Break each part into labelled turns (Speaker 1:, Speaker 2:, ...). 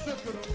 Speaker 1: Toro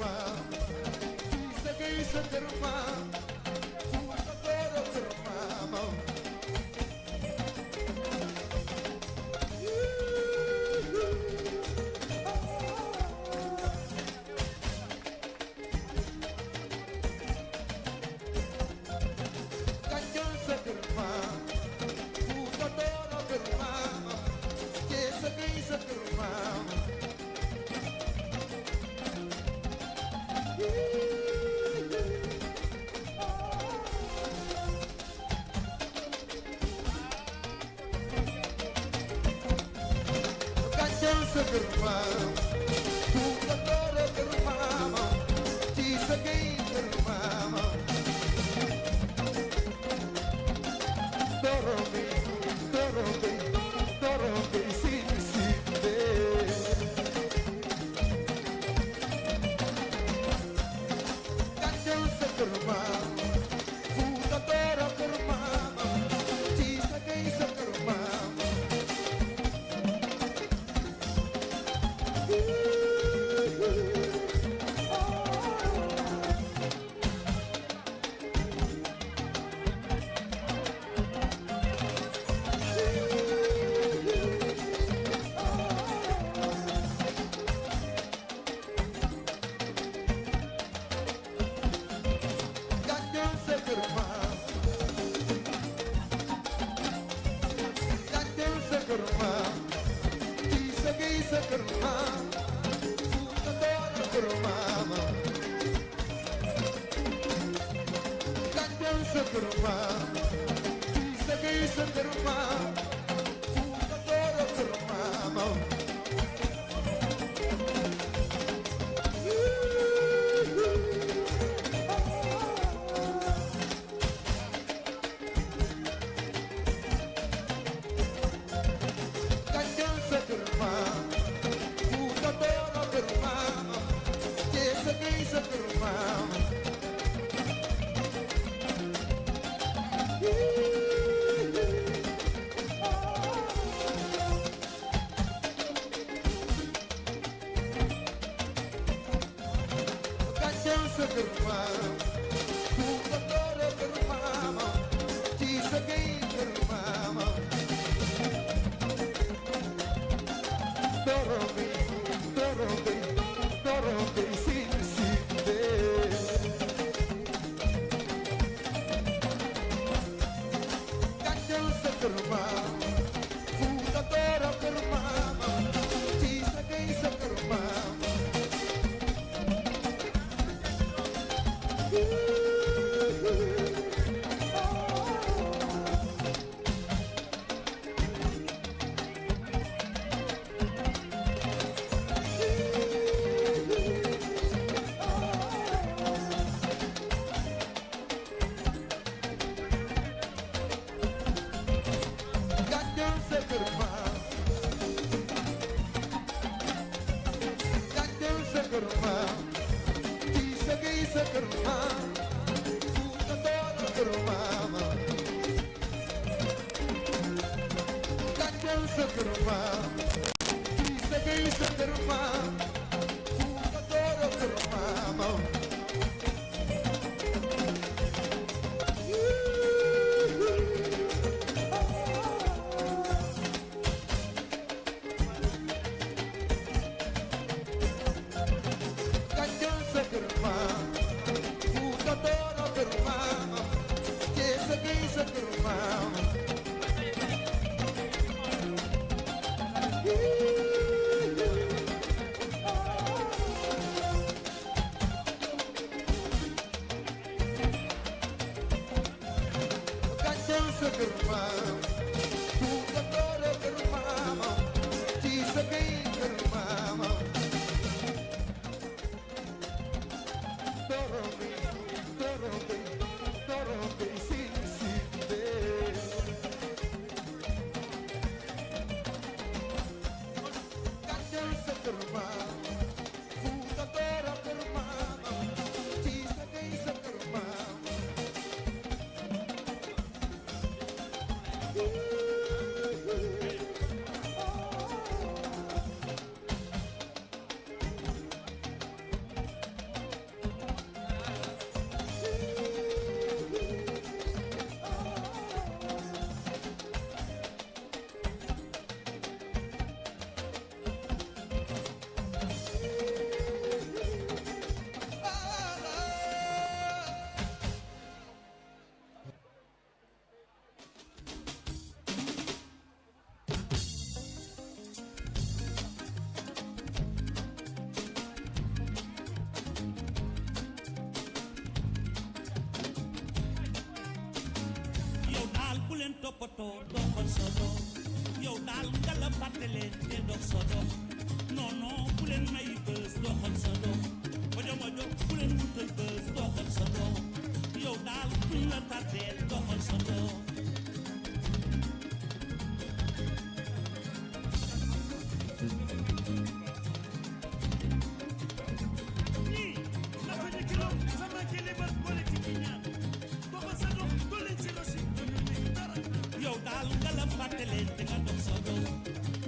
Speaker 1: toppatoo doxal sa doom yow daal nga la fàtte leen te dox sa doom non non bu leen may bës doxal sa doom mojo mojo bu leen wutal bës doxal sa doom yow daal buñ la tàddeel doxal sa doom yow daal nga la fàtte leen te nga dox sa doom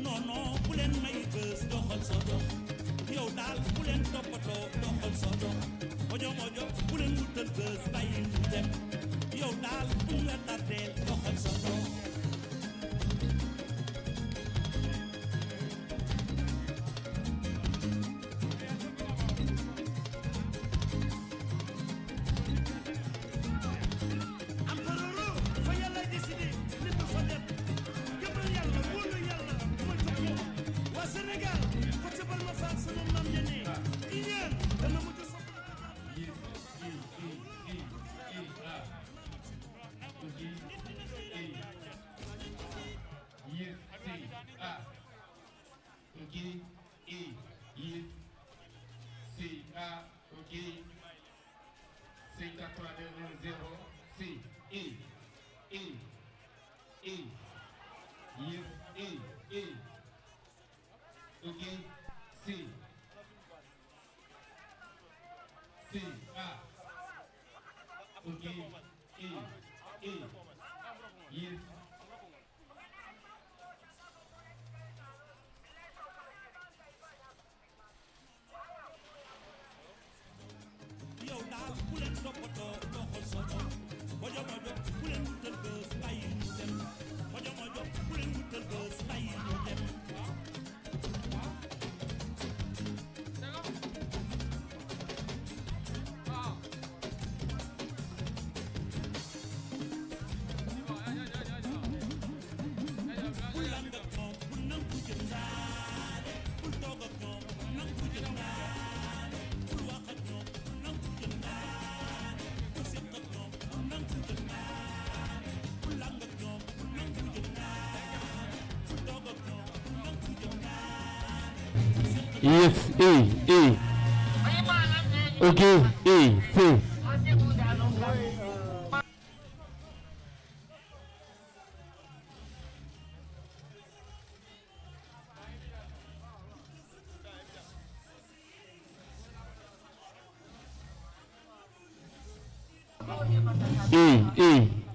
Speaker 1: non non bu leen may bës doxal sa doom yow daal bu leen toppatoo doxal sa doom mojo mojo bu leen wutal bës bàyyi ñu dem yow daal buñ la tàddeel doxal sa doom yow daal bu leen toppatoo doxal sa doom mojo mojo bu leen wutal bës bàyyi ñu dem mojo mojo bu leen wutal bës bàyyi ñu dem bul ànd ak ñoom bul nangu jëm ndaare bul toog ak ñoom bul nangu jëm ndaare bul wax ak ñoom bul nangu jëm ndaare bul seq ak ñoom bul nangu jëm ndaare bul ànd ak ñoom bul nangu jëm ndaare bul toog ak ñoom bul nangu jëm ndaare bul seq ak
Speaker 2: Yes, okay, see.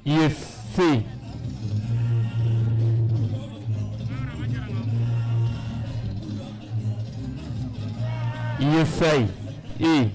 Speaker 2: Yes, see. Yes, I. E.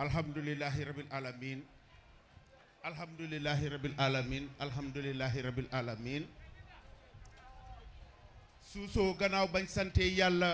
Speaker 3: alhamdulillahi rabbil alamin alhamdulillahi rabbil alamin alhamdulillahi rabbil alamin suusoo gannaaw bañ sante yàlla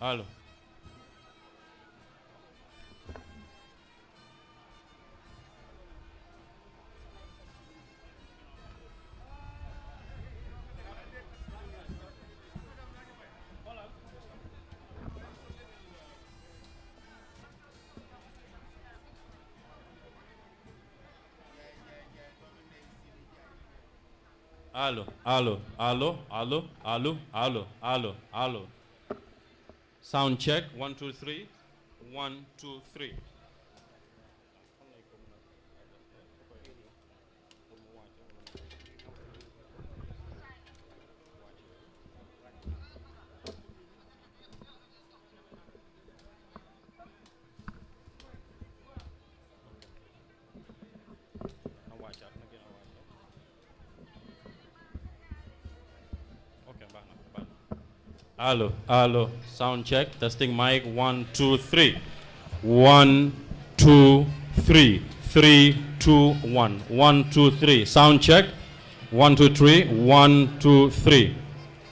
Speaker 2: Allo. Allo, allo, allo, allo, allo, allo, allo, allo. Sound check. 1 2 3. 1 2 3. Allo, allo. Sound check. Testing mic. 1, 2, 3. 1, 2, 3. 3, 2, 1. 1, 2, 3. Sound check. 1, 2, 3. 1, 2, 3.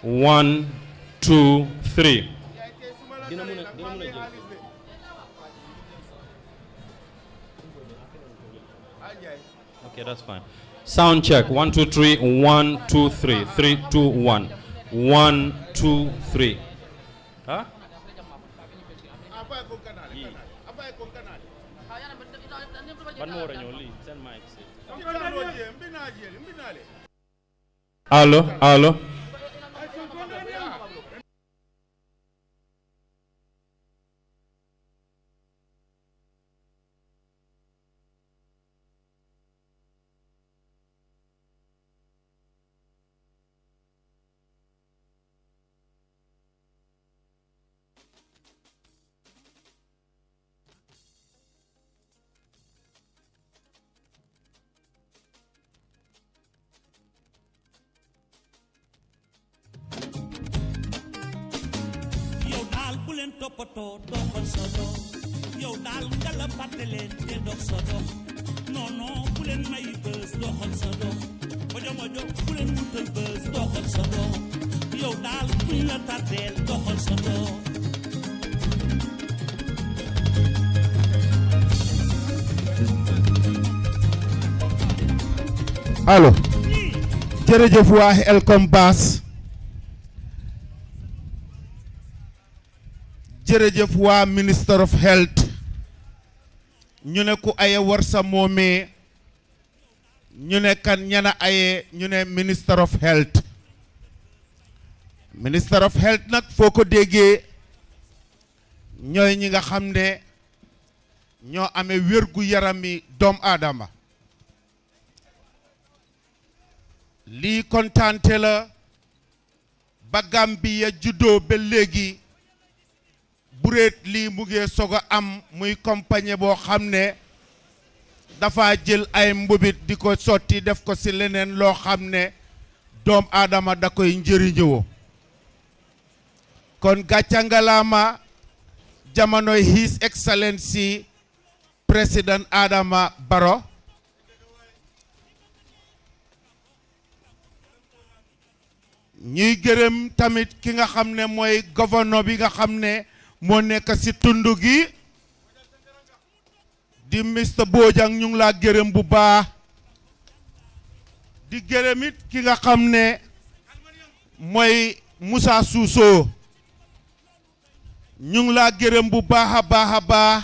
Speaker 2: 1, 2, 3. Okay, that's fine. Sound check. 1, 2, 3. 1, 2, 3. 3, 2, 1. 1, 2, 3. Huh? Allo, allo.
Speaker 1: yow daal bu leen toppatoo doxal sa dox yow daal nga la fàtte leen te dox sa dox non non bu leen may bës doxal sa dox mojo mojo bu leen wutal bës doxal sa dox yow daal buñ la tàddeel doxal sa dox.
Speaker 3: allo jërëjëf waa Elcom Bass jërëjëf waa Minister of Health ñu ne ku aye war sa moomee ñu ne kan ñana aye ñu ne Minister of Health Minister of Health nag foo ko déggee ñooy ñi nga xam ne ñoo amee wérgu yarami doom aadama lii kontaante la ba Gambia juddoo ba léegi bureet lii mu ngi soog a am muy compagnie boo xam ne dafa jël ay mbubit di ko sotti def ko ci leneen loo xam ne doom aadama da koy njëriñoo kon gàcca ngalaama jamonoy His Excellency Président Adama Barrow ñuy gërëm tamit ki nga xam ne mooy gouverneur bi nga xam ne moo nekk ci tund gi di Mr Bojang ñu ngi laa gërëm bu baax di gërëm it ki nga xam ne mooy Moussa Suso ñu ngi laa gërëm bu baax a baax a baax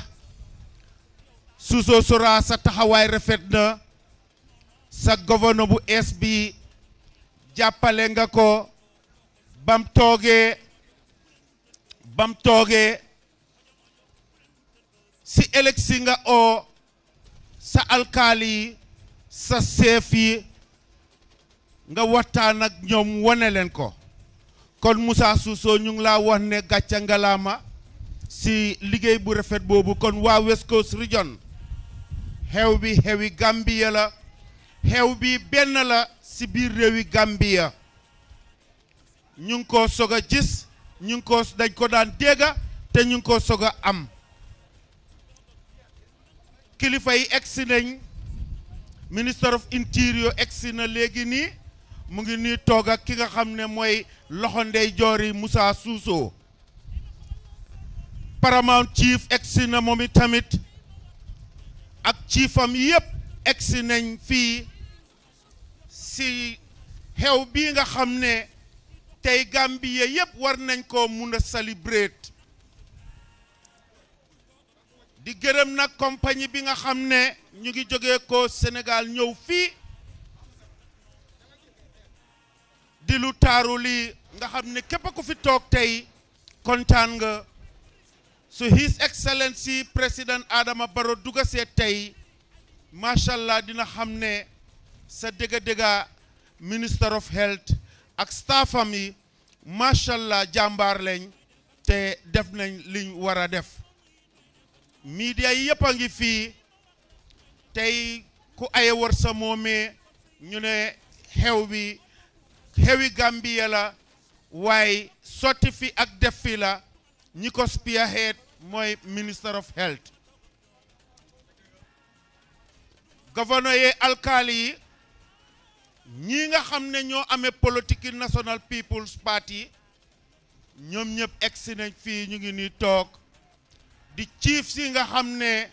Speaker 3: Suso Sora sa taxawaay rafet na sa gouverneur bu es bi jàppale nga ko bam toogee si éleksi nga oo sa alkaali sa seef yi nga waxtaan ak ñoom wane leen ko kon Moussa Suso ñu ngi laa wax ne gàcca ngalaama si liggéey bu rafet boobu kon waa West Coast Region xew bi xewi Gambia la xew bi benn la si biir réewi Gambia ñu ngi ko soog a gis ñu ngi ko dañ ko daan dégga te ñu ngi ko soog a am kilifa yi egsi nañ Minister of Interior egsi na léegi nii mu ngi nii toog ak ki nga xam ne mooy loxo ndey joori Moussa Suso Paramount Chief egsi na moom tamit ak chiefam yépp egsi nañ fii si xew bii nga xam ne tey Gambie yépp war nañ ko mun a celebrate di gërëm nag compagnie bi nga xam ne ñu ngi jógee ko Sénégal ñëw fii di lu taaru lii nga xam ne képp ku fi toog tey kontaan nga su His Excellency Président Adama Barrow duga see tey macha allah dina xam ne sa dëgga-dëgga Minister of Health ak staffam yi macha allah jàmbaar lañ te def nañ liñ war a def media yi yëpp a ngi fii tey ku aye war sa moomee ñu ne xew bi xewi Gambia la waaye sotti fi ak def fi la ñi ko spearhead mooy Minister of Health gouverneur yi alkaali yi ñi nga xam ne ñoo amee politique National People's Party ñoom ñëpp egsi nañ fii ñu ngi nii toog di chief si nga xam ne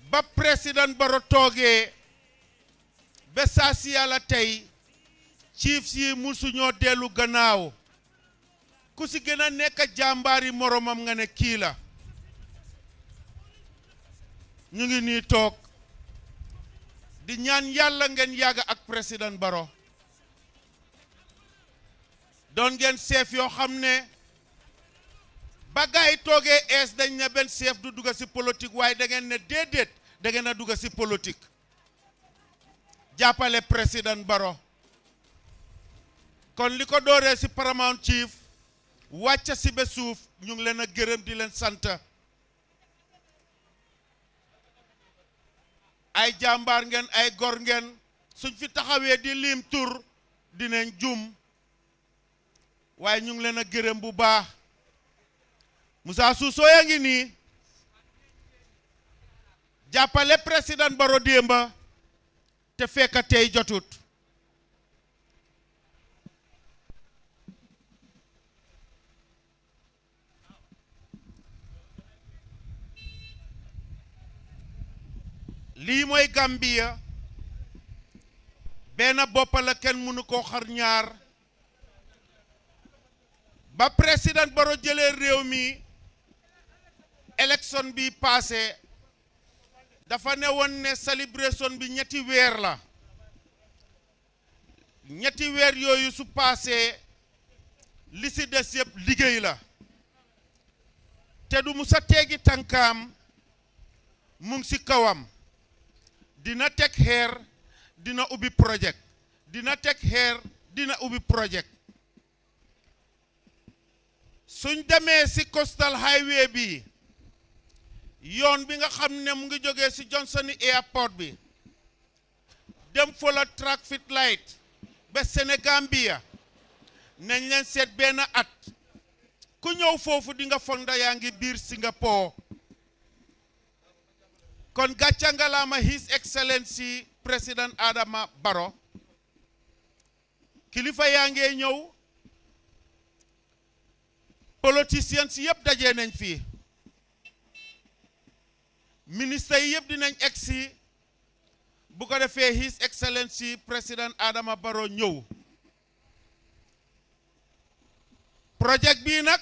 Speaker 3: ba président Barrow toogee ba saa si yàlla tey chief si musu ñoo dellu gannaaw ku si gën a nekk jàmbaari moromam nga ne kii la ñu ngi nii toog di ñaan yàlla ngeen yàgg ak président Barrow doon ngeen chef yoo xam ne ba gaay toogee ees dañ ne benn chef du dugg si politique waaye da ngeen ne déedéet da ngeen a dugg si politique jàppale président Barrow kon li ko dooree si Paramount Chief wàcca si ba suuf ñu ngi leen a gërëm di leen sant ay jàmbaar ngeen ay gor ngeen suñ fi taxawee di lim tur dinañ jum waaye ñu ngi leen a gërëm bu baax Musa Suso yaa ngi nii jàppale président Barrow démba te fekk tey jotut lii mooy Gambia benn bopp la kenn mënu koo xar ñaar ba président Barrow jëlee réew mi élection bi passé dafa ne woon ne celebration bi ñetti weer la ñetti weer yooyu su passé li si des yëpp liggéey la te du musa teegi tànkaam mu ngi si kawam dina teg xeer dina ubbi projet dina teg xeer dina ubbi projet suñ demee si coastal highway bi yoon bi nga xam ne mu ngi jógee si Johnson Airport bi dem fola traffic light ba Sénégambia nañ leen seet benn at ku ñëw foofu di nga foog nda yaa ngi biir Singapore kon gàcca ngalaama His Excellency Président Adama Barrow kilifa yaa ngee ñëw politiciens yëpp dajee nañ fii ministre yi yëpp dinañ egsi bu ko defee His Excellency Président Adama Barrow ñëw projet bii nag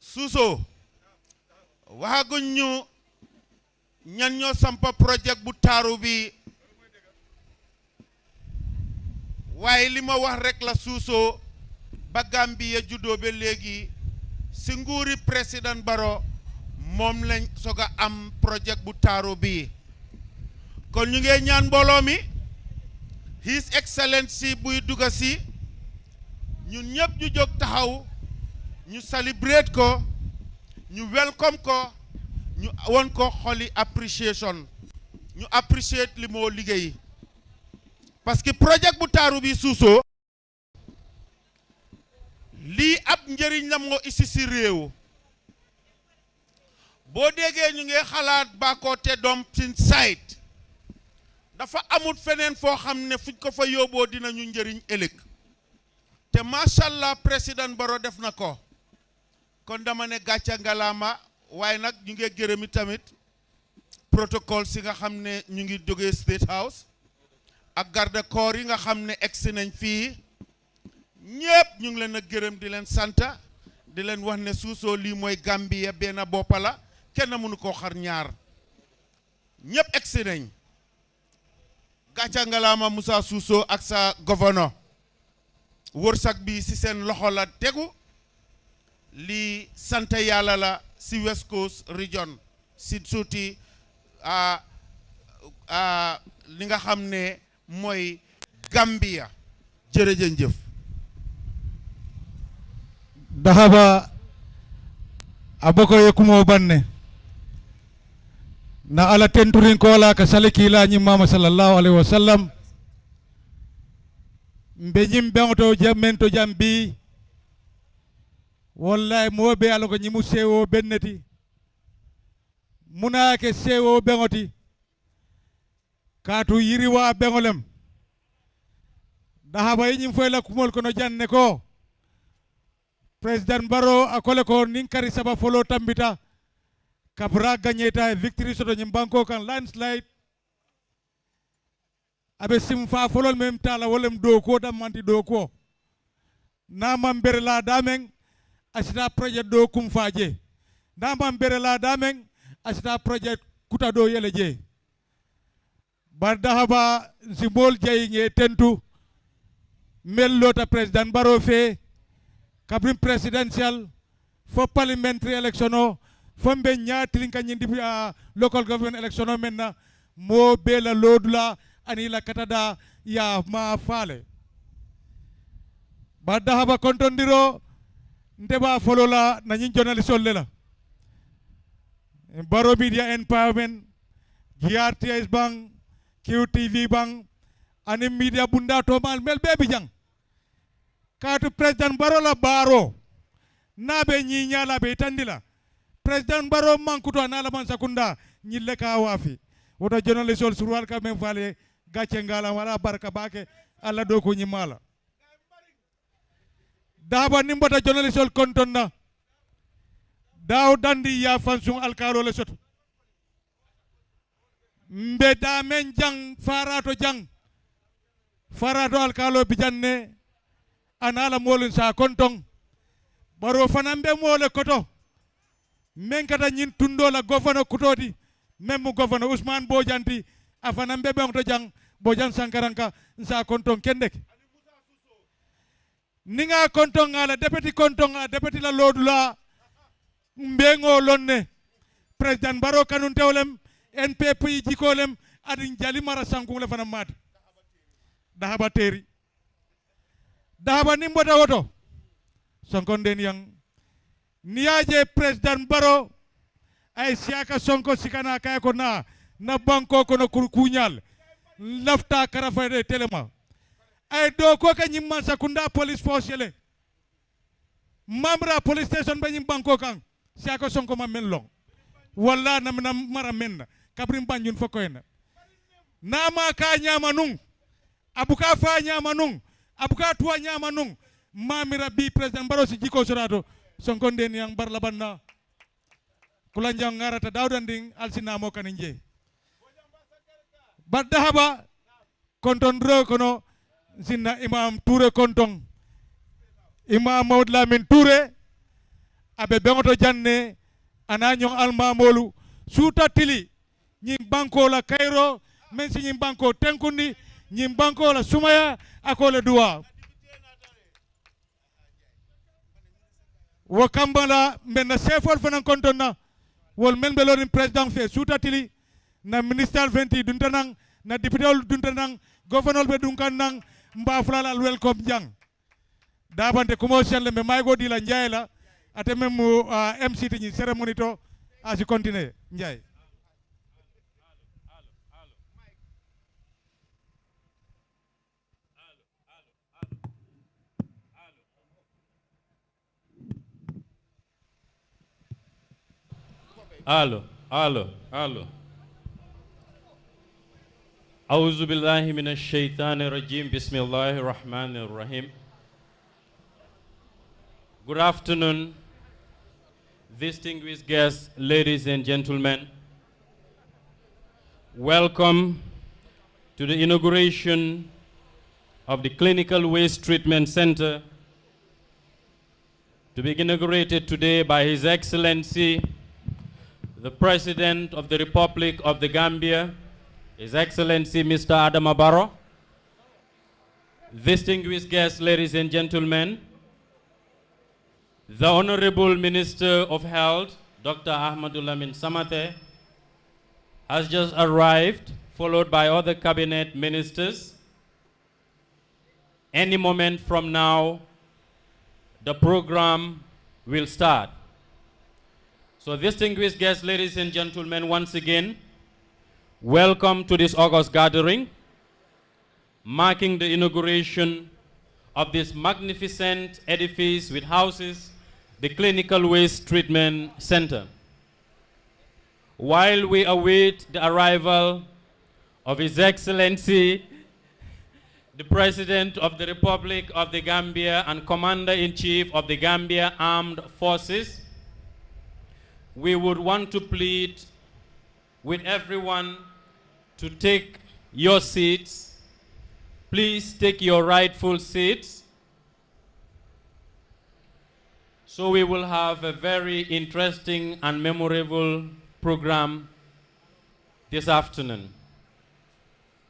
Speaker 3: Suso waxaguñ ñu ñan ñoo sampa projet bu taaru bi waaye li ma wax rek la Suso ba Gambia juddoo ba léegi si nguuri président Barrow moom lañ soog a am projet bu taaru bi kon ñu ngi ñaan mbooloo mi His Excellency buy dugga si ñun ñëpp ñu jóg taxaw ñu celebrate ko ñu welcome ko ñu won ko xoli appreciation ñu appreciate li moo liggéey parce que projet bu taaru bi Suso lii ab njëriñ la moo isi si réew boo déggee ñu ngi xalaat Bakoteh dumping site dafa amul feneen foo xam ne fuñ ko fa yóbboo dinañu njëriñ ëllëg te macha allah président Barrow def na ko kon dama ne gàcca ngalaama waaye nag ñu ngi gërëmi tamit protocole si nga xam ne ñu ngi jógee State House ak garde corps yi nga xam ne egsi nañ fii ñëpp ñu ngi leen a gërëm di leen santa di leen wax ne Suso lii mooy Gambia benn boppa la kenn mënu koo xar ñaar ñëpp egsi nañ gàcca ngalaama Musa Suso ak sa gouverneur wërsëg bi si seen loxo la tegu lii sant yàlla la si West Coast Region si suuti li nga xam ne mooy Gambia jërëjëf
Speaker 4: dahaba aboko ye kumo banne na ala tenturin ko ala ka saliki la nyi mama sallallahu alaihi wasallam mbeñim beŋoto jammento jambi wallahi mo be ala ko ñimu sewo benneti munake sewo beŋoti katu yiriwa beŋolem dahaba ñim foy la kumol kono janne ko President Barrow akole ko ninkari saba folo tambita kabra gagneta victory soto ñim banko kan landslide abe simfa folol mem tala wolem do ko dammanti do ko namam bere la damen asita projet do kum faje namam bere la damen asita projet kuta do yele je bar dahaba simbol jey nge tentu mellota President Barrow fe kabrim presidential fo parliamentary election o fo mbe ñaatirin ka ñindi local government election o menna mo be la lodula ani la katada ya ma fale badda haba kontondiro ndeba folola na ñin journalist lela Barrow Media Empowerment GRTS bang QTV bang ani media bunda to mal mel bebi jang katu President Barrow la baro nabe ñi ñala be tandila President Barrow mankuto anala man sakunda ñille ka wafi woto journalist ol surwal ka men fale gacce ngala wala barka bake alla do ko ñimala daba nimbata journalist ol kontonna daw dandi ya fansun alkalo le soto mbe da men jang farato alkalo bijanne anala molun sa konton baro fanambe mole koto men kata ñin tundo la governor kutoti même governor Ousmane Bojanti afanambe be to jang Bojan Sankaranka sa konton kendek ninga konton ala deputy konton ala deputy la lodula mbengo lonne President Barrow kanun tewlem NPP jikolem adin jali mara sanku le fana mat dahaba teri dahaba nimbota woto sonkonden yang niaje President Barrow ay siaka sonko sikana kay ko na banko kono kurkunyal lafta karafade telema ay do ko ka nyimma sakunda police force yele mamra police station ba nyim banko kan siaka sonko ma men long walla nam mara men kabrim banjun fokoyna nama ka nyama nung abuka fa nyama nung abuka tuwa nyama nung mamira bi President Barrow si jiko sorato sonkonde yang barlabanna kulanjang ngarata dawdanding alsinamo kaninje badda haba konton ro kono sinna imam Touré konton imam Maud Lamin Touré abe bengoto janne ananyon almamolu suta tili nyim banko la Cairo men si nyim banko tenkundi nyim banko la Sumaya akole duwa wakambala men sefol fanan kontonna wol men be lorin president fe suta tili na minister 20 duntanang na député duntanang governor be dunkanang mba fulala welcome jang dabante commotion le me maygo di la njayla ate même MC ti cérémonie to asi continuer njay
Speaker 2: Allo. أعوذ بالله من الشيطان الرجيم بسم الله الرحمن الرحيم. Good afternoon, distinguished guests, ladies and gentlemen. Welcome to the inauguration of the Clinical Waste Treatment Center to be inaugurated today by His Excellency, the President of the Republic of the Gambia, His Excellency Mr. Adama Barrow. Distinguished guests, ladies and gentlemen, the Honorable Minister of Health, Dr. Ahmadou Lamin Samate, has just arrived, followed by other cabinet ministers. Any moment from now, the program will start. So distinguished guests, ladies and gentlemen, once again, welcome to this August gathering, marking the inauguration of this magnificent edifice with houses the Clinical Waste Treatment Center. While we await the arrival of His Excellency, the President of the Republic of the Gambia and Commander-in-Chief of the Gambia Armed Forces, we would want to plead with everyone to take your seats. Please take your rightful seats. So we will have a very interesting and memorable program this afternoon.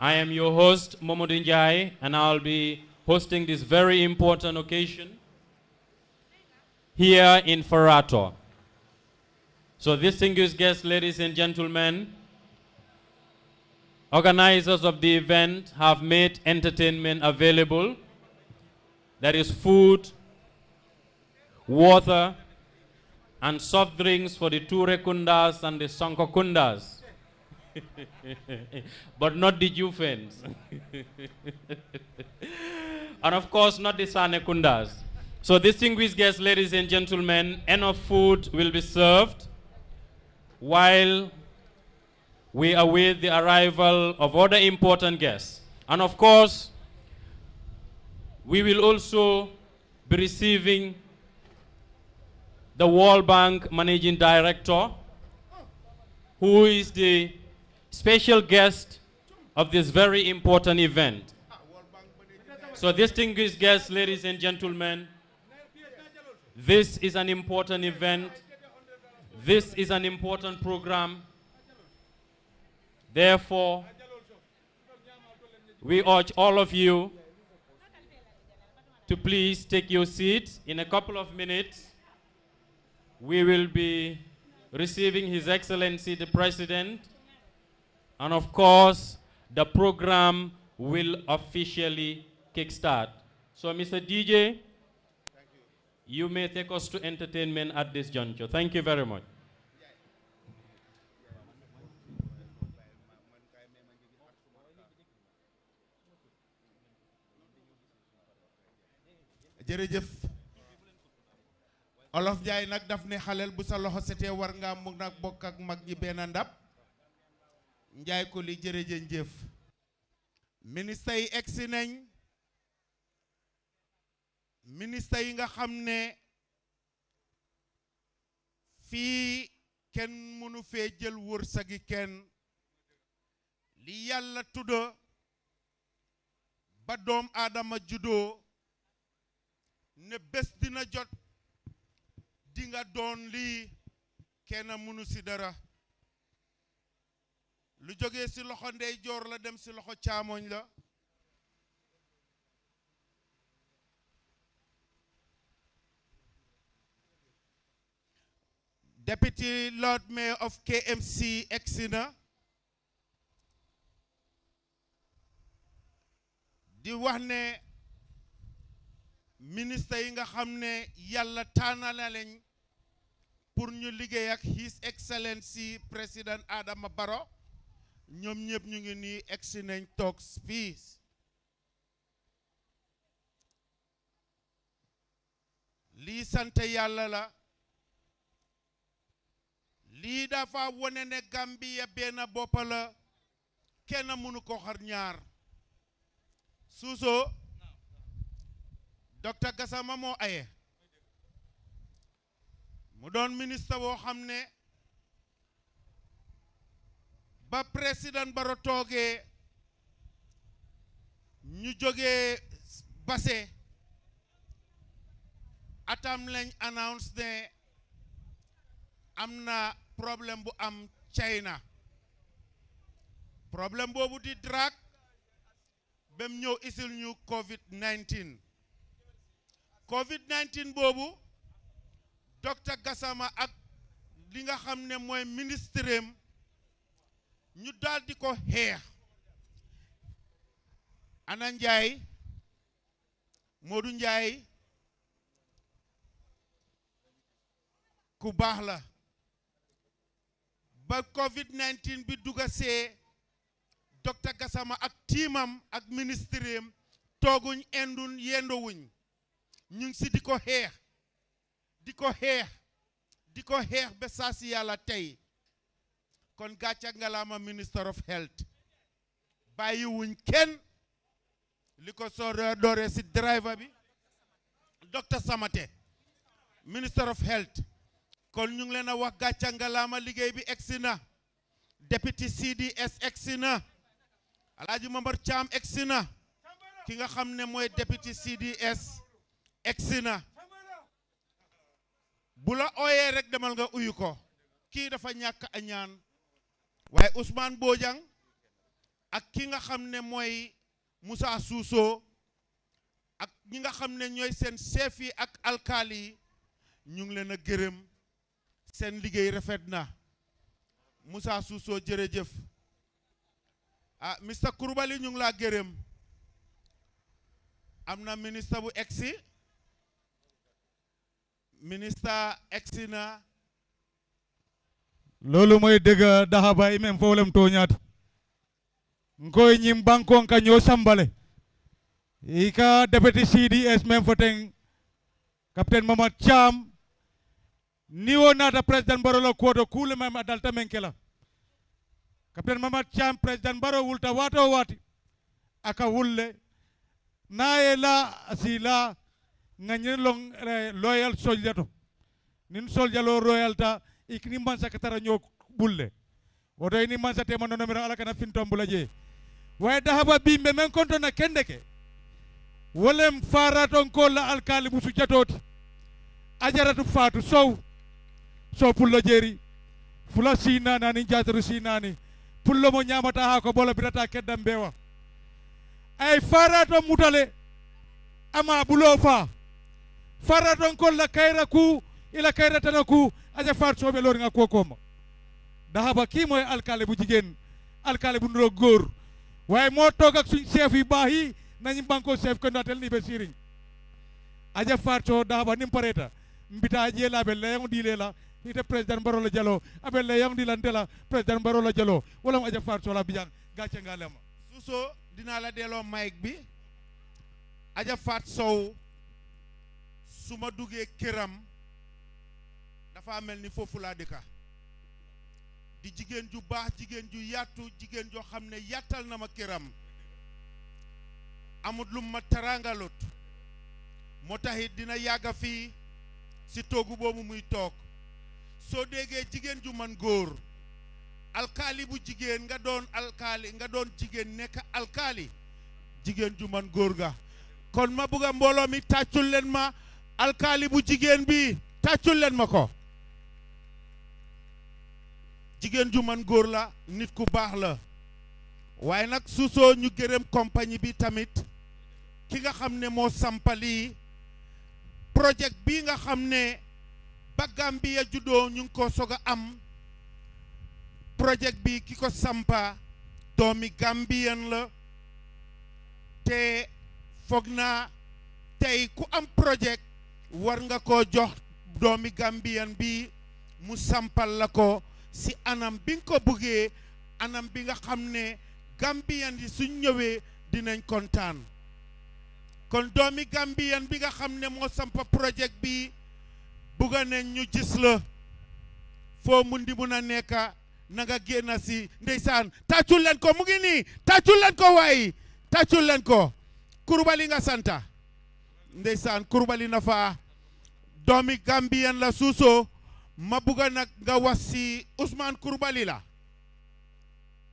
Speaker 2: I am your host, Momodou Njai, and I'll be hosting this very important occasion here in Farato. So distinguished guests, ladies and gentlemen, organizers of the event have made entertainment available. That is food, water, and soft drinks for the Ture Kundas and the Sanko Kundas. But not the Jufens. And of course, not the Sane Kundas. So distinguished guests, ladies and gentlemen, enough food will be served while we await the arrival of other important guests. And of course, we will also be receiving the World Bank Managing Director, who is the special guest of this very important event. So distinguished guests, ladies and gentlemen, this is an important event. This is an important program. Therefore, we urge all of you to please take your seats. In a couple of minutes, we will be receiving His Excellency the President, and of course, the program will officially kickstart. So, Mr. DJ, you may take us to entertainment at this juncture. Thank you very much.
Speaker 3: jërëjëf Olof Njaay nag daf ne xaleel bu sa loxo setee war nga mu nag bokk ak mag ñi benn ndab Njaay ko li jërëjëf ministre yi egsi nañ ministre yi nga xam ne fii kenn mënu fee jël wërsëgi kenn li Yàlla tudda ba doom Aadama juddoo ne bés dina jot dinga doon lii kenn mënu si dara lu jógee si loxo ndeyjoor la dem si loxo caamoñ la Deputy Lord Mayor of KMC exina di wax ne ministre yi nga xam ne Yàlla tànnal leen pour ñu liggéey ak His Excellency President Adama Barrow ñoom ñëpp ñu ngi nii egsi nañ toog fii lii sant Yàlla la lii dafa wone ne Gambia benn bopp la kenn mënu ko xar ñaar Suso Dr. Gassama moo aye mu doon ministre boo xam ne ba président Barrow toogee ñu jógee Basse atam lañ announce ne am na problème bu am China problème boobu di drag bem ñëw isil ñu COVID-19 COVID-19 boobu Dr. Gassama ak li nga xam ne mooy ministre ñu daal di ko xeex ana Njaay Modou Njaay ku baax la ba COVID-19 bi duga see Dr. Gassama ak tiimam ak ministre tooguñ endun yendowuñ ñu ngi si di ko xeex di ko xeex ba saa si yàlla tey kon gàcca ngalaama minister of health bàyyiwuñ kenn li ko soo dooree si driver bi docteur Samate minister of health kon ñu ngi leen a wax gàcca ngalaama liggéey bi egsi na deputy CDS egsi na Alaaji Mamar Caam egsi na ki nga xam ne mooy deputy CDS egsi na bu la ooyee rek demal nga uyu ko kii dafa ñàkk a ñaan waaye Ousmane Bojang ak ki nga xam ne mooy Moussa Suso ak ñi nga xam ne ñooy seen chef yi ak alkaali yi ñu ngi leen a gërëm seen liggéey rafet na Moussa Suso jërëjëf Mr Coulibaly ñu ngi laa gërëm am na ministre bu egsi ministre egsi na
Speaker 4: loolu mooy dëgg daxabay même fo lem tooñaat ngoy ñim bankon ka ñoo sambale ika deputy CDS même fo ten capitaine Mamad Cham ni wonata president Barrow la koto kule même adalta men kela capitaine Mamad Cham president Barrow wulta wato wati aka wulle naye la asila ngagnen long loyal soldier to nin soldier lo royal ta ikni man sakatara ñoo bulle woto ni man sa tema no nomero ala kana fintom bula je way dahaba bimbe men konto na kendeke wolem faraton ko la alkali musu jatoti ajaratu fatu sow pullo jeri fula sina nani jataru sinani pullo mo nyamata ha ko bola birata keddam bewa ay faraton mutale ama bulo fa faraton ko la kayra ku ila kayra tanaku aja fat sobe lor nga kokoma dahaba ki moy alkali bu jigen alkali bu ndro góor waaye moo toog ak suñ chef yu baax yi nañu banko chef ko ndatel ni be siriñ aja farto dahaba nim pareta mbita jela be layang dile la ite president Barrow la jalo abe layang dilante la president Barrow la jalo wala aja farto la bijang gàcce ngalema
Speaker 3: Suso dinaa la delloo mic bi aja fat sow su ma duggee këram dafa mel ni foofu laa dëkka di jigéen ju baax jigéen ju yaatu jigéen joo xam ne yàttal na ma këram amut lu ma tarangalut moo taxit dina yàgga fii si toogu boobu muy toog soo déggee jigéen ju man góor alkaali bu jigéen nga doon alkaali nga doon jigéen nekk alkaali jigéen ju man góor ga kon ma bëgg a mbooloo mi tàccul leen ma alkaali bu jigéen bi tàccul leen ma ko jigéen ju man góor la nit ku baax la waaye nag Suso ñu gërëm compagnie bi tamit ki nga xam ne moo sampali projet bi nga xam ne ba Gambia juddoo ñu ngi ko soog a am projet bi ki ko sampa doomi Gambian la te foog naa tey ku am projet war nga koo jox doomi Gambian bi mu sampal la ko si anam bi nga ko bëggee anam bi nga xam ne Gambian yi suñ ñëwee dinañ kontaan kon doomi Gambian bi nga xam ne moo sampa projet bi bugga nañ ñu gis la foo mundi mun a nekka na nga génn si ndeysaan tàccul leen ko mu ngi nii tàccul leen ko waaye tàccul leen ko Coulibaly nga santa ndeysaan Coulibaly na fa doomi Gambian la Suso ma bugga nag nga wax si Ousmane Coulibaly la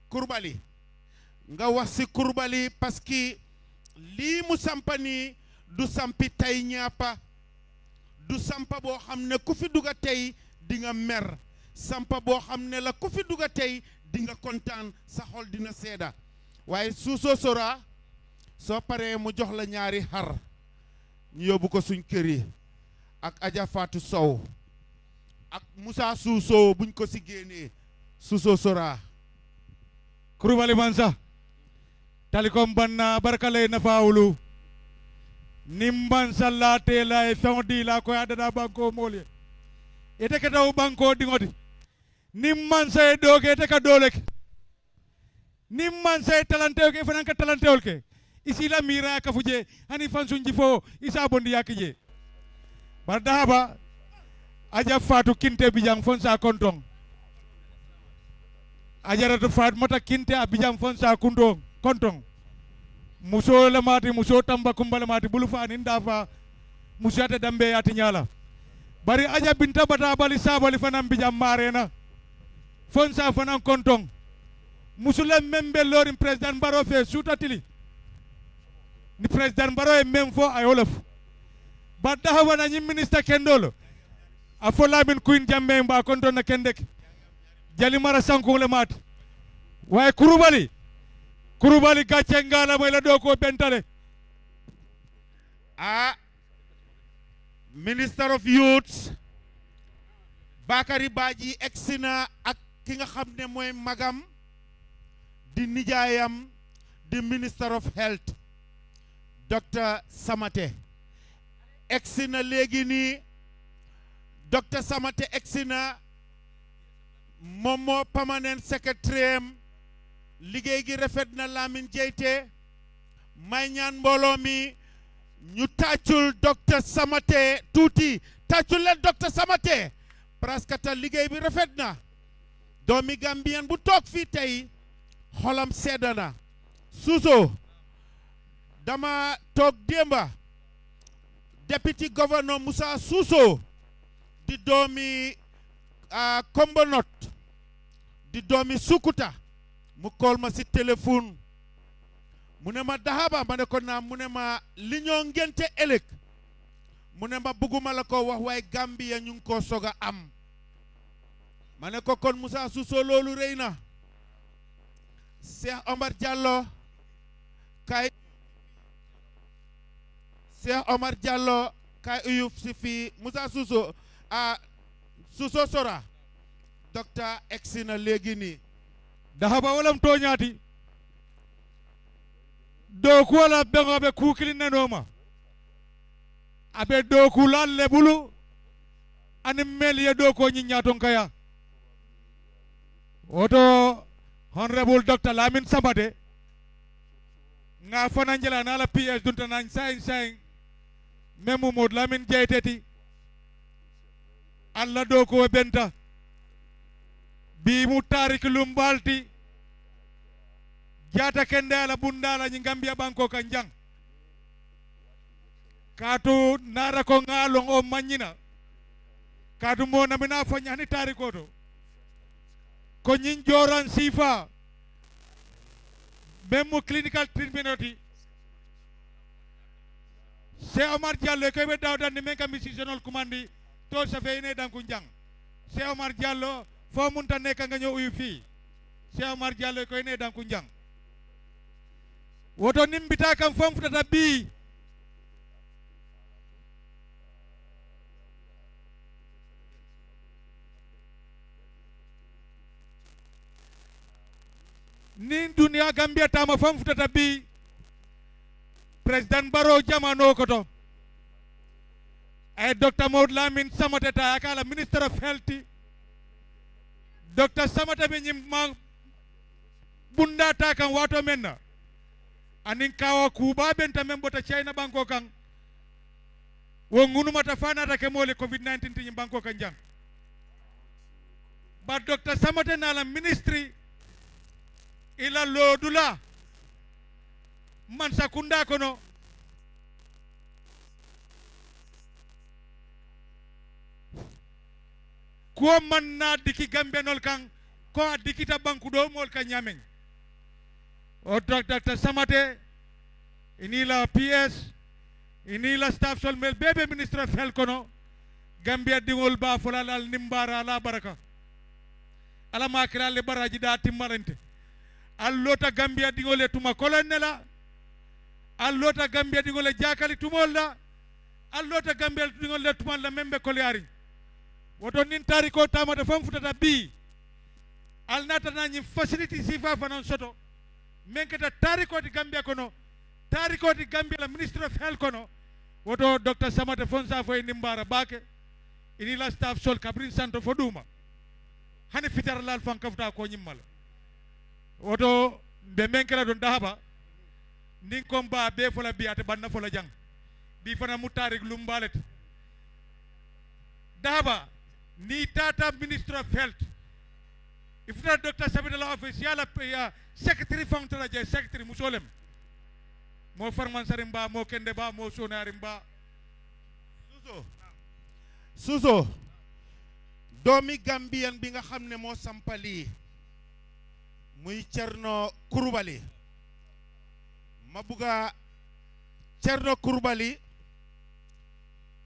Speaker 3: Coulibaly nga wax si Coulibaly parce que lii mu sampa nii du sampi tey ñaapa du sampa boo xam ne ku fi dugga tey di nga mer sampa boo xam ne la ku fi dugga tey di nga kontaan sa xol dina seeda waaye Suso Sora soo paree mu jox la ñaari xar ñu yóbbu ko suñ kër yi ak Aja Fatou Sow ak Moussa Suso buñ ko si génnee Suso Sora
Speaker 4: Coulibaly mansa talikom banna barkale na faulu nimban sallate la e fondi la ko adada banko molye ete ka daw banko dingoti nimman say doge ete ka dolek nimman say talanteo ke fanan ka talantewol ke isila mira ka fuje hani fansun jifo isa bondi yakije bar dahaba aja fatu kinte bijang fonsa kontong ajaratu fat mata kinte abijang fonsa kundong kontong muso lamati muso tamba kumbala mati bulu fa ninda fa musata dambe yati nyala bari aja binta bata bali sabali fanam bijam marena fonsa fanan kontong musula membe lorin president baro fe sutatili ni president baro e mem fo ay wolof badda hawana ni ministre kendolo afola min kuin jamme mba konton na kendek jali mara sanku le mat way kurubali gacce ngala moy la do ko bentale
Speaker 3: Minister of Youth Bakary Badji exina ak ki nga xam ne mooy magam di nijaayam di Minister of Health Dr Samate exina léegi nii Dr Samate exina moom moo permanent secretary liggéey gi rafet na Lamin Jeyte may ñaan mbooloo mi ñu tàccul Dr Samate tuuti tàccul leen Dr Samate parce que ta liggéey bi rafet na doomi Gambien bu toog fii tey xolam sedda na Suso dama toog démba deputy governor Musa Suso di doomi Kombonot di doomi Sukuta mu kool ma si téléphone mu ne ma Dahaba ma ne ko naa mu ne ma li ñoo ngente ëllëg mu ne ma bëgguma la ko wax waaye Gambia ñu ngi ko soog a am ma ne ko kon Musa Suso loolu rëy na Cheikh Omar Diallo kay uyuf si fii Musa Suso Suso Sora docteur egsi na léegi nii
Speaker 4: Dahaba walam toñaati doku wala bengo be kukili nanoma abe doku lalle bulu ani mel ye doko nyi nyaton kaya oto honorable Dr Lamin Samate nga fana njela na la PS dunta nan sain memu mod Lamin Jeyteti alla doko benta bi mu tarik lumbalti jata kendala bundala nyi Gambia banko kanjang katu nara ko ngalong o manyina katu mo na mina fanya ni tarikoto ko nyin joran sifa memu clinical treatment Cheikh Omar Diallo ko be dawda ni men kam missional commandi to sa fe ne dan ko jang Cheikh Omar Diallo fo munta nek nga ñew uyu fi Cheikh Omar Diallo ko ne dan ko jang woto nimbita kam fam futata bi nin dunia Gambia tama fam futata bi President Barrow jamano koto ay Dr Maud Lamin Samate ta akala Minister of Health Dr Samate be nyim bunda ta kan wato menna anin kawa kuba benta membota China banko kan wo ngunu mata fana ta ke mole COVID-19 tin banko kan jang ba Dr Samate na la ministry ila lodula man sakunda kono ko man na diki gambenol kan ko dikita banku do mol kan nyamen o Dr Samate inila PS inila staff sol mel bebe ministre of health kono Gambia dingol ba folalal nimbara la baraka ala makira le baraji da timmalante allota Gambia dingole tuma kolonela allota Gambia dingole jakali tumolda allota Gambia dingole tumal la membe kolyari woto nin tariko tamata fam futata bi alnata nani facility sifa fanan soto menketa tariko di Gambia kono tariko di Gambia la ministre of health kono woto Dr Samate fonsa foy nimbara bake ini la staff sol kabrin santo foduma hani fitar lal fan kafta ko nyimmala woto be menkela don dahaba ndin komba be fola biate banna fola jang bi fana mutarik lumbalet daba ni tata minister of health ifuta doctor sabidala office yala ya secretary fountain je secretary musolem mo farman sarimba mo kende ba mo sonarimba
Speaker 3: Suso doomi Gambian bi nga xam ne moo sampali muy Cerno Kurbali ma bugga Cerno Kurbali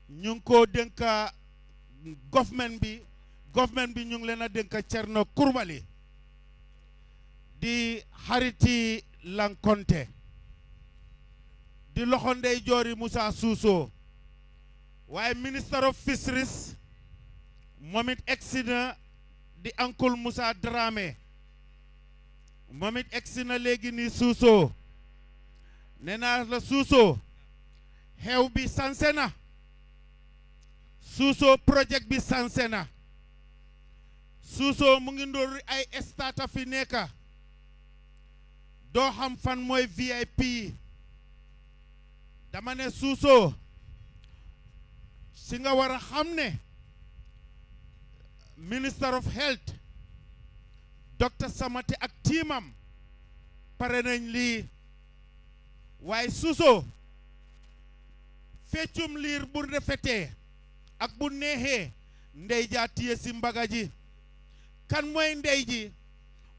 Speaker 3: ñu ngi ko dénka government bi ñu ngi leen a dénka Cerno Kurbali di xariti Lankonte di loxo ndey joori Musa Suso waaye minister of fisheries moom it egsi na di Uncle Musa Dramé moom it egsi na léegi nii Suso nee naa la Suso xew bi sanse na Suso project bi sanse na Suso mu ngi ndoor ay stata fi nekka doo xam fan mooy VIP dama ne Suso si nga war a xam ne Minister of Health Dr. Samate ak tiimam pare nañ lii waaye Suso feccum liir bu rafetee ak bu neexee ndey jaa tiye si mbaga ji kan mooy ndey ji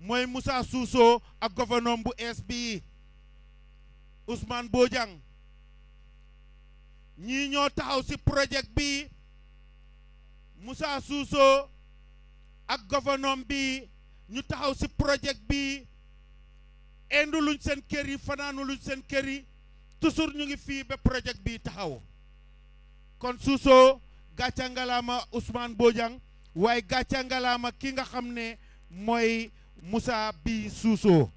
Speaker 3: mooy Musa Suso ak gouverneur bu ees bi Ousmane Bojang ñii ñoo taxaw si projet bi Musa Suso ak gouverneur bi ñu taxaw si projet bi endu luñ seen kër yi fanaanu luñ seen kër yi toujours ñu ngi fii ba projet bi taxaw kon Suso gàcca ngalaama Ousmane Bojang waaye gàcca ngalaama ki nga xam ne mooy Musa bi Suso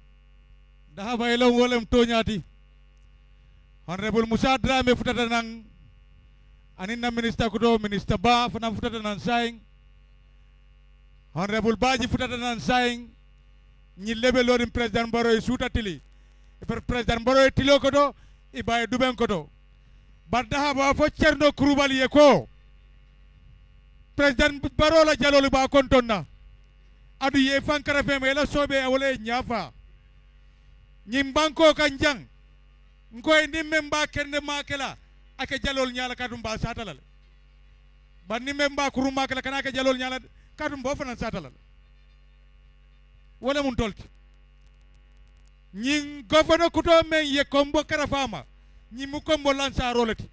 Speaker 4: daha baylo wolem toñati honorable Musa Dramé futata nan aninna minister kudo minister ba fana futata nan saing honorable Baji futata nan saing ñi lebe lorin president Barrow suta tili per president Barrow tilo kodo ibaye duben kodo bardaha ba fo Cerno Kurbali ye ko president Barrow la jalolu ba kontonna adu ye fankara feme la sobe awole nyafa ñim banko kan jang ngoy ni memba kende makela ake jalol nyala kadum ba satalal ban ni memba kuru makela kana ake jalol nyala kadum bo fanan satalal wala mun tolti ñing gouverneur kuto men ye kombo karafama ñi mu kombo lansa rolati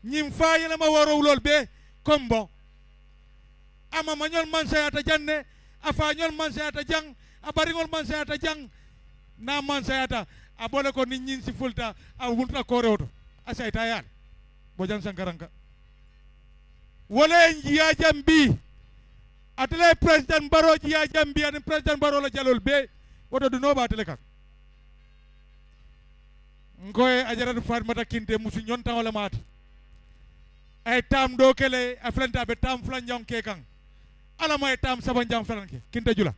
Speaker 4: ñim fayela ma waro lol be kombo ama mañol man sayata janne afa ñol man sayata jang abarigol man sayata jang na man sayata a bole ko nit ñin si fulta a wulta ko rewto a sayta yal Bojang Sankaranka wala njiya jambi atele president Barrow jiya jambi ani president Barrow la jalol be woto du no ba tele kan ngoy ajarat Fatmata Kinte musu ñonta wala mat ay tam do kele a flanta be tam flan jam ke kan ala may tam saban jam flan ke Kinte jula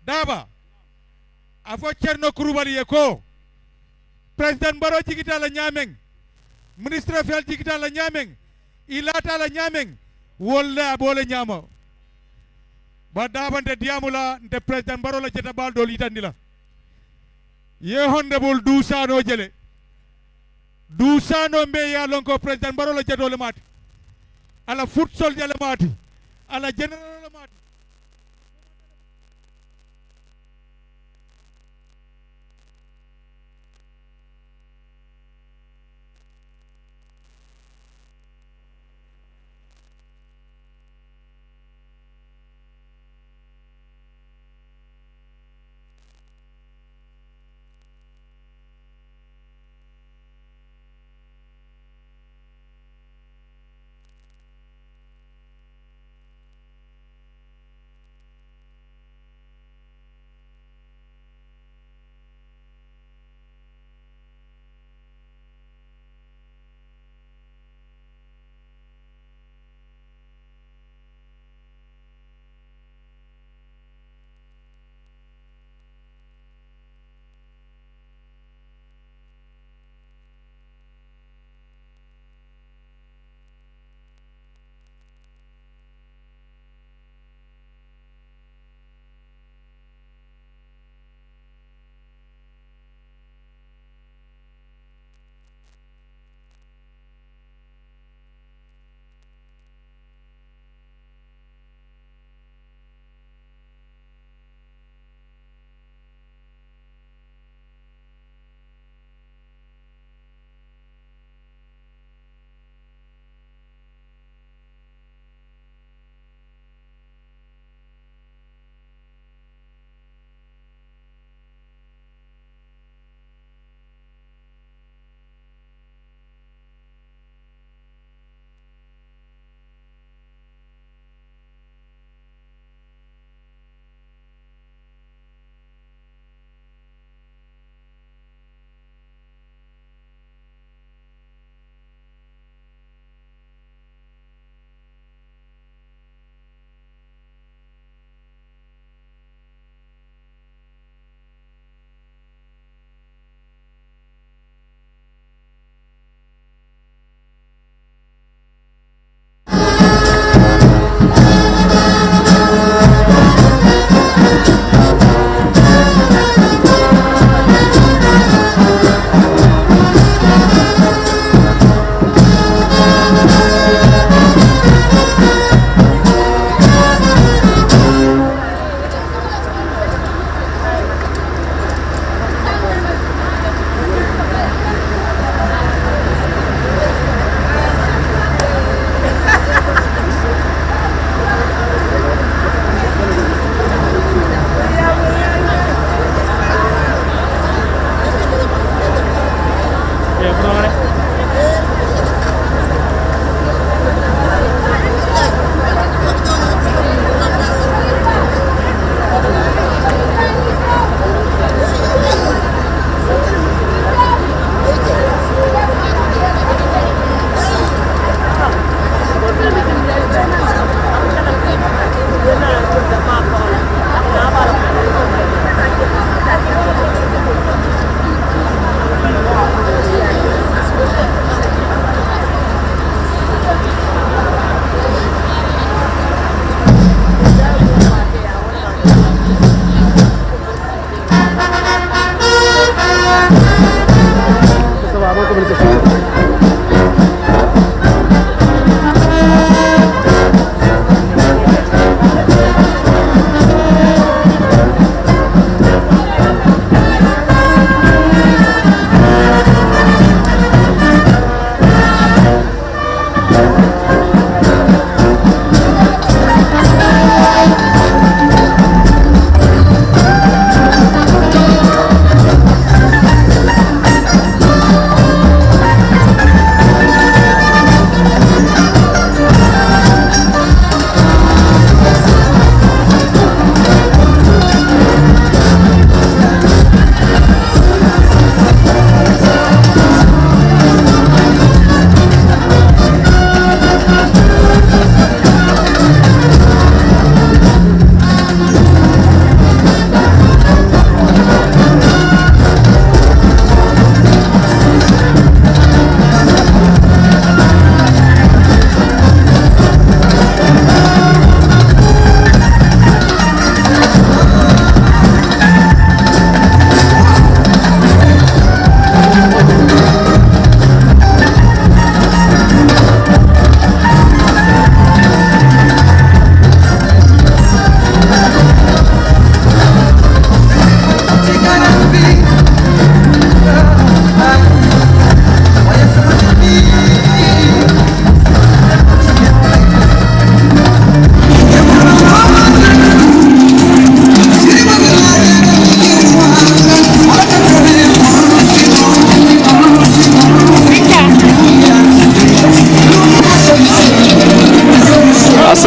Speaker 4: daba afo Cerno Kurbali ye ko president Barrow jigita la ñameng ministre of health jigita la ñameng ilata la ñameng wolla bole ñama ba dabante diamula nte president Barrow la jeta bal dol yitandi la ye honorable Dusano jele Dusano mbe ya lonko president Barrow la jetole mati ala foot soldier le mati ala general le mati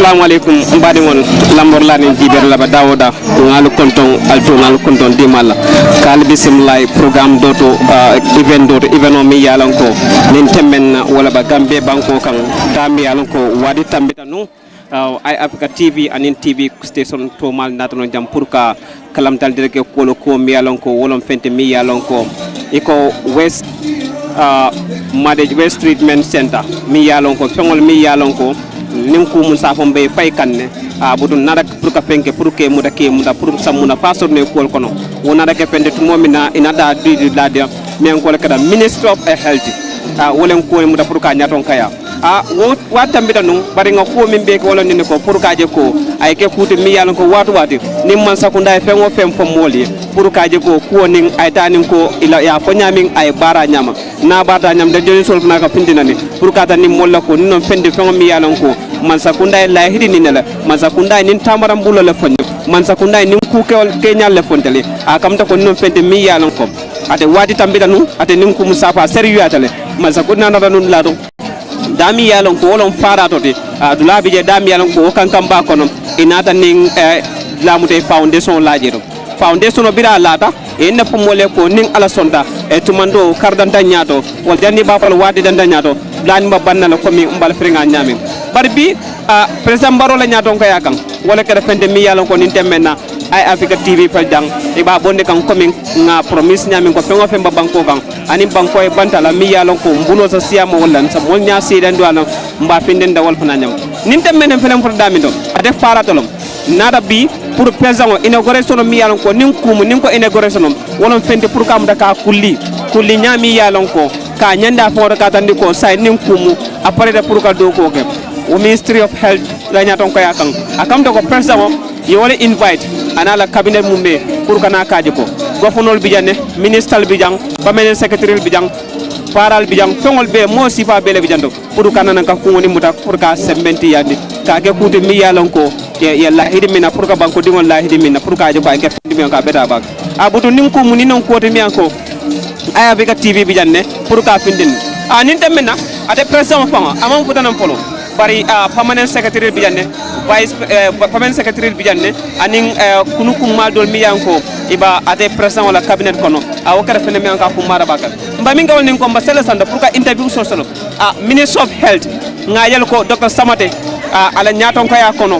Speaker 5: assalamu alaikum mbadi mon lambor lani jiber laba dawoda ngalu konton di mala kal bismillah programme doto event o mi yalan ko nin temmen wala ba gambe banko kan tammi yalan ko wadi tambita no ay Africa TV anin TV station to mal natano jam pour ka kalam dal direke ko mi yalan ko wolon fente mi yalan ko iko west Madej West Treatment Center mi yalon ko fengol mi yalon ko nin ku mun safon be fay kanne budun nada pour ka fenke pour ke muda pour samuna fasor ne kol kono wona ke fende to momina inada di ladia mi en ko kada Ministry of Health wolen ko muda pour ka nyaton kaya wa tambita nun bari nga ko min be ko wala ni ko pour ka je ko ay ke kuti mi yalon ko watu nim man sakunda e fengo fem fo moli pour ka je ko nin ay tanin ko ila ya fo nyamin ay bara nyama na bata nyam de joni sol na ka pindina ni pour ka tan ni molla ko non fendi fengo mi yalon ko man sakunda la hidi ni la man sakunda ni tamaram bulo le fonyo man sakunda ni ku ke nyal le fontele kam ta ko non fendi mi yalon ko ate wadi tambita nun ate nin ku musafa sérieux atale man sakunda na nun la do dami yalon ko wolon farato te dulabi je dami yalon ko kankam ba kono inata ning lamute foundation lajero foundation o bira lata e ne pomole ko ning ala sonda e tumando kardanta nyato wal janni ba fal wadi danda nyato lani ba bannala ko mi umbal fringa nyami barbi president baro la nyato ko yakam wala kada fende mi yalon ko nin temmenna ay Africa TV fal dang e ba bonde kan ko min nga promise nyami ko fengo femba banko kan ani banko e bantala mi yalon ko mbulo sa siyama wala sa mol nya sedan do ala mba finden da wal fana nyam nin temmenen felen for dami do ade faratolom nada bi pour président inauguration mi yalon ko nin ko inauguration wolon fende pour kam da ka kulli nyami yalon ko ka nyanda fo ka tandi ko say nin kumu après de pour ka do ko ke o Ministry of Health la nyaton ko yakam akam to ko président yo wala invite anala cabinet mumbe pour kana kaji ko gofonol bijanne ministre bijang permanent secretary bijang paral bijang fengol be mo sifa bele bijando pour kana nan ka kungoni muta pour ka sembenti yandi ka ke kuti mi yalon ko ya la hidimina pour ka banko dingol la hidimina pour ka je ko ke findimi ka beta bak abudu nim ko muni non ko to mi anko aya be ka TV bijanne pour ka findin nin temena ade president fanga amam futanam polo bari permanent secretary bijanne vice permanent secretary bijanne anin kunukum madol mi yanko iba ate president wala cabinet kono aw kara fene mi anka ko mara bakal mba min gawol nin ko mba sele sanda pour ka interview solo Minister of Health ngayel ko Dr Samate ala nyaton ko ya kono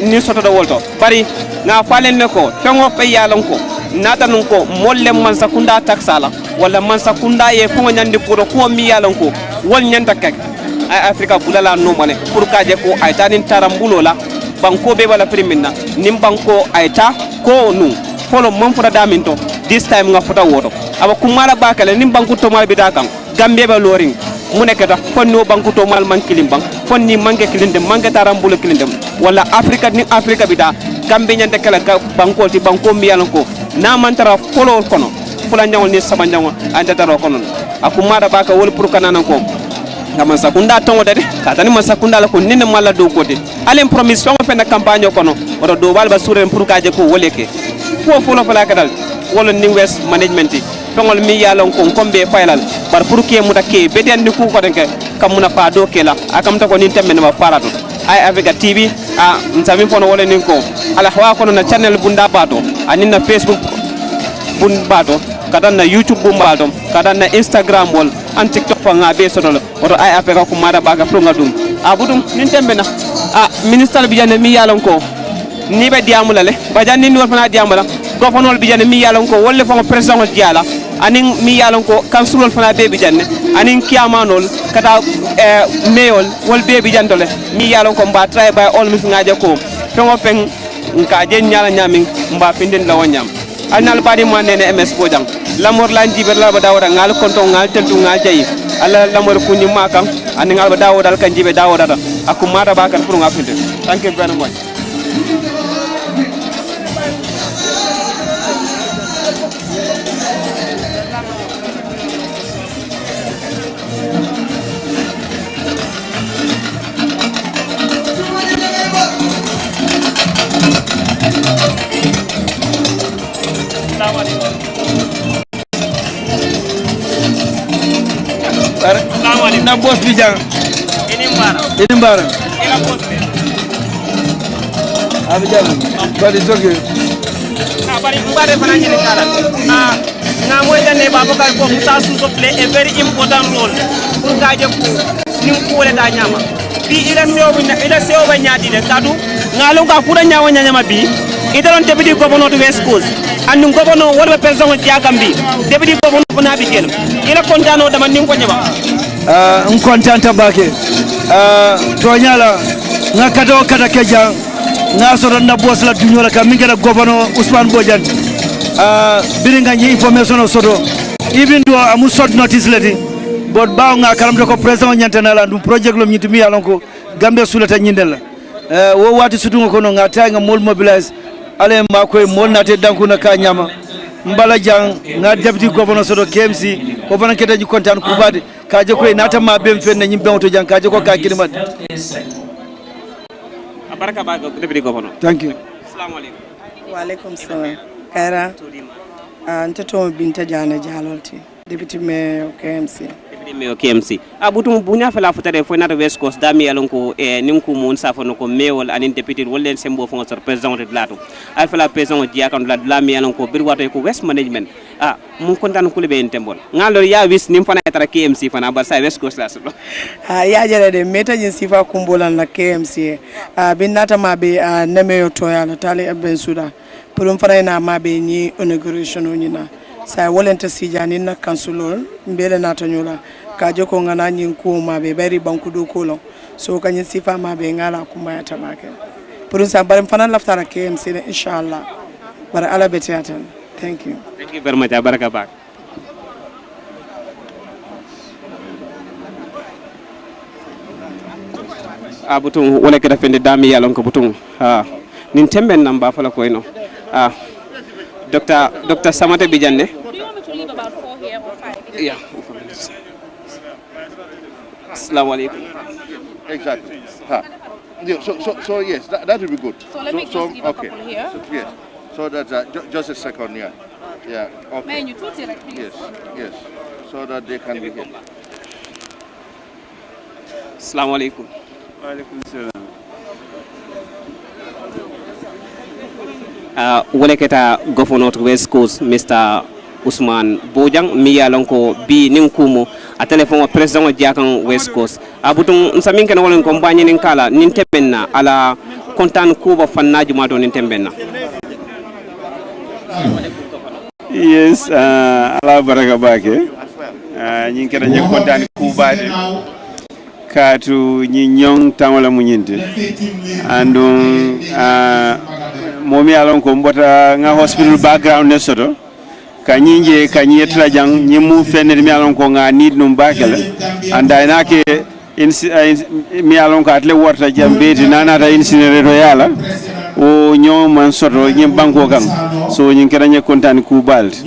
Speaker 5: ni soto do wolto bari nga falen ne ko tongo fe yalon ko nata nun ko molle man sakunda taxala wala man sakunda ye fo nyandi ko mi yalon ko wol nyanta kek ay Africa bulala no mane pour ka je ko ay tanin tarambulo la banko be wala primina nim banko ay ta ko nu folo mon fota daminto this time nga fota woto aba kumala bakale nim banko to mal bidakan gambe be loring munekata fonno banko to mal man kilim bang fonni manke kilinde manke tarambulo kilinde wala Africa ni Africa bida gambe nyande kala banko ti banko mi yalon ko na mantara folo kono fula nyawol ni sama nyawo anda taro kono akumara baka wol pour kanana ko ngam sakunda tongo dade katani man sakunda la ko ninne mala do gote alen promise fo fe na campagne kono odo do balba suren pour kaje ko woleke ko folo fala kadal wala ni west management fengol mi yalon ko kombe faylal bar pour ke muta ke beden ni ku ko denke kam muna fa do kela akam ta ko nin tembe ma farato ay Africa TV nsami fono wala nin ko ala hawa kono na channel bunda bato anin na Facebook bun bato kadan na YouTube bun bato kadan na Instagram wol an TikTok fa ngabe sono oto ay Africa ko mada baga pro ngadum budum nin tembe na ministre bi jane mi yalon ko ni be diamula le ba janni ni wol fana diamula gofanol bi jane mi yalon ko wolle fa president diala anin mi yalon ko kansulol fana be bi janne anin kiamanol kata mayor wol be bi jandole mi yalon ko mba try by all mis ngaje ko fengo fen nka je nyala nyamin mba finden la wonyam alnal badi mo nene MS Bojang lamor lan jiber la ba dawda ngal konto ngal tentu ngal jayi ala lamor kunni makam anin ngal ba dawda al kan jibe dawda akumata bakar pour nga finde thank you very much
Speaker 6: na boss bi jang ini mbara ila boss bi but it's okay.
Speaker 5: Bari mbare fana nyine kala nga moy dane Babakar ko Musa Suso play a very important role pour gaje ko nim ko wala da nyama bi ila sewo ba nyaadi de kadu nga lo ka fura nyaawa nyama bi idalon deputy governor to West Coast and governor wala president Diagambi deputy governor fana bi kel ila kontano dama nim ko nyaba
Speaker 6: kontanta bake to nyala nga kado kata keja nga so na boss la dunyola ka minga governor Ousmane Bodian biringa nyi information o soto even though amu short notice leti but bawo nga karam de ko president nyantana la dum project lo nyitimi yalon ko Gambia sulata nyindel wo wati sutungo kono nga tay nga mol mobilize ale ma koy mol nate danku na ka nyama mbala jang nga deputy governor soto KMC ko fana keta ji kontan ku bade ka je koy nata ma bem fenne nyimbe to jang ka je ko ka kilimat
Speaker 5: baraka ba deputy governor.
Speaker 6: Thank you.
Speaker 5: Assalamu alaikum.
Speaker 7: Wa alaikum salam. Kaira. Ntato Binta Jana Jalolti. Deputy Mayor KMC.
Speaker 5: Deputy Mayor KMC. Abutum bunya fala futare fo na West Coast dami alon ko ninku mun safo no ko mewol anin deputy wolen sembo fo ngor president de lato. Al fala president dia kan la dami alon ko bir wato ko West Management. Mun kontan ko lebe entembol. Ngalo ya wis nim fana tara KMC fana bar sa West Coast la so.
Speaker 7: Ya jere de meta jin sifa kumbolan la KMC. Binata mabe nemeyo toya la tali ben suda. Pulum fana na mabe ni inauguration onina. Sa wolenta sijani na kansulol mbele na tanyola kaje ko ngana nyin ko mabe bari banku do kolon so kanyin sifa mabe ngala kuma ya tabake pulum sa barim fana laftara KMC inshallah bara ala betiatan. Thank you
Speaker 5: very much. Baraka bak. Butung wala kita fende dami yalon ko butung nin temben namba fala ko ino Dr. Samate Bijanne.
Speaker 8: Do you want me to leave about 4 here or 5?
Speaker 5: Yeah. Assalamu alaikum.
Speaker 9: Exactly. Yeah, so yes, that would be good.
Speaker 8: So let me just leave a couple here.
Speaker 9: Yes. So that just a second, yeah. Yeah. Okay.
Speaker 8: Man, you toot it like
Speaker 9: Yes. Yes. So that they can be here.
Speaker 5: Assalamu alaikum.
Speaker 10: Wa alaikum salam.
Speaker 5: Wole keta governor to West Coast Mr. Ousmane Bodian mi yalon ko bi nin kumo a telephone president Diakan West Coast abutung nsamin ken wolen ko mbani nin kala nin tebenna ala kontan kuba fannaji ma do nin tembenna.
Speaker 10: Yes, ala baraka bake nyin keda nyi kontan kubade katu nyi nyong tamola munyinte andum momi alon ko mbota nga hospital background ne soto ka nyinje ka nyetra jang nyimu fenir mi alon ko nga need num bakela anda inake mi alon ko atle worta jambeti nanata incinerator yala o ñoman soto ñim banko kan so ñin kera ñe kontani ku balti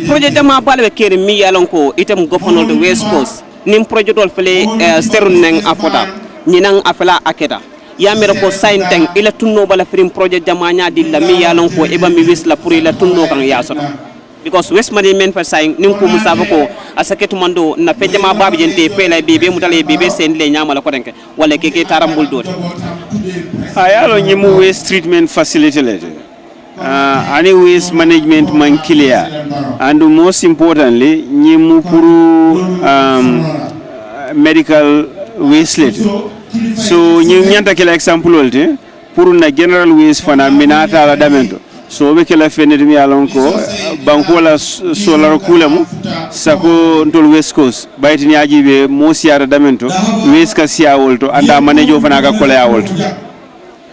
Speaker 5: projet dama balbe kere mi alon ko itam governor de West Coast nim projet dol fele sterun neng afoda ñinang afela aketa yamira ko sign teng ila tunno bala firim projet jamanya dilla mi yalon ko eba mi wisla pour ila tunno kan yasoto because West Management for sign nim ko musaba ko asaketu mando na fe jama babi jente fela bebe mutale bebe sen le nyamala ko denke wala keke tarambul doti
Speaker 10: ayalo nyimu waste treatment facility lete any waste management man clear and most importantly nyimu puru medical waste lete so ñi ñanta kala example wolte pour na general waste fana minata la damento so be kala fenede mi alon ko banko la solar kulemu sako ndol West Coast baytini ajibe mo siara damento waste ka siya wolto anda manejo fana ka kola ya wolto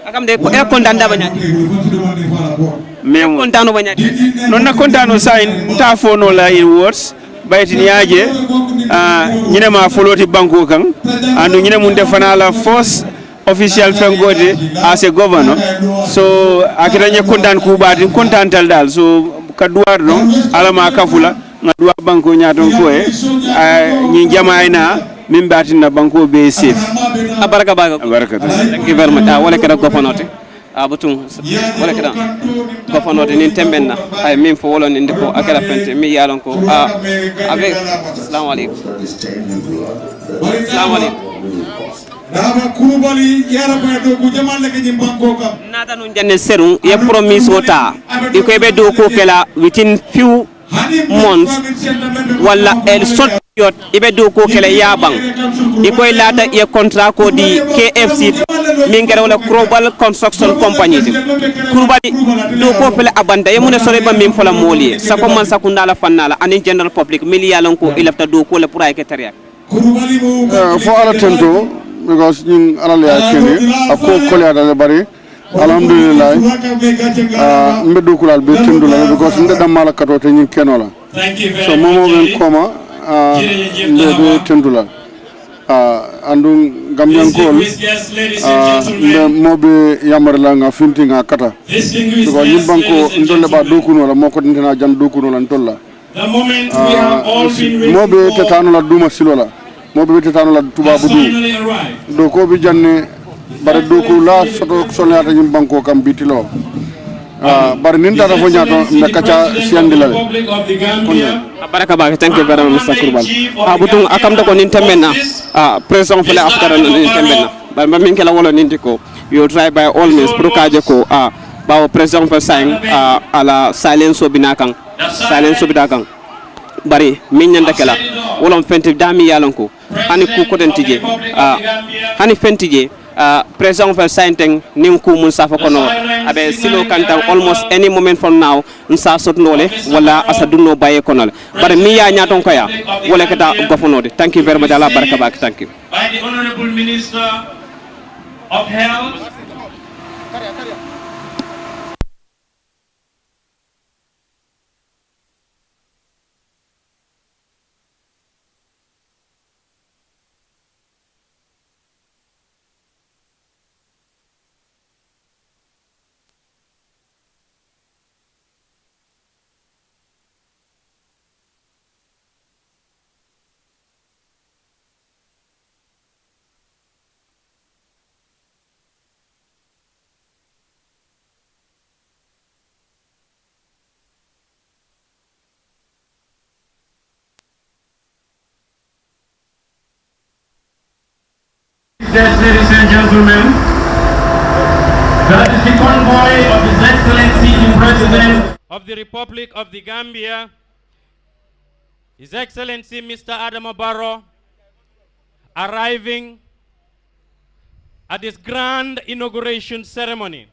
Speaker 5: akam de ko e kontanda banyati
Speaker 10: memo
Speaker 5: kontano banyati
Speaker 10: non na kontano sign ta fono la in words baytini aje ñine ma foloti banko kan andu ñine mun defana la force official fengode as a governor so akita ñe kontan ku baati kontantal dal so ka duwar no alama kafula nga duwa banko ñaton ko ñi jamaayna min batina banko be safe
Speaker 5: abaraka baga thank you very much wala kada governor abutung wala kada governor ni tembenna ay min fo wolon indi ko akala fente mi yalon ko avec assalamu alaikum
Speaker 4: Dama Kulubali yara ko do ku jamal le ke banko kam.
Speaker 5: Nata no janne serum ye promise wota. Iko be do ko kela within few months wala el sot yot ibe do ko kele yabang iko lata ye contrat ko di KFC mingere wala Global Construction Company kurbali do ko fele abanda ye mune sore ba mim fola moli sa ko man sakunda la fannala ani general public miliyalan ko ilafta do ko le pour ay ketariak
Speaker 11: fo ala tento because ñing ala ya kene ako kolya dale bari alhamdulillah mbeddu kulal be tendula because nde damala katote ñing kenola so momo ben koma mbeddu tendula andu gambian kol nde mobe yamarla nga finti nga kata because ñim banko ndolle ba dokuno la moko dintena jan dokuno la ntolla mobe tetano la duma silola mobe tetano la tubabu do ko bi janne bare doku la soto sonata ñim banko kam bitilo bare nin dara fo ñaato me kacha siandila
Speaker 5: baraka ba thank you very much Mr. Kurbal butung akam da ko nin temena president fele afkara nin temena ba min kala wala nin diko you try by all means pour kaje ko ba president fa sign ala silence obinakan bari min nyanda kala wolon fenti dami yalanko hani ku ko den tije hani fentije president of Sainteng ninku mun safa kono abe silo kanta almost any moment from now nsa sotnole wala asadunno baye kono bare mi ya nyaton ko ya wala kata gofonode thank you very much ala baraka bak thank you
Speaker 1: by the honorable minister of health
Speaker 12: Yes, ladies and gentlemen, that is the convoy of His Excellency the President
Speaker 2: of the Republic of the Gambia, His Excellency Mr. Adama Barrow, arriving at this grand inauguration ceremony,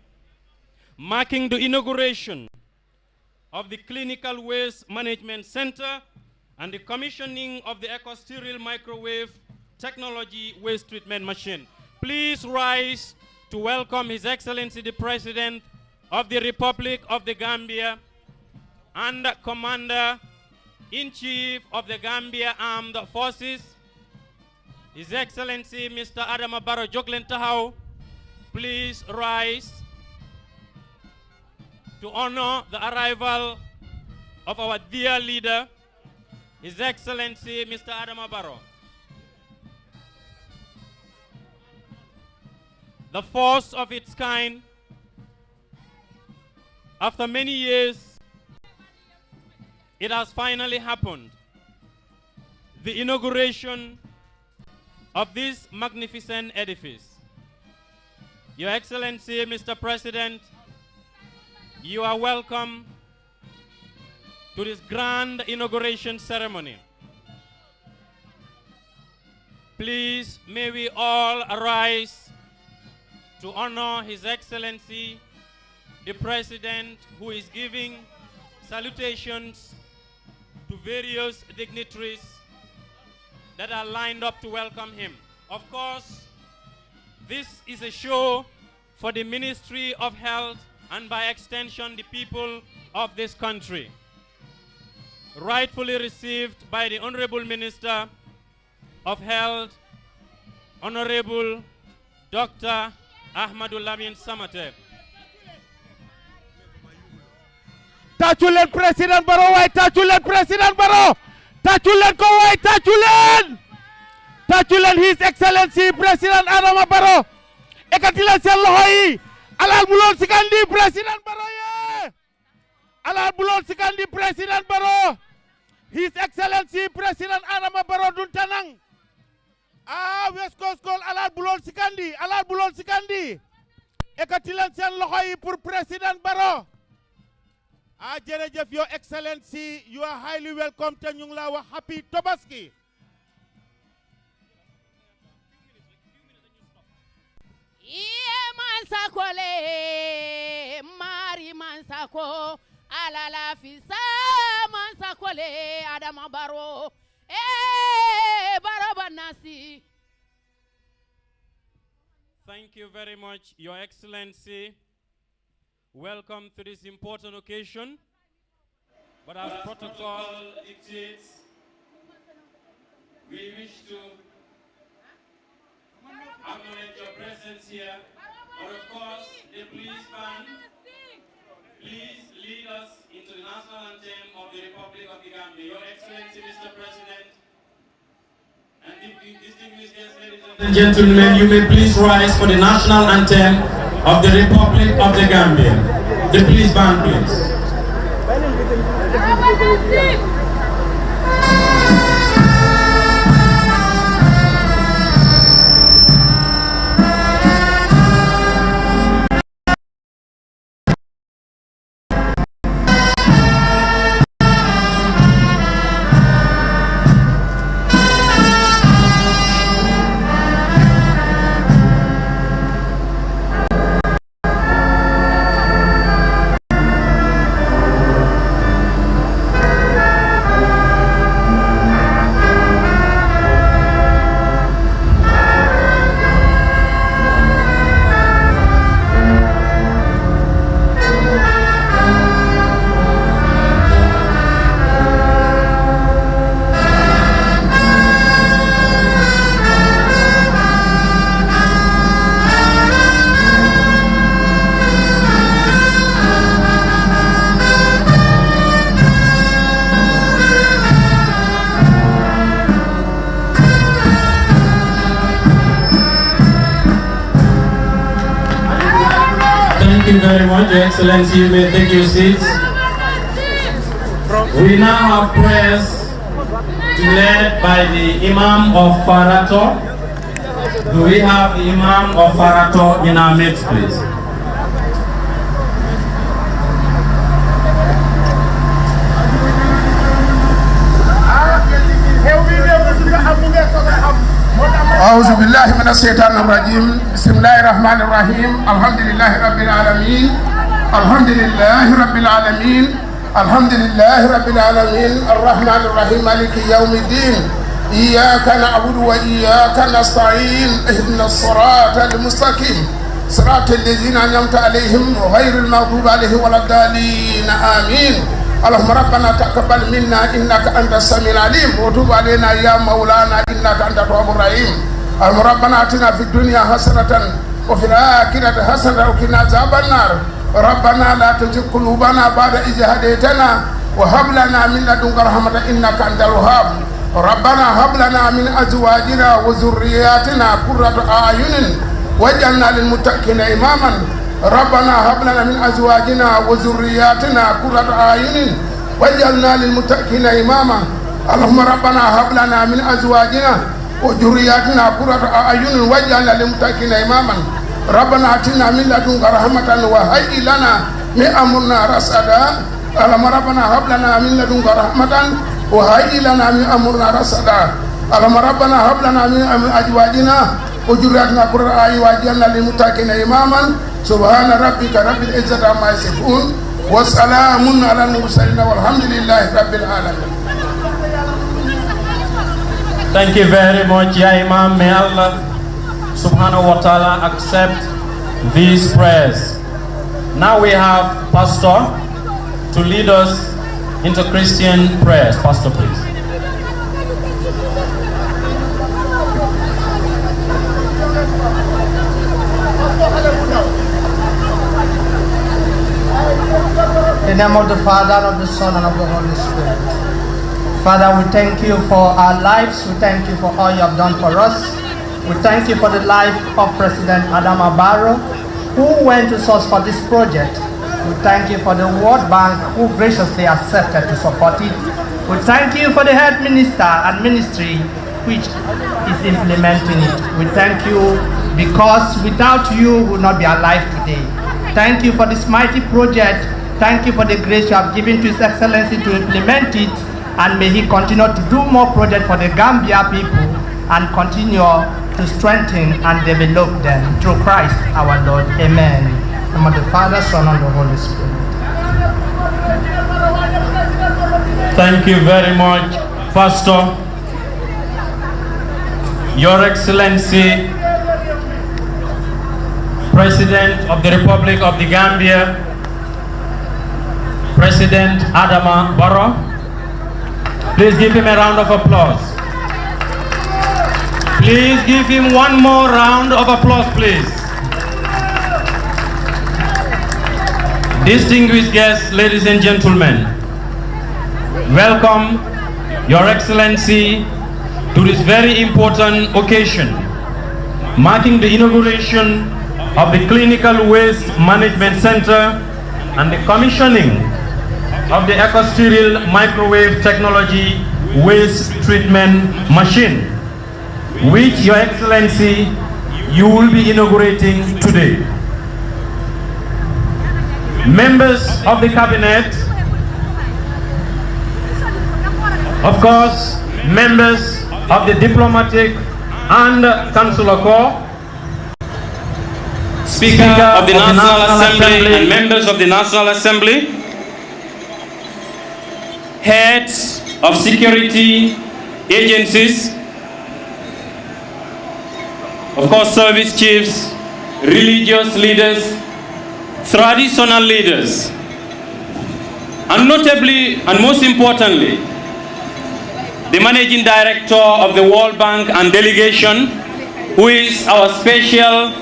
Speaker 2: marking the inauguration of the Clinical Waste Management Center and the commissioning of the EcoSterile Microwave Technology Waste Treatment Machine. Please rise to welcome His Excellency the President of the Republic of the Gambia and Commander-in-Chief of the Gambia Armed Forces, His Excellency Mr. Adama Barrow Joglen Tahaw. Please rise to honor the arrival of our dear leader, His Excellency Mr. Adama Barrow. The force of its kind, after many years, it has finally happened. The inauguration of this magnificent edifice. Your Excellency, Mr. President, you are welcome to this grand inauguration ceremony. Please, may we all arise to honor His Excellency, the President, who is giving salutations to various dignitaries that are lined up to welcome him. Of course, this is a show for the Ministry of Health and by extension the people of this country. Rightfully received by the Honorable Minister of Health, Honorable Dr. Ahmadou Lamin Samaté.
Speaker 3: Tachulen President Barrow way, tachulen President Barrow, tachulen ko way, tachulen His Excellency President Adama Barrow. Ekatilen sen loxo yi alal bulon sikandi President Barrow ye, alal bulon sikandi President Barrow. His Excellency President Adama Barrow dun tanang. West Coast Gold alal bulon sikandi ekati leen seen loxo yi pour président Barrow. Jërëjëf Your Excellency, you are highly welcome te ñu ngi la wax happy Tobaski.
Speaker 8: Mansakole Mari Mansako alala fisa Mansakole Adama Barrow Barrow Banasi.
Speaker 2: Thank you very much, Your Excellency. Welcome to this important occasion. But as protocol dictates, we wish to acknowledge your presence here. But of course, the police band, please lead us into the national anthem of the Republic of the Gambia. Your Excellency, Mr. President, and distinguished guests, ladies and gentlemen, you may please rise for the national anthem of the Republic of the Gambia. The police band, please. Thank you very much, Your Excellency. You may take your seats. We now have prayers led by the Imam of Farato. Do we have the Imam of Farato in our midst, please?
Speaker 13: أعوذ بالله من الشيطان الرجيم بسم الله الرحمن الرحيم الحمد لله رب العالمين الحمد لله رب العالمين الحمد لله رب العالمين الرحمن الرحيم مالك يوم الدين إياك نعبد وإياك نستعين اهدنا الصراط المستقيم صراط الذين أنعمت عليهم غير المغضوب عليهم ولا الضالين آمين اللهم ربنا تقبل منا إنك أنت السميع العليم وتب علينا يا مولانا إنك أنت التواب الرحيم اللهم ربنا آتنا في الدنيا حسنة وفي الآخرة حسنة وقنا عذاب النار ربنا لا تزغ قلوبنا بعد إذ هديتنا وهب لنا من لدنك رحمة إنك أنت الوهاب ربنا هب لنا من أزواجنا وذرياتنا قرة أعين واجعلنا للمتقين إماما ربنا هب لنا من أزواجنا وذرياتنا قرة أعين واجعلنا للمتقين إماما اللهم ربنا هب لنا من أزواجنا وذرياتنا قرة أعين واجعلنا للمتقين إماما ربنا آتنا من لدنك رحمة وهيئ لنا من أمرنا رشدا اللهم ربنا هب لنا من لدنك رحمة وهيئ لنا من أمرنا رشدا اللهم ربنا هب لنا من أزواجنا وذرياتنا قرة أعين واجعلنا للمتقين إماما سبحان ربك رب العزة عما يصفون وسلام على المرسلين والحمد لله رب العالمين.
Speaker 2: Thank you very much, Ya Imam. May Allah subhanahu wa ta'ala accept these prayers. Now we have Pastor to lead us into Christian prayers. Pastor, please.
Speaker 14: In the name of the Father, of the Son, and of the Holy Spirit. Father, we thank you for our lives. We thank you for all you have done for us. We thank you for the life of President Adama Barrow, who went to source for this project. We thank you for the World Bank, who graciously accepted to support it. We thank you for the head minister and ministry which is implementing it. We thank you because without you, we would not be alive today. Thank you for this mighty project. Thank you for the grace you have given to His Excellency to implement it, and may He continue to do more projects for the Gambia people and continue to strengthen and develop them through Christ our Lord. Amen. In the name of the Father, Son, and the Holy Spirit.
Speaker 2: Thank you very much, Pastor. Your Excellency, President of the Republic of the Gambia, President Adama Barrow. Please give him a round of applause. Please give him one more round of applause, please. Distinguished guests, ladies and gentlemen, welcome, Your Excellency, to this very important occasion, marking the inauguration of the Clinical Waste Management Center and the commissioning of the EcoSterile Microwave Technology Waste Treatment Machine, which Your Excellency, you will be inaugurating today. Members of the Cabinet, of course, members of the Diplomatic and Consular Corps, Speaker of the National Assembly and members of the National Assembly, heads of security agencies, of course, service chiefs, religious leaders, traditional leaders, and notably and most importantly, the Managing Director of the World Bank and delegation, who is our special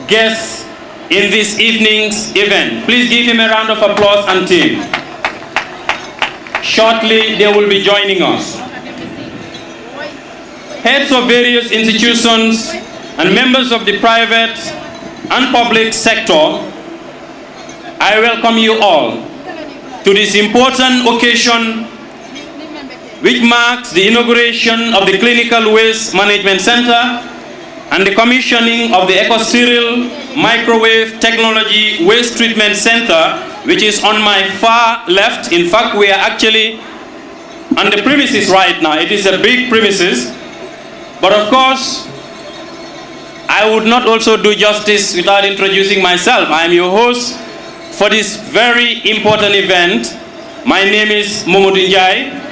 Speaker 2: guest in this evening's event. Please give him a round of applause and team. Shortly, they will be joining us. Heads of various institutions and members of the private and public sector, I welcome you all to this important occasion which marks the inauguration of the Clinical Waste Management Center and the commissioning of the EcoSterile Microwave Technology Waste Treatment Center, which is on my far left. In fact, we are actually on the premises right now. It is a big premises, but of course, I would not also do justice without introducing myself. I am your host for this very important event. My name is Momodou Njai,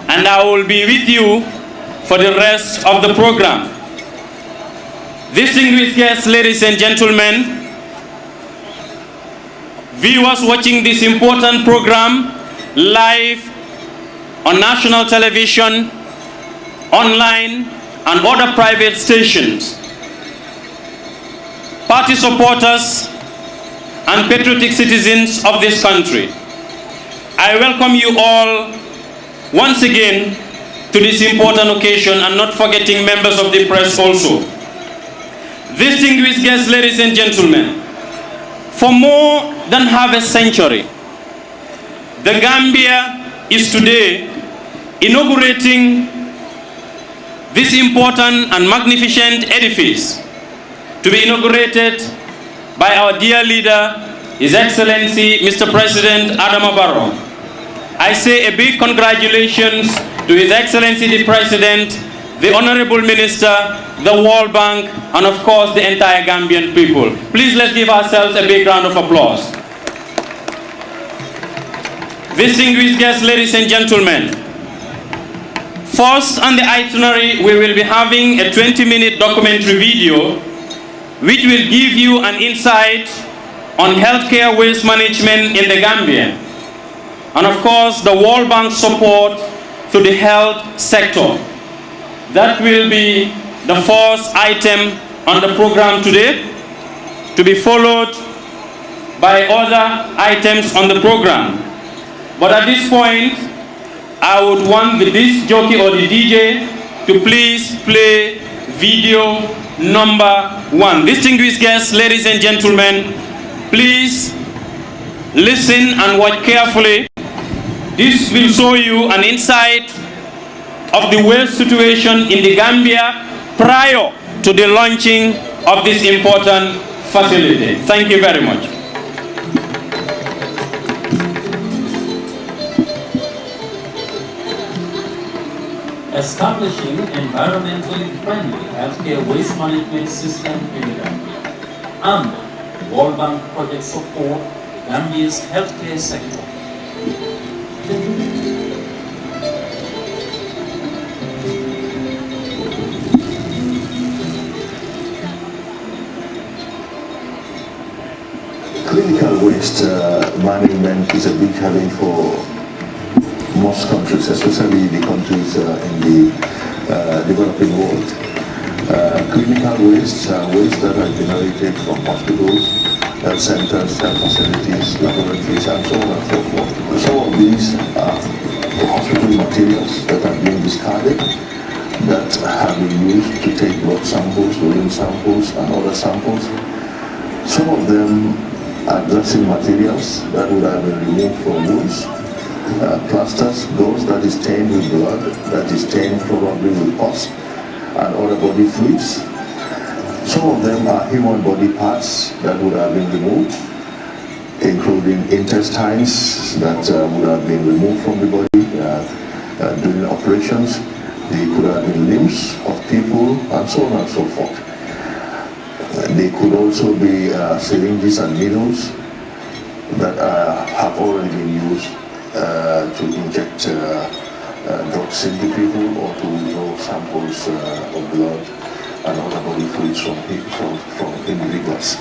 Speaker 2: and I will be with you for the rest of the program. Distinguished guests, ladies and gentlemen, viewers watching this important program live on national television, online, and other private stations, party supporters, and patriotic citizens of this country, I welcome you all once again to this important occasion, and not forgetting members of the press also. Distinguished guests, ladies and gentlemen, for more than half a century, the Gambia is today inaugurating this important and magnificent edifice to be inaugurated by our dear leader, His Excellency, Mr. President Adama Barrow. I say a big congratulations to His Excellency the President, the Honorable Minister, the World Bank, and of course the entire Gambian people. Please let's give ourselves a big round of applause. Distinguished guests, ladies and gentlemen, first on the itinerary, we will be having a 20-minute documentary video which will give you an insight on healthcare waste management in the Gambia, and of course the World Bank support to the health sector. That will be the first item on the program today, to be followed by other items on the program. But at this point, I would want the disc jockey or the DJ to please play video number 1. Distinguished guests, ladies and gentlemen, please listen and watch carefully. This will show you an insight
Speaker 15: of the waste situation in the Gambia prior to the launching of this important facility. Thank you very much.
Speaker 16: Establishing environmentally friendly healthcare waste management system in the Gambia, and World Bank project support Gambia's healthcare sector.
Speaker 17: Clinical waste management is a big challenge for most countries, especially the countries in the developing world. Clinical waste are waste that are generated from hospitals, health centers, health facilities, laboratories, and so on and so forth. Some of these are hospital materials that are being discarded, that have been used to take blood samples, urine samples, and other samples. Some of them are dressing materials that would have been removed from wounds. Plasters, gauze that is stained with blood, that is stained probably with pus and other body fluids. Some of them are human body parts that would have been removed, including intestines that would have been removed from the body during operations. They could have been limbs of people and so on and so forth. They could also be syringes and needles that have already been used to inject drugs into people or to draw samples of blood and other body fluids from individuals.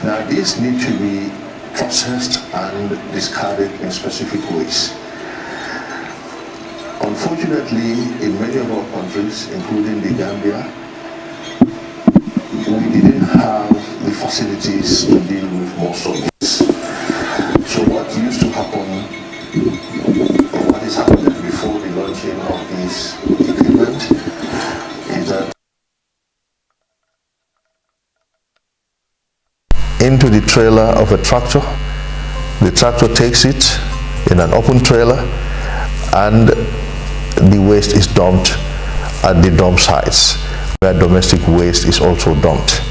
Speaker 17: Now these need to be processed and discarded in specific ways. Unfortunately, in many of our countries, including the Gambia, we didn't have the facilities to deal with most of this. So what used to happen, or what is happening before the launching of this equipment, is that into the trailer of a tractor, the tractor takes it in an open trailer, and the waste is dumped at the dump sites where domestic waste is also dumped.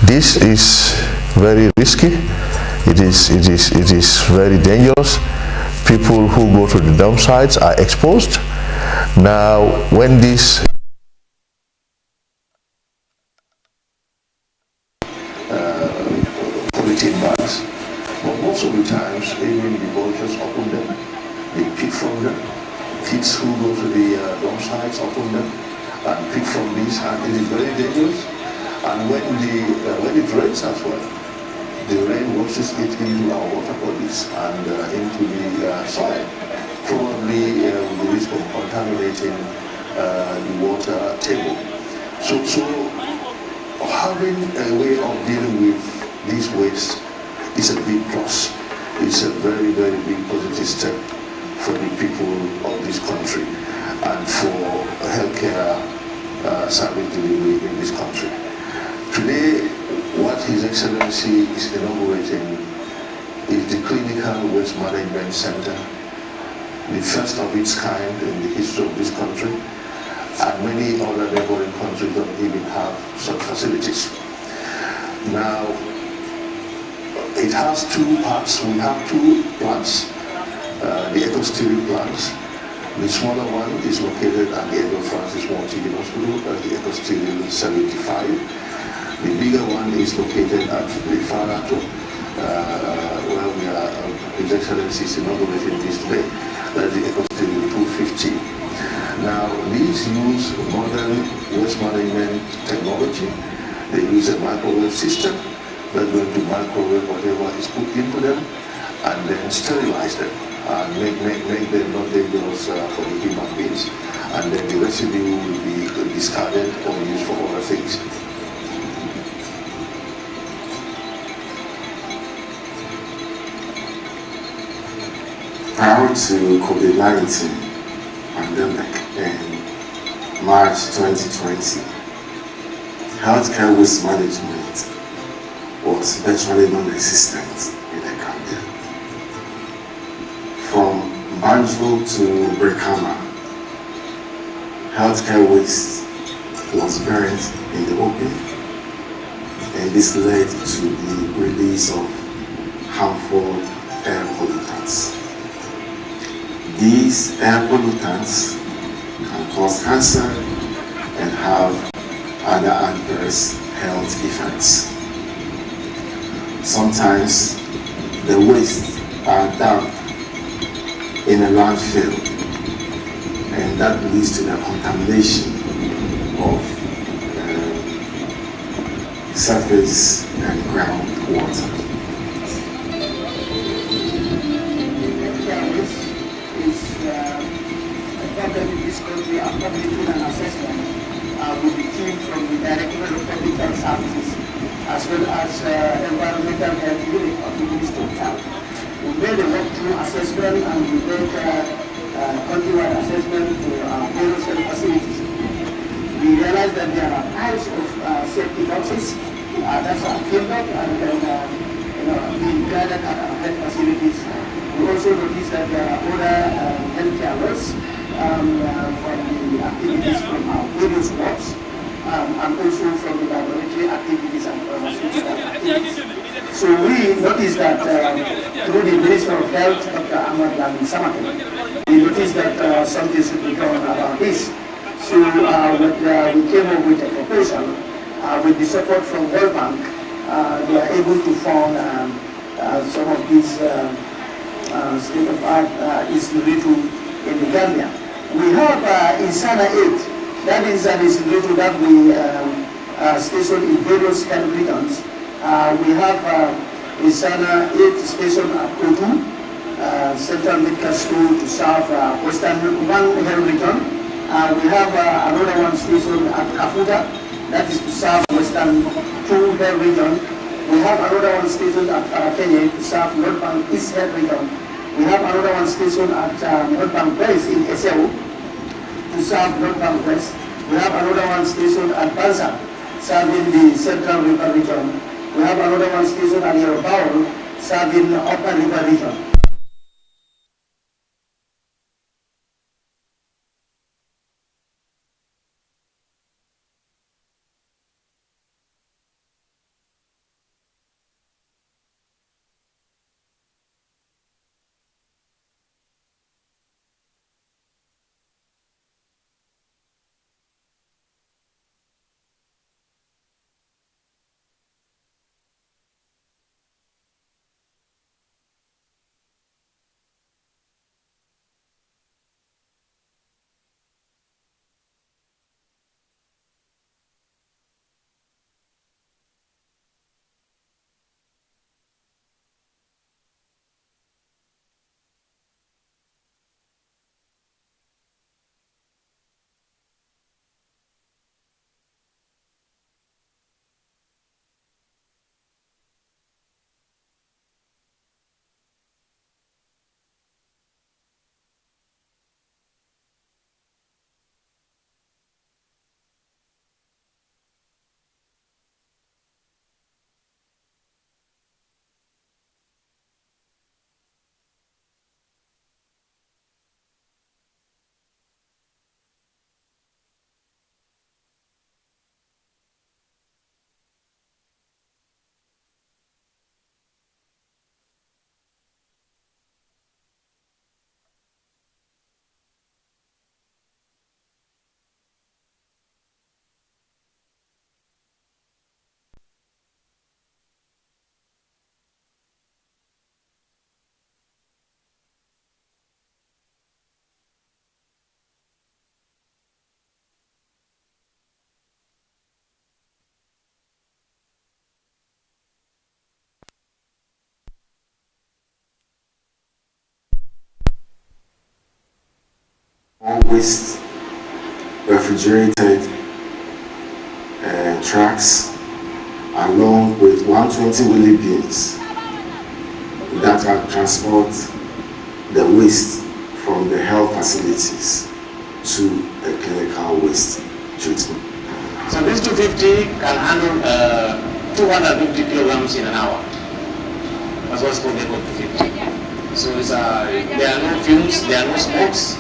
Speaker 17: This is very risky. It is very dangerous. People who go to the dump sites are exposed. Now, when this polythene bags, but most of the times, even the vultures open them, they pick from them. Kids who go to the dump sites open them and pick from these, and it is very dangerous. And when it rains as well, the rain washes it into our water bodies and into the soil, probably with the risk of contaminating the water table. So having a way of dealing with this waste is a big plus. It's a very, very big positive step for the people of this country and for healthcare service delivery in this country. Today, what His Excellency is inaugurating is the Clinical Waste Management Center, the first of its kind in the history of this country, and many other neighboring countries don't even have such facilities. Now, it has two parts. We have two plants, the EcoSteel plants. The smaller one is located at the Edward Francis Moore Teaching Hospital, that's the EcoSteel 75. The bigger one is located at the Farato, where we are, His Excellency is inaugurating this today. That's the EcoSteel 250. Now, these use modern waste management technology. They use a microwave system that's going to microwave whatever is put into them and then sterilize them and make them not dangerous for the human beings. And then the residue will be discarded or used for other things.
Speaker 18: Prior to COVID-19 pandemic in March 2020, healthcare waste management was virtually non-existent in the Gambia. From Banjul to Brikama, healthcare waste was burned in the open, and this led to the release of harmful air pollutants. These air pollutants can cause cancer and have other adverse health effects. Sometimes the waste are dumped in a landfill, and that leads to the contamination of surface and groundwater.
Speaker 19: In this country after making an assessment with the team from the Directorate of Public Health Services as well as Environmental Health Unit of the Ministry of Health. We made a walkthrough assessment and we made countrywide assessment to various health facilities. We realized that there are piles of safety boxes that are filled up and being gathered at our health facilities. We also noticed that there are other healthcare risks from the activities from our various works and also from the laboratory activities and pharmaceutical activities. So we noticed that through the Minister of Health, Dr. Ahmad Lamin Samake, we noticed that something should be done about this. So we came up with a proposal with the support from World Bank. They are able to fund some of these state-of-art incinerator in the Gambia. We have Insana 8, that is an incinerator that we station in various health regions. We have Insana 8 station at Kotu, Central Medical School to serve Western one health region. We have another one station at Kafuta, that is to serve Western 2 health region. We have another one station at Farafenye to serve North Bank East health region. We have another one station at North Bank West in Esau to serve North Bank West. We have another one station at Banza serving the Central River region. We have another one station at Yorubao serving the Upper River region.
Speaker 18: All waste refrigerated trucks along with 120 wheelie bins that can transport the waste from the health facilities to a clinical waste treatment.
Speaker 19: So this 250 can handle 250 kilograms in an hour. That's what's called the 250. So it's, there are no fumes, there are no smokes.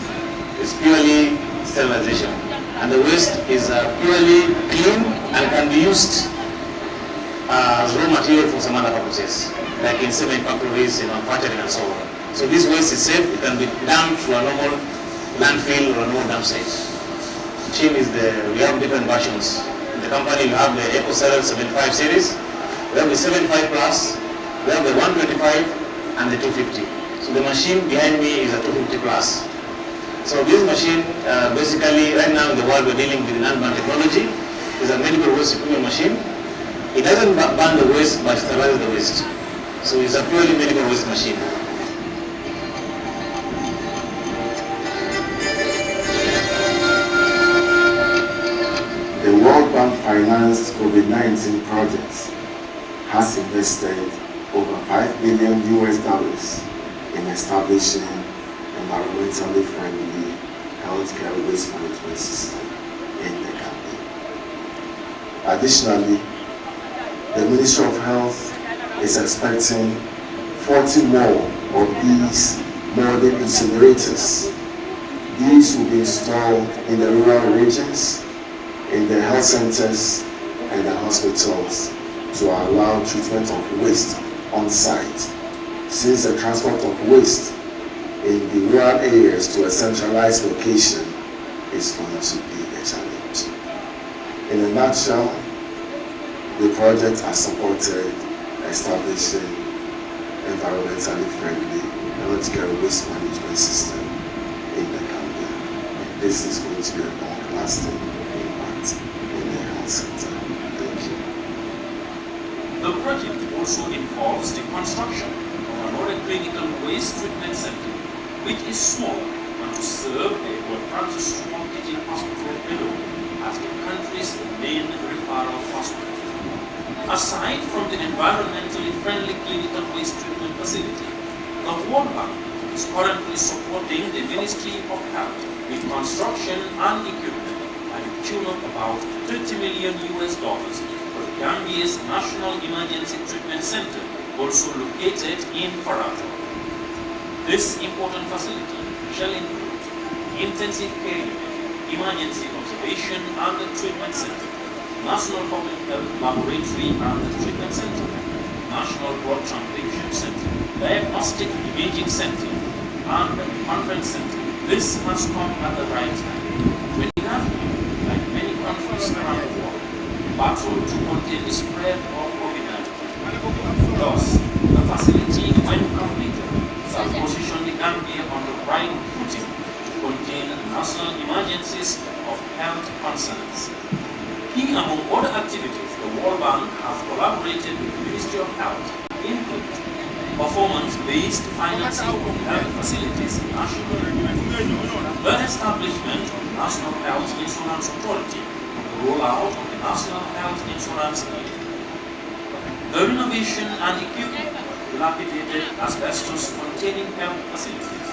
Speaker 19: It's purely sterilization.
Speaker 20: and the waste is purely clean and can be used as raw material for some other purposes, like in cement factories, manufacturing and so on. So this waste is safe. It can be dumped to a normal landfill or a normal dump site. Chin is we have different versions. In the company we have the EcoCell 75 series, we have the 75 plus, we have the 125 and the 250. So the machine behind me is a 250 plus. So this machine, basically right now in the world we're dealing with non-burn technology. It's a medical waste equipment machine. It doesn't burn the waste but sterilizes the waste. So it's a purely medical waste machine.
Speaker 18: The World Bank financed COVID-19 projects has invested over $5 billion in establishing environmentally friendly healthcare waste management system in the country. Additionally, the Ministry of Health is expecting 40 more of these modern incinerators. These will be installed in the rural regions, in the health centers and the hospitals to allow treatment of waste on site, since the transport of waste in the rural areas to a centralized location is going to be a challenge. In a nutshell, the project has supported establishing environmentally friendly healthcare waste management system in the Gambia. This is going to be a long-lasting impact in the health sector. Thank you.
Speaker 16: The project also involves the construction of another clinical waste treatment center, which is small and to serve the Edward Francis Small Teaching Hospital alone as the country's main referral hospital. Aside from the environmentally friendly clinical waste treatment facility, the World Bank is currently supporting the Ministry of Health with construction and equipment at a tune of about $30 million for Gambia's National Emergency Treatment Center, also located in Farata. This important facility shall include intensive care unit, emergency observation and the treatment center, National Public Health Laboratory and the Treatment Center, National Blood Transfusion Center, Diagnostic Imaging Center, and Conference Center. This has come at the right time, when we have, like many countries around the world, battled to contain the spread of COVID-19. Thus, the facility, when completed, shall position the Gambia on the right footing to contain national emergencies of health concerns. Key among other activities, the World Bank has collaborated with the Ministry of Health, including performance-based financing of health facilities nationally, the establishment of the National Health Insurance Authority, the rollout of the National Health Insurance Scheme, the renovation and equipment of dilapidated asbestos-containing health facilities,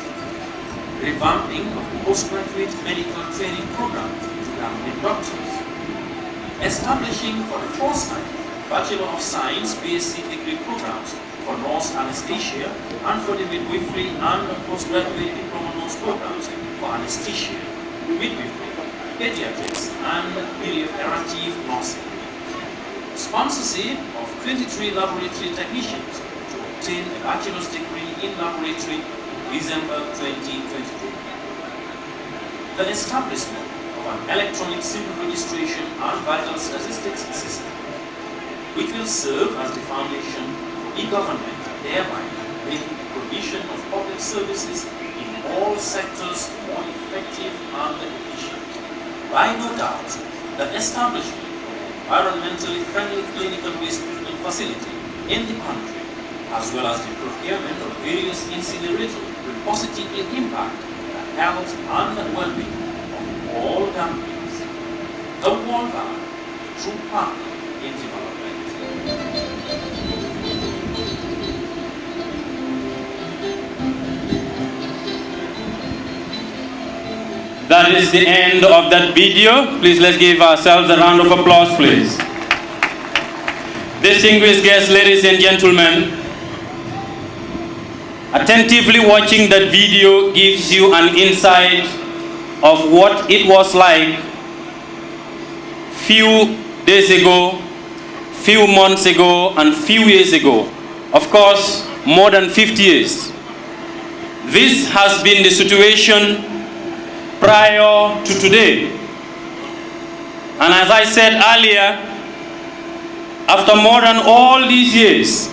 Speaker 16: revamping of the postgraduate medical training program to Gambian doctors, establishing for the first time Bachelor of Science BSc degree programs for nurse anesthesia and for the midwifery and the postgraduate diploma nurse programs for anesthesia, midwifery, pediatrics, and perioperative nursing. Sponsorship of 23 laboratory technicians to obtain a bachelor's degree in laboratory December 2022. The establishment of an electronic civil registration and vital statistics system, which will serve as the foundation for e-government, thereby making the provision of public services in all sectors more effective and efficient. By no doubt, the establishment of an environmentally friendly clinical waste treatment facility in the country, as well as the procurement of various incinerators, will positively impact the health and the well-being of all Gambians. The World Bank, true partner in development.
Speaker 15: That is the end of that video. Please let's give ourselves a round of applause, please. Distinguished guests, ladies and gentlemen, attentively watching that video gives you an insight of what it was like few days ago, few months ago, and few years ago. Of course, more than 50 years. This has been the situation prior to today. And as I said earlier, after more than all these years,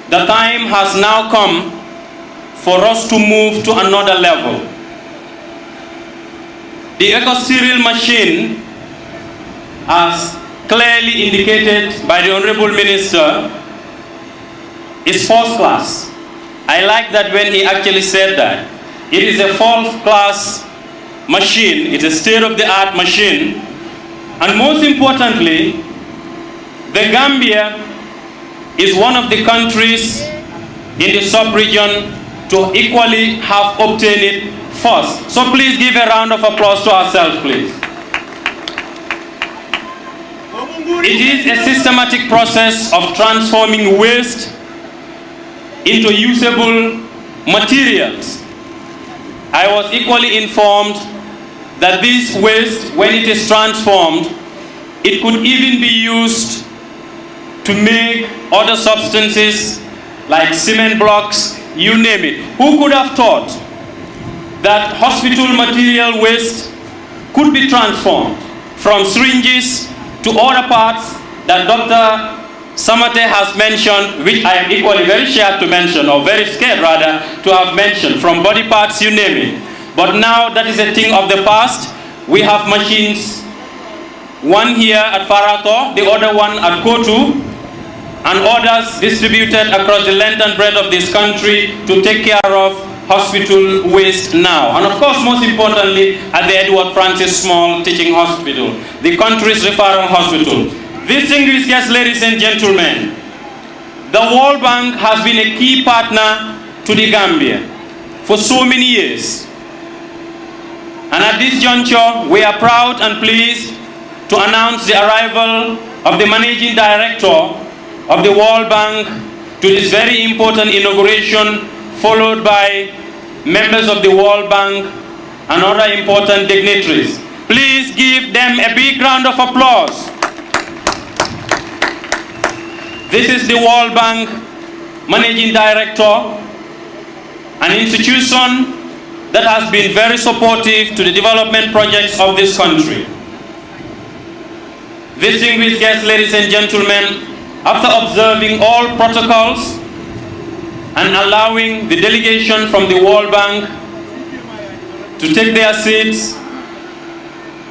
Speaker 15: the time has now come for us to move to another level. The eco-cereal machine, as clearly indicated by the Honorable Minister, is first class. I like that when he actually said that. It is a first class machine, it's a state-of-the-art machine, and most importantly, the Gambia is one of the countries in the sub-region to equally have obtained it first. So please give a round of applause to ourselves, please. It is a systematic process of transforming waste into usable materials. I was equally informed that this waste, when it is transformed, it could even be used to make other substances like cement blocks, you name it. Who could have thought that hospital material waste could be transformed from syringes to other parts that Dr. Samate has mentioned, which I am equally very scared to mention, or very scared rather, to have mentioned, from body parts, you name it. But now that is a thing of the past. We have machines, one here at Farato, the other one at Kotu, and others distributed across the length and breadth of this country to take care of hospital waste now. And of course, most importantly, at the Edward Francis Small Teaching Hospital, the country's referral hospital. Distinguished guests, ladies and gentlemen, the World Bank has been a key partner to the Gambia for so many years. And at this juncture, we are proud and pleased to announce the arrival of the Managing Director of the World Bank to this very important inauguration, followed by members of the World Bank and other important dignitaries. Please give them a big round of applause. This is the World Bank Managing Director, an institution that has been very supportive to the development projects of this country. Distinguished guests, ladies and gentlemen, after observing all protocols and allowing the delegation from the World Bank to take their seats,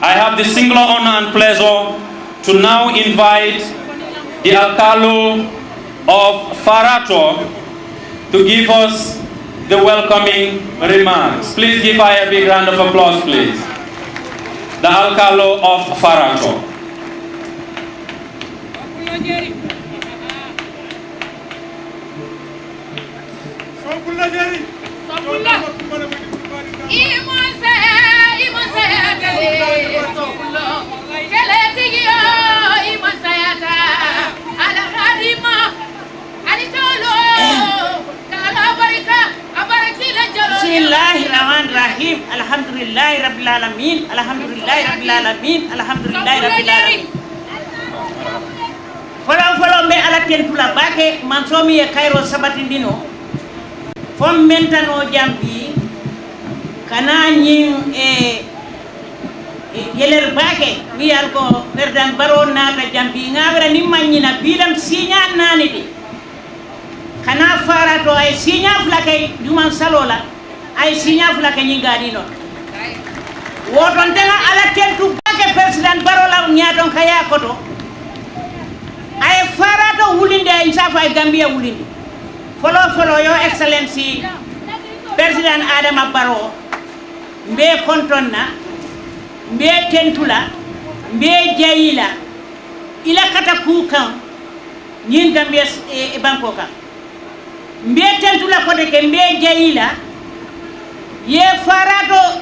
Speaker 15: I have the singular honor and pleasure to now invite the Alcalo of Farato to give us the welcoming remarks. Please give her a big round of applause, please. The Alcalo of Farato.
Speaker 21: Bismillahirrahmanirrahim. Alhamdulillahi rabbil alamin. Alhamdulillahi rabbil alamin. Alhamdulillahi rabbil alamin. Follow me ala tentula bake mansomi e kairo sabatindino. Fom mentano jambi kana nyin yeler bake mi alko perdan baro nata jambi ngabra ni manyina bilam sinya nani di kana Farato ay sinya flake duman salola ay sinya flake nyingani no woton tanga ala tentu bake president baro la nyaton kaya koto ay Farato wulinde ay safa ay Gambia wulinde follow your excellency president Adama Barrow mbe kontonna mbe tentula mbe jayila ila kata kukan nyin Gambia e banko kan mbe tentula kote ke mbe jayila ye Farato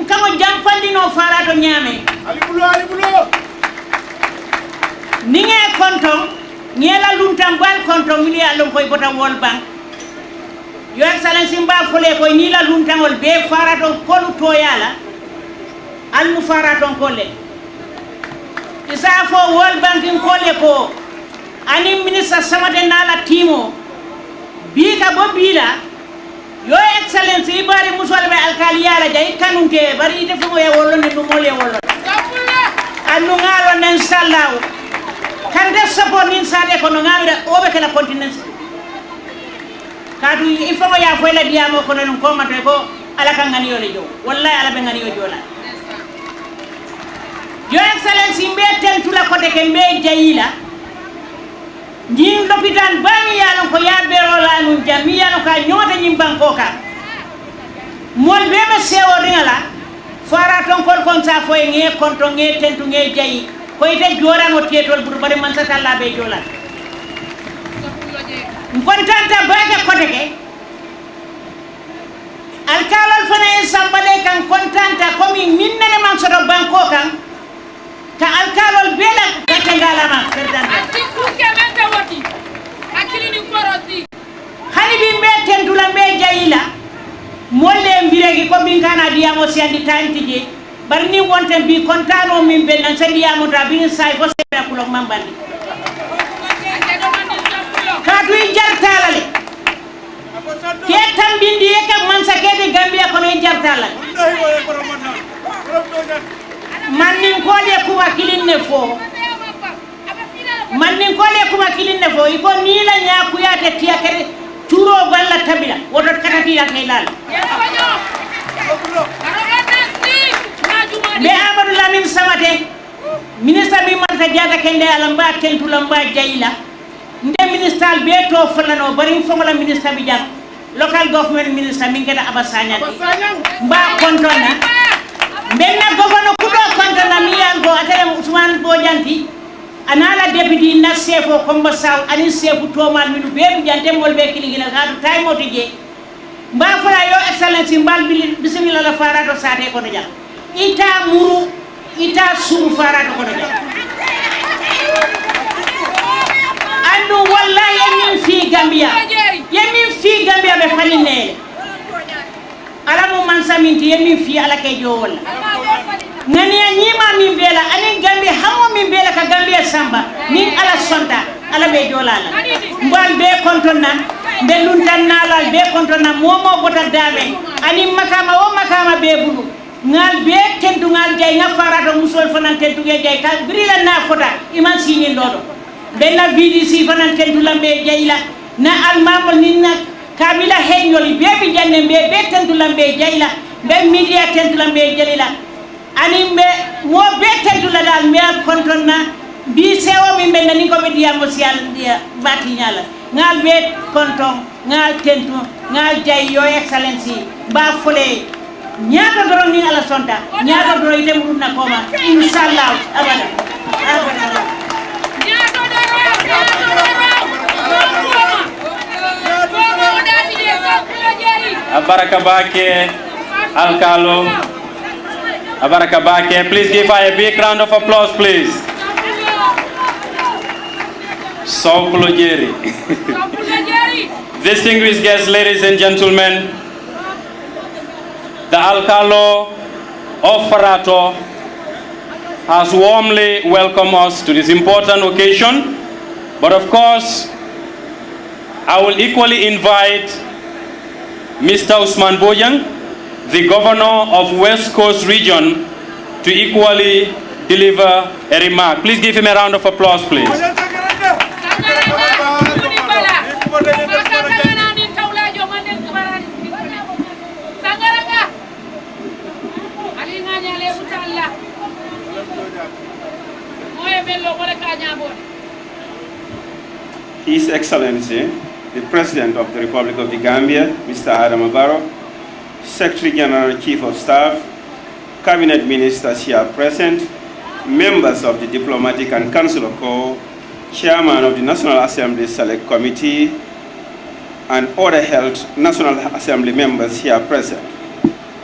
Speaker 21: kamo jamfandino Farato nyame alibulo ninge konton niela luntam bal konton mili alon koy bota World Bank your excellency mba fole koy ni la luntangol be Farato kolu toyala almu Farato kolle isa fo World Banking kole ko ani minister samate nala timo bi ka bo bila yo excellence ibari musol be alkaliyara jay kanunte bari ite fo ye wolonde no mole wolon anu ngalo nen sallaw kande support nin sade ko no ngamira obe kala continence kadu ifo ya fo la diamo ko non ko mato ko ala kan ngani yo le jo wallahi ala be ngani yo jola yo excellence mbe tentula ko de ke mbe jayila njim lopitan bani yalon ko yabero la nu jami yalon ka nyota nyim banko ka mol be be sewo ringala fara ton kon sa fo nge konto nge tentu nge jayi ko ite jora no tietol bur bare man sa talla be jola kontanta baga ko de ke alkalal fana sambale kan kontanta komi minne man so do banko kan ka alkalol bela katangala ma perdanta atikuke menta woti akili ni korosi hani bimbe tendula be jayila molle mbiregi ko bin kana diamo siandi tantije barni wonte bi kontano min be nan sandiamo ta bin sai fo sera kulo mambandi kadu jartalale ke tambindi e ka man sakede gambia ko no jartalale mannin kole kuma kilinne fo mannin kole kuma kilinne fo iko nila nya kuyate tiakere turo balla tabila wodo katati ya kailal be Amadou Lamine Samate ministre bi man ta jaga kende alamba tentu lamba jayila nde ministral be to fulano bari fongola ministre bi jang local government ministre min keda abasanya ba kontona benna governo kudo kontona mi yango atele Ousmane Bojanti anala deputy na sefo komba saw ani sefu tomal minu be jante mol be kilingina gadu tay moti je mba fara yo excellence mbal bismillah la fara do sate ko jam ita muru ita suru fara do ko jam andu wallahi yemin fi Gambia be falinne ala mo man saminti yemin fi ala kay jo wala nani nyima min bela ani Gambia hamo min bela ka Gambia samba ni ala sonta ala be jolala mbal be kontonna be luntannala be kontonna momo bota dame ani makama o makama be bulu ngal be tentu ngal jay nga farata musol fanan tentu ge jay ka brila na fota iman sini dodo bella VDC fanan tentu lambe jayla na almamol ninna kabila henyoli be bi janne be tentu lambe jayla be media tentu lambe jalila ani be mo be tentu la dal me kontonna bi sewo mi be nani ko be diamo sial dia bati nyala ngal be konton ngal tentu ngal jay yo excellency ba fole ñaata doro ni ala sonta ñaata doro ite mu na koma inshallah abada
Speaker 15: Abaraka Bake Alkalo Abaraka Bake, please give her a big round of applause, please. Saukulo Jerry. Distinguished guests, ladies and gentlemen, the Alcalo of Farato has warmly welcomed us to this important occasion. But of course, I will equally invite Mr. Ousmane Bojang, the Governor of West Coast Region, to equally deliver a remark. Please give him a round of applause, please.
Speaker 10: His Excellency, the President of the Republic of the Gambia, Mr. Adama Barrow, Secretary General, Chief of Staff, Cabinet Ministers here present, members of the Diplomatic and Consular Corps, Chairman of the National Assembly Select Committee, and other held National Assembly members here present,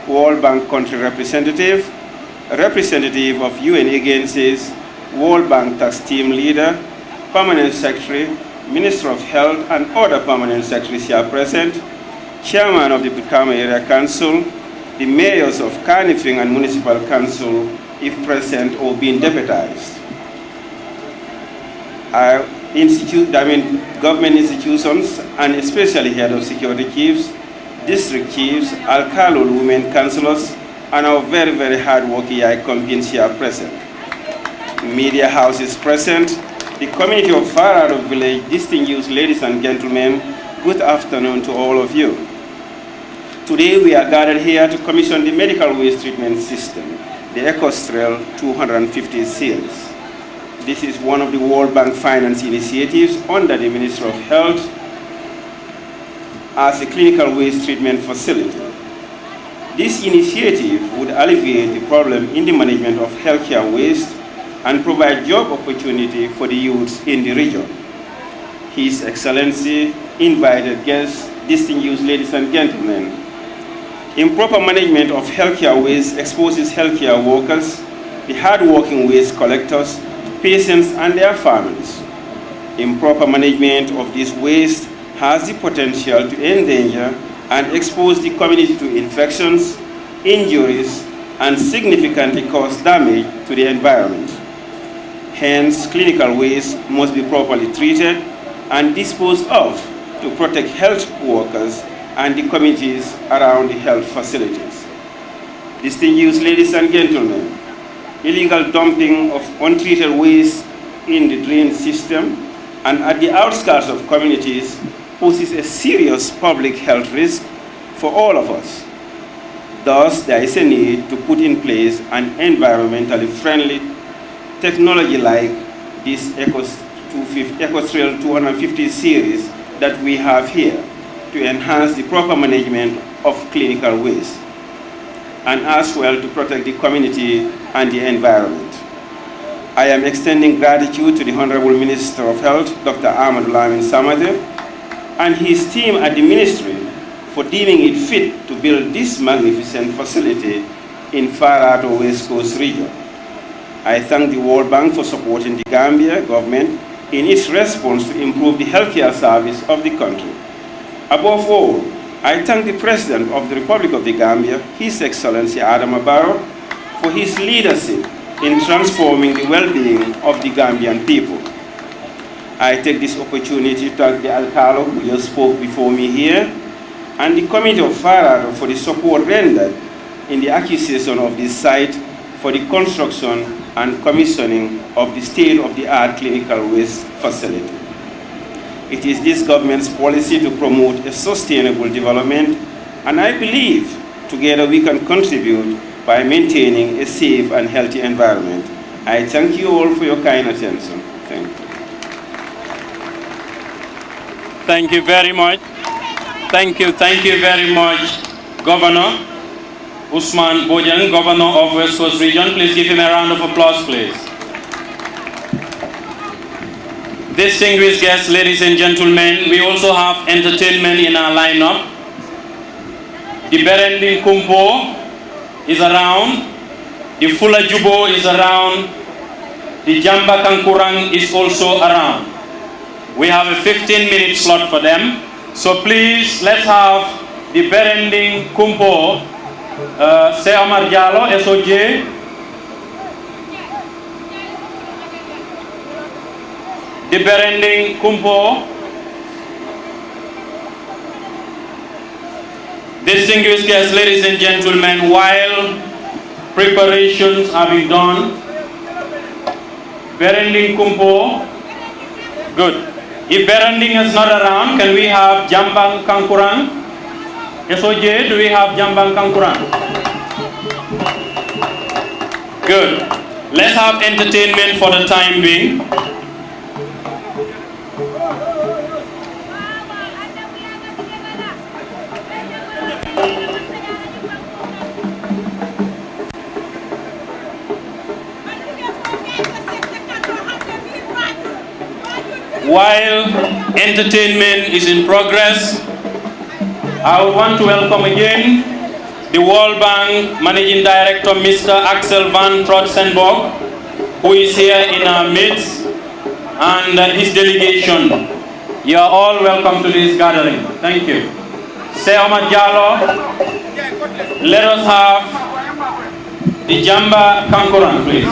Speaker 10: World Bank country representative, representative of UN agencies, World Bank tax team leader, Permanent Secretary, Minister of Health and other permanent secretaries here present, Chairman of the Bukama Area Council, the mayors of Kanifing and Municipal Council, if present or being deputized, government institutions, and especially head of security chiefs, district chiefs, alcalde women councillors, and our very, very hard-working Yai companies here present. Media houses present, the community of Farado Village, distinguished ladies and gentlemen, good afternoon to all of you. Today we are gathered here to commission the medical waste treatment system, the EcoStrail 250 series. This is one of the World Bank finance initiatives under the Ministry of Health as a clinical waste treatment facility. This initiative would alleviate the problem in the management of healthcare waste and provide job opportunity for the youths in the region. His Excellency, invited guests, distinguished ladies and gentlemen, improper management of healthcare waste exposes healthcare workers, the hard-working waste collectors, patients and their families. Improper management of this waste has the potential to endanger and expose the community to infections, injuries, and significantly cause damage to the environment. Hence, clinical waste must be properly treated and disposed of to protect health workers and the communities around the health facilities. Distinguished ladies and gentlemen, illegal dumping of untreated waste in the drain system and at the outskirts of communities poses a serious public health risk for all of us. Thus, there is a need to put in place an environmentally friendly technology like this EcoStrail 250 series that we have here to enhance the proper management of clinical waste and as well to protect the community and the environment. I am extending gratitude to the Honorable Minister of Health, Dr. Ahmad Lamin Samade, and his team at the Ministry for deeming it fit to build this magnificent facility in Farado West Coast region. I thank the World Bank for supporting the Gambia government in its response to improve the healthcare service of the country. Above all, I thank the President of the Republic of the Gambia, His Excellency Adama Barrow, for his leadership in transforming the well-being of the Gambian people. I take this opportunity to thank the Alcalo who just spoke before me here, and the Committee of Farado for the support rendered in the acquisition of this site for the construction and commissioning of the state-of-the-art clinical waste facility. It is this government's policy to promote a sustainable development, and I believe together we can contribute by maintaining a safe and healthy environment. I thank you all for your kind attention. Thank you.
Speaker 2: Thank you very much. Thank you very much, Governor Usman Bojang, Governor of West Coast Region. Please give him a round of applause, please. Distinguished guests, ladies and gentlemen, we also have entertainment in our lineup. The Berending Kumpo is around, the Fula Jubo is around, the Jamba Kankurang is also around. We have a 15-minute slot for them. So please, let's have the Berending Kumpo, Se Omar Diallo, SOJ, the Berending Kumpo. Distinguished guests, ladies and gentlemen, while preparations are being done, Berending Kumpo, good. If Berending is not around, can we have Jambang Kankurang? SOJ, do we have Jambang Kankurang? Good. Let's have entertainment for the time being. While entertainment is in progress, I would want to welcome again the World Bank Managing Director, Mr. Axel van Trotsenborg, who is here in our midst, and his delegation. You are all welcome to this gathering. Thank you. Seoma Diallo, let us have the Jamba Kankurang, please.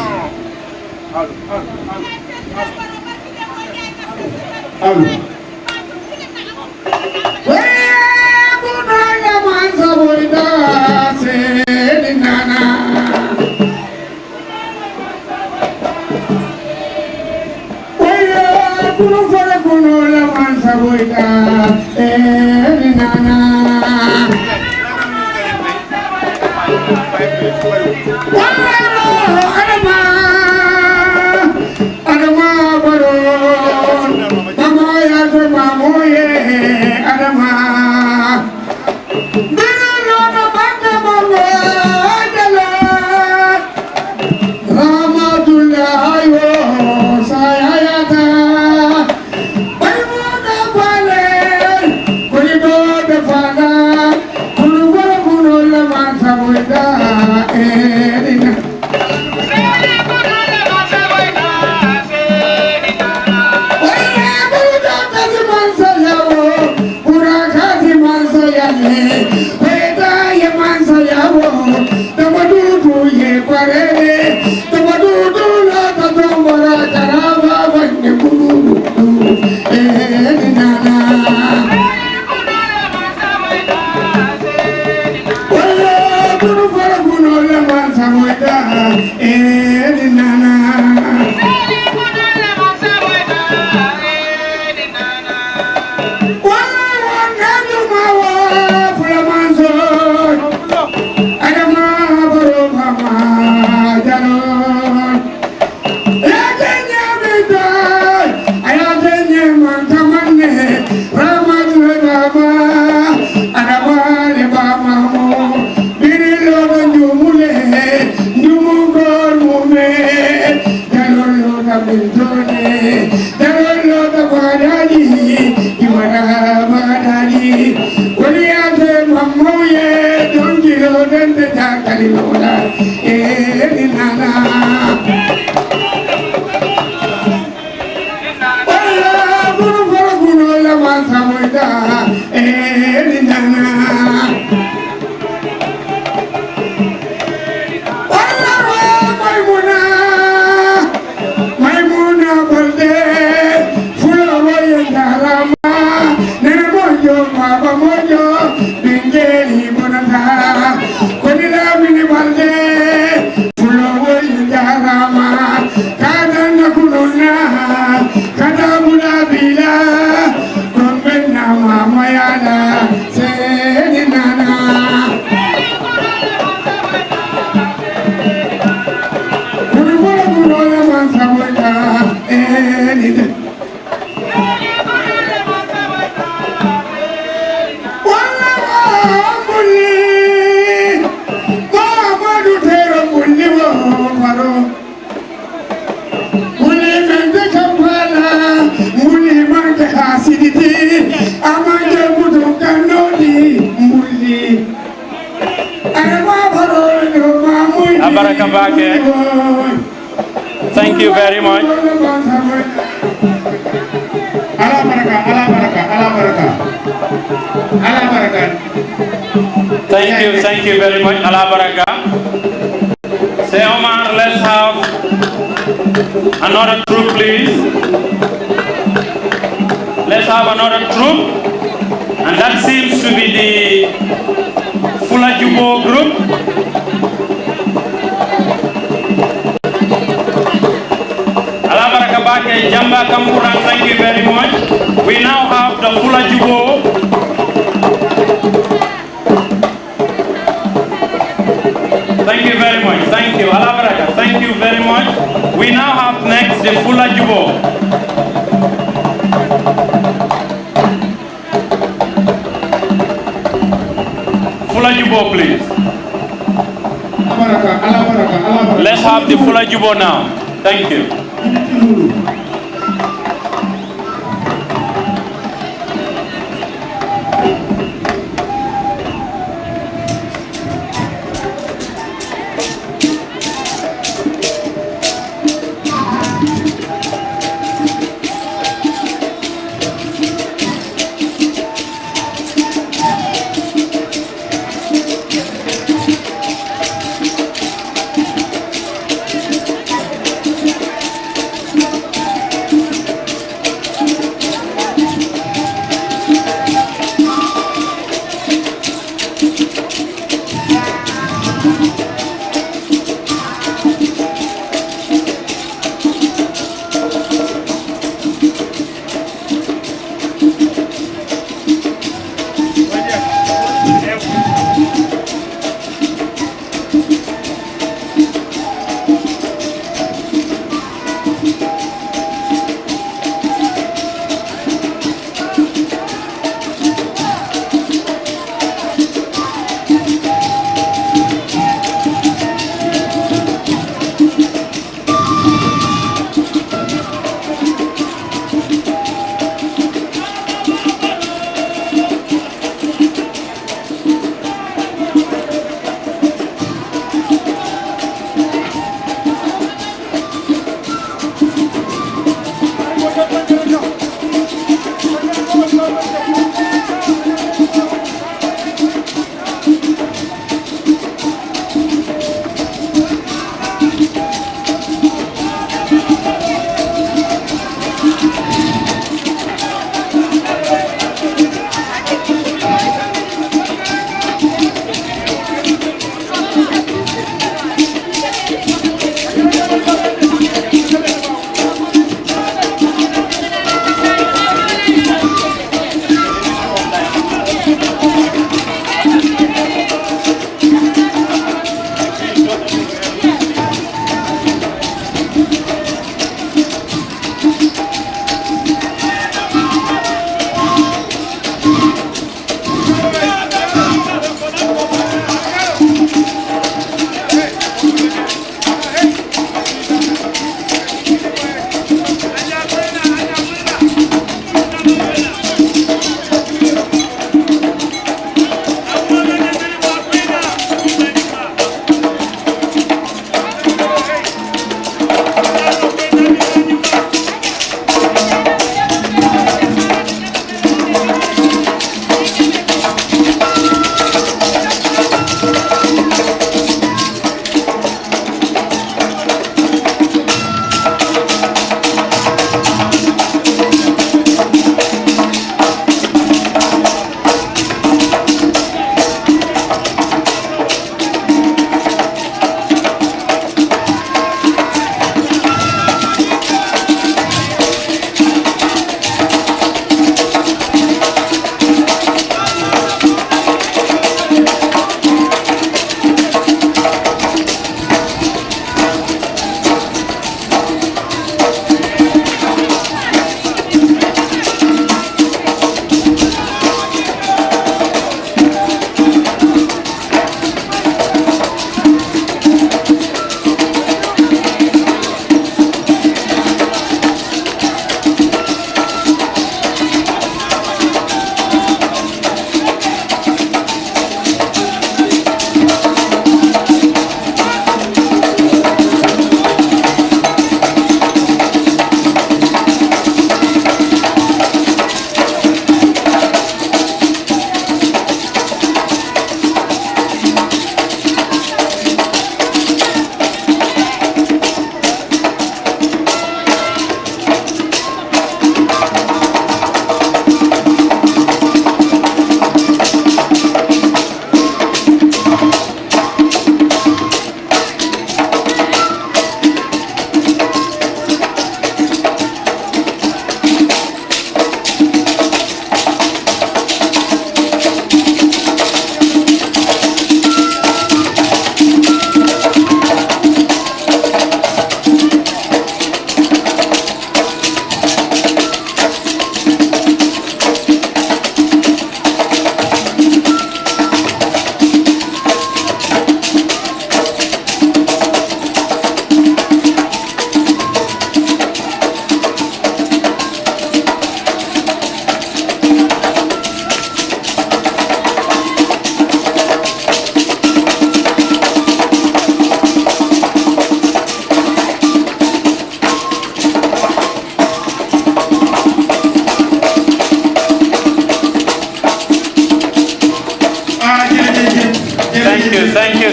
Speaker 2: Thank you very much. Thank you very much. Allah Baraka. Say Omar, let's have another troop, please. Let's have another troop. And that seems to be the Fula Jubo group. Allah Baraka Bake, Jamba Kampuran, thank you very much. We now have the Fula Jubo. Thank you very much. Thank you. Allah Baraka. Thank you very much. We now have next the Fula Jubo. Fula Jubo, please. Let's have the Fula Jubo now. Thank you.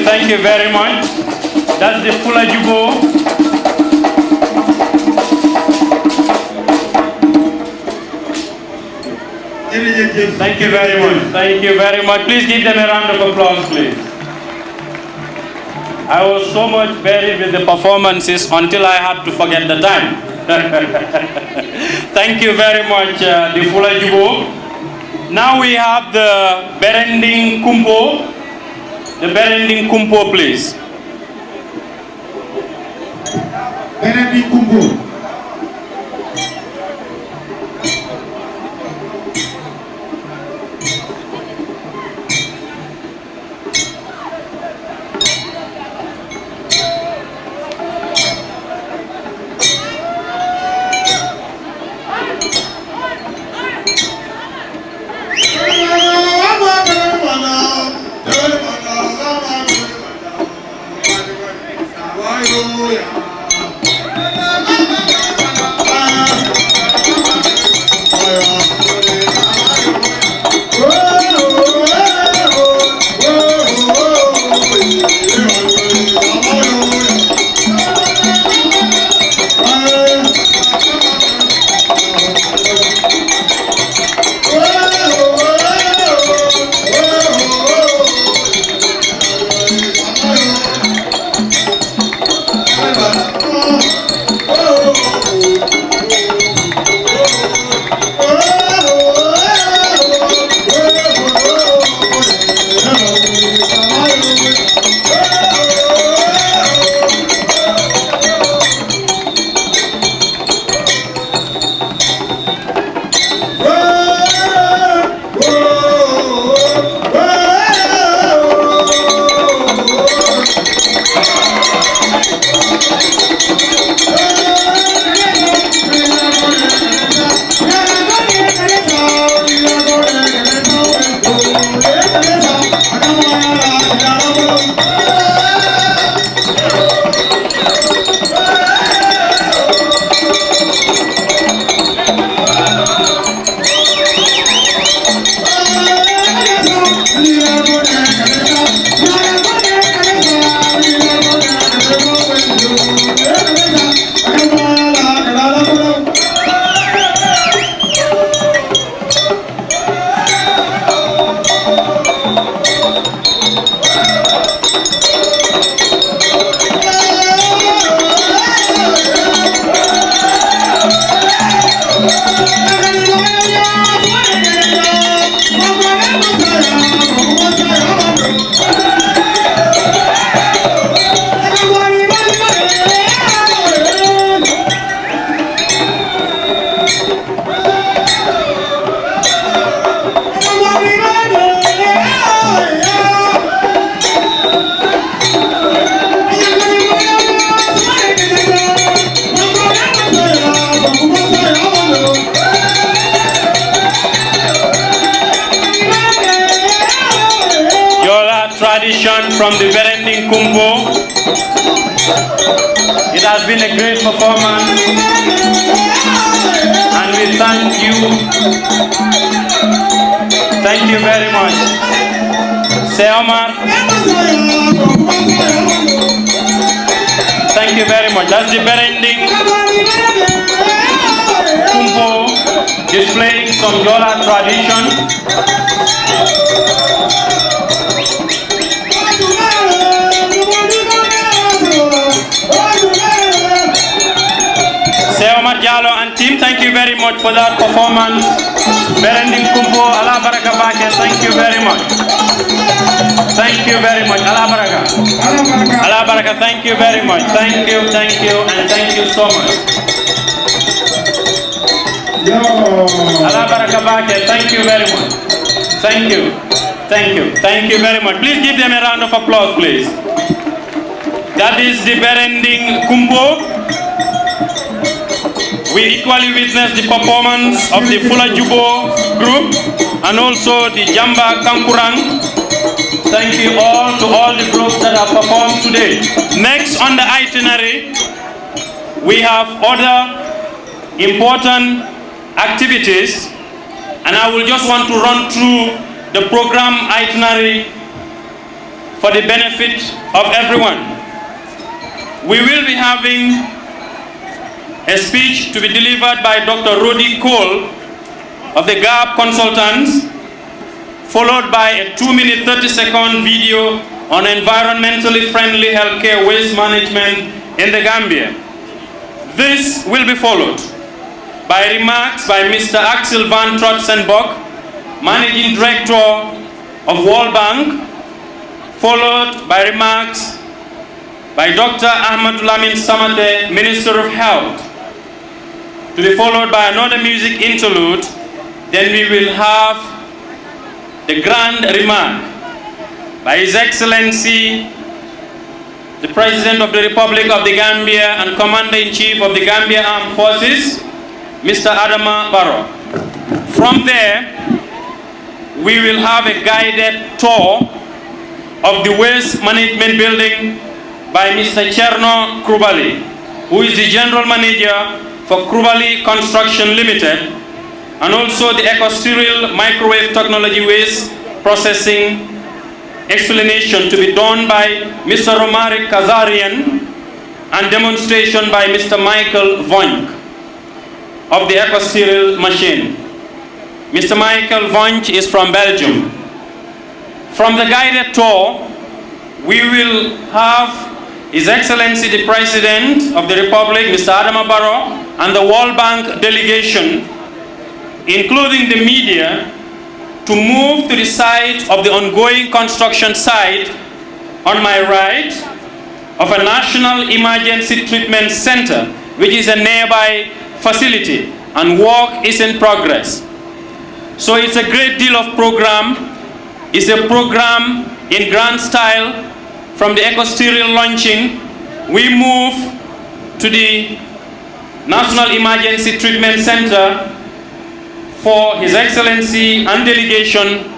Speaker 15: thank you very much. That's the Fula Jubo. Thank you very much. Thank you very much. Please give them a round of applause, please. I was so much buried with the performances until I had to forget the time. Thank you very much, the Fula Jubo. Now we have the Berending Kumpo. The Berending Kumpo, please.
Speaker 6: Berending Kumpo.
Speaker 15: From the Berending Kumpo. It has been a great performance and we thank you. Thank you very much. Say Omar. Thank you very much. That's the Berending Kumpo displaying some Yola tradition. Omar Jallo and team, thank you very much for that performance. Berending Kumpo, Allah Baraka Bake, thank you very much. Thank you very much. Allah Baraka. Allah Baraka, thank you very much. Thank you, and thank you so much. Allah Baraka Bake, thank you very much. Thank you very much. Please give them a round of applause, please. That is the Berending Kumpo. We equally witnessed the performance of the Fula Jubo group and also the Jamba Kankurang. Thank you all to all the groups that have performed today. Next on the itinerary, we have other important activities, and I will just want to run through the program itinerary for the benefit of everyone. We will be having a speech to be delivered by Dr. Rodi Cole of the GAP Consultants, followed by a 2-minute 30-second video on environmentally friendly healthcare waste management in the Gambia. This will be followed by remarks by Mr. Axel van Trotsenbok, Managing Director of World Bank, followed by remarks by Dr. Ahmad Lamin Samate, Minister of Health, to be followed by another music interlude. Then we will have the grand remark by His Excellency, the President of the Republic of the Gambia and Commander-in-Chief of the Gambia Armed Forces, Mr. Adama Barrow. From there, we will have a guided tour of the Waste Management Building by Mr. Cherno Krubali, who is the General Manager for Krubali Construction Limited, and also the Ecosterile Microwave Technology Waste Processing explanation to be done by Mr. Romaric Kazarian and demonstration by Mr. Michael Vonk of the Ecosterile machine. Mr. Michael Vonk is from Belgium. From the guided tour, we will have His Excellency the President of the Republic, Mr. Adama Barrow, and the World Bank delegation, including the media, to move to the site of the ongoing construction site on my right of a National Emergency Treatment Center, which is a nearby facility, and work is in progress. So it's a great deal of program. It's a program in grand style. From the Ecosterile launching, we move to the National Emergency Treatment Center for His Excellency and delegation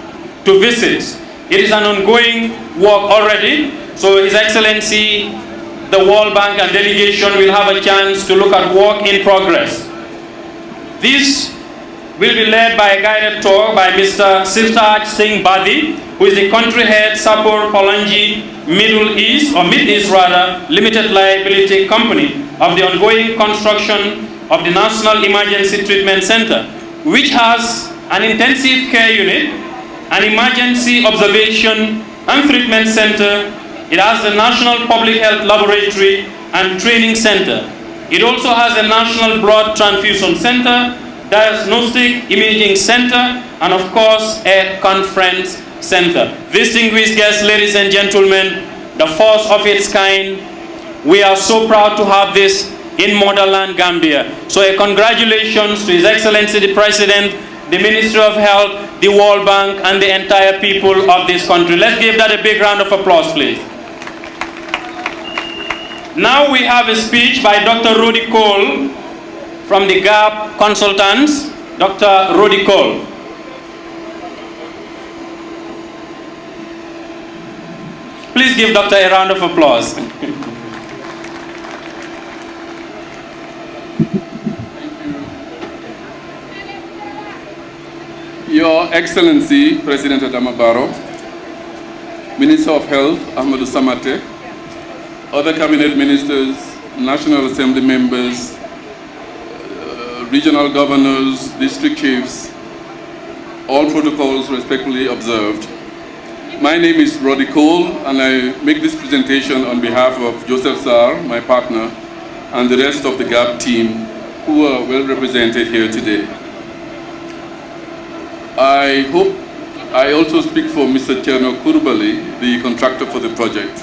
Speaker 15: to visit. It is an ongoing work already, so His Excellency, the World Bank and delegation will have a chance to look at work in progress. This will be led by a guided tour by Mr. Sirtaj Singh Badi, who is the country head, Sapor Palanji Middle East Limited Liability Company of the ongoing construction of the National Emergency Treatment Center, which has an intensive care unit, an emergency observation and treatment center. It has the National Public Health Laboratory and Training Center. It also has a National Blood Transfusion Center, Diagnostic Imaging Center, and of course a conference center. Distinguished guests, ladies and gentlemen, the first of its kind, we are so proud to have this in motherland Gambia. So a congratulations to His Excellency the President, the Ministry of Health, the World Bank, and the entire people of this country. Let's give that a big round of applause, please. Now we have a speech by Dr. Rodi Cole from the GAP Consultants. Dr. Rodi Cole. Please give Doctor a round of applause.
Speaker 7: Your Excellency, President Adama Barrow, Minister of Health, Ahmadu Samate, other cabinet ministers, National Assembly members, regional governors, district chiefs, all protocols respectfully observed. My name is Rodi Cole, and I make this presentation on behalf of Joseph Sarr, my partner, and the rest of the GAP team who are well represented here today. I hope I also speak for Mr. Cherno Krubali, the contractor for the project.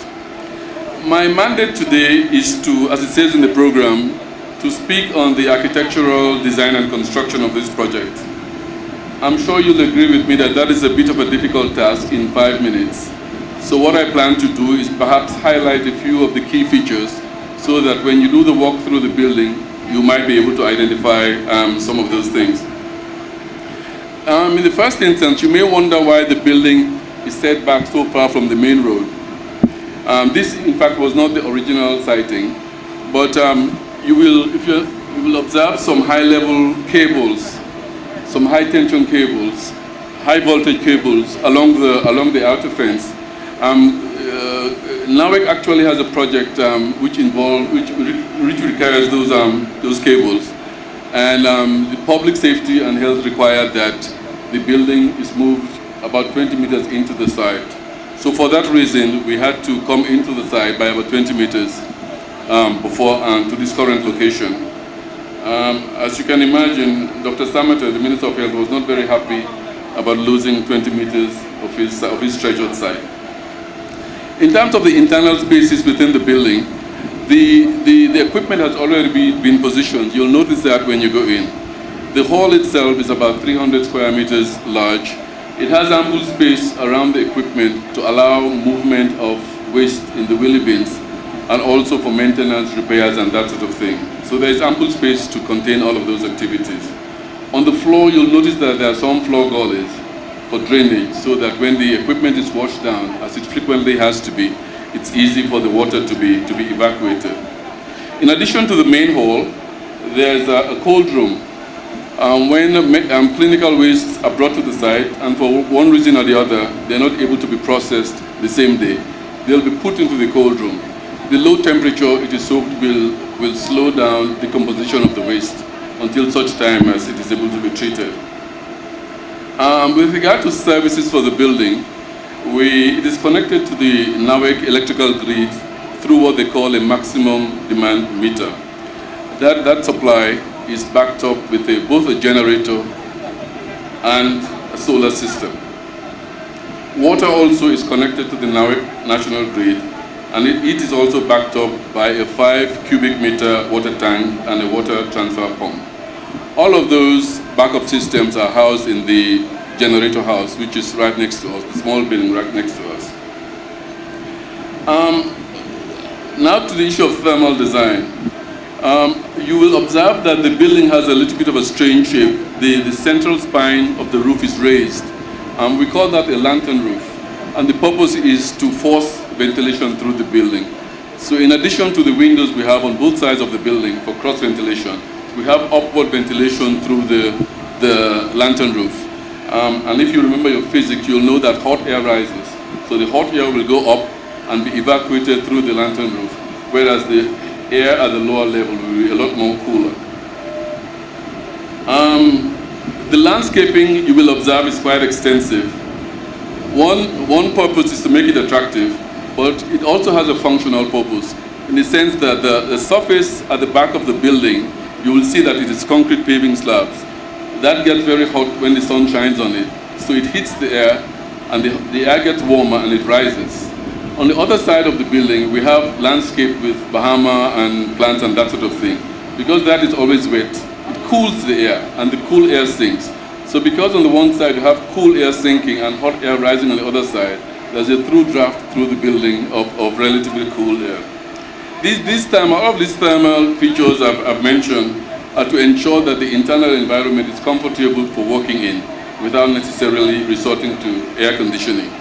Speaker 7: My mandate today is to, as it says in the program, to speak on the architectural design and construction of this project. I'm sure you'll agree with me that that is a bit of a difficult task in 5 minutes. So what I plan to do is perhaps highlight a few of the key features so that when you do the walk through the building, you might be able to identify some of those things. In the first instance, you may wonder why the building is set back so far from the main road. This, in fact, was not the original siting, but you will observe some high-level cables, some high-tension cables, high-voltage cables along the outer fence, NAWEC actually has a project which requires those cables, and the public safety and health required that the building is moved about 20 meters into the site. So for that reason, we had to come into the site by about 20 meters before to this current location. As you can imagine, Dr. Samater, the Minister of Health, was not very happy about losing 20 meters of his treasured site. In terms of the internal spaces within the building, the equipment has already been positioned. You'll notice that when you go in. The hall itself is about 300 square meters large. It has ample space around the equipment to allow movement of waste in the wheelie bins, and also for maintenance, repairs, and that sort of thing. So there is ample space to contain all of those activities. On the floor, you'll notice that there are some floor gullies for drainage, so that when the equipment is washed down, as it frequently has to be, it's easy for the water to be evacuated. In addition to the main hall, there's a cold room. When clinical wastes are brought to the site, and for one reason or the other, they're not able to be processed the same day, they'll be put into the cold room. The low temperature it is hoped will slow down decomposition of the waste until such time as it is able to be treated. With regard to services for the building, it is connected to the NAWEC electrical grid through what they call a maximum demand meter. That supply is backed up with both a generator and a solar system. Water also is connected to the NAWEC national grid, and it is also backed up by a 5 cubic meter water tank and a water transfer pump. All of those backup systems are housed in the generator house, which is right next to us, the small building right next to us. Now to the issue of thermal design. You will observe that the building has a little bit of a strange shape. The central spine of the roof is raised. We call that a lantern roof. And the purpose is to force ventilation through the building. So in addition to the windows we have on both sides of the building for cross ventilation, we have upward ventilation through the lantern roof. And if you remember your physics, you'll know that hot air rises. So the hot air will go up and be evacuated through the lantern roof, whereas the air at the lower level will be a lot more cooler. The landscaping, you will observe, is quite extensive. One purpose is to make it attractive, but it also has a functional purpose, in the sense that the surface at the back of the building, you will see that it is concrete paving slabs. That gets very hot when the sun shines on it, so it hits the air, and the air gets warmer and it rises. On the other side of the building, we have landscape with Bahama and plants and that sort of thing. Because that is always wet, it cools the air, and the cool air sinks. So because on the one side you have cool air sinking and hot air rising on the other side, there's a through draft through the building of relatively cool air. All of these thermal features I've mentioned are to ensure that the internal environment is comfortable for working in without necessarily resorting to air conditioning.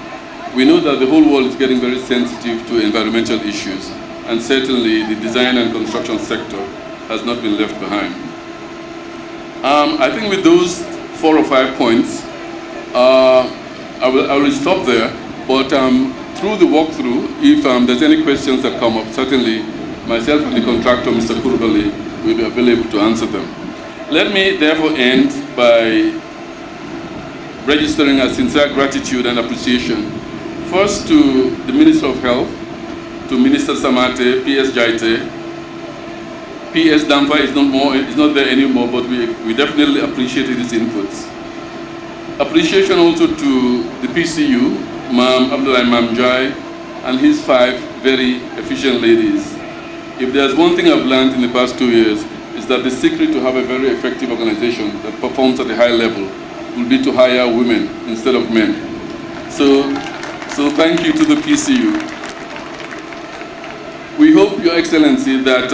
Speaker 7: We know that the whole world is getting very sensitive to environmental issues, and certainly the design and construction sector has not been left behind. I think with those 4 or 5 points, I will stop there, but through the walkthrough, if there's any questions that come up, certainly myself and the contractor, Mr. Kurbali, will be available to answer them. Let me therefore end by registering a sincere gratitude and appreciation. First to the Minister of Health, to Minister Samate, PS Jaite. PS Damfa is not there anymore, but we definitely appreciated his inputs. Appreciation also to the PCU, Ma'am Abdullah Mamjai, and his 5 very efficient ladies. If there's one thing I've learned in the past 2 years, is that the secret to have a very effective organization that performs at a high level will be to hire women instead of men. So thank you to the PCU. We hope, Your Excellency, that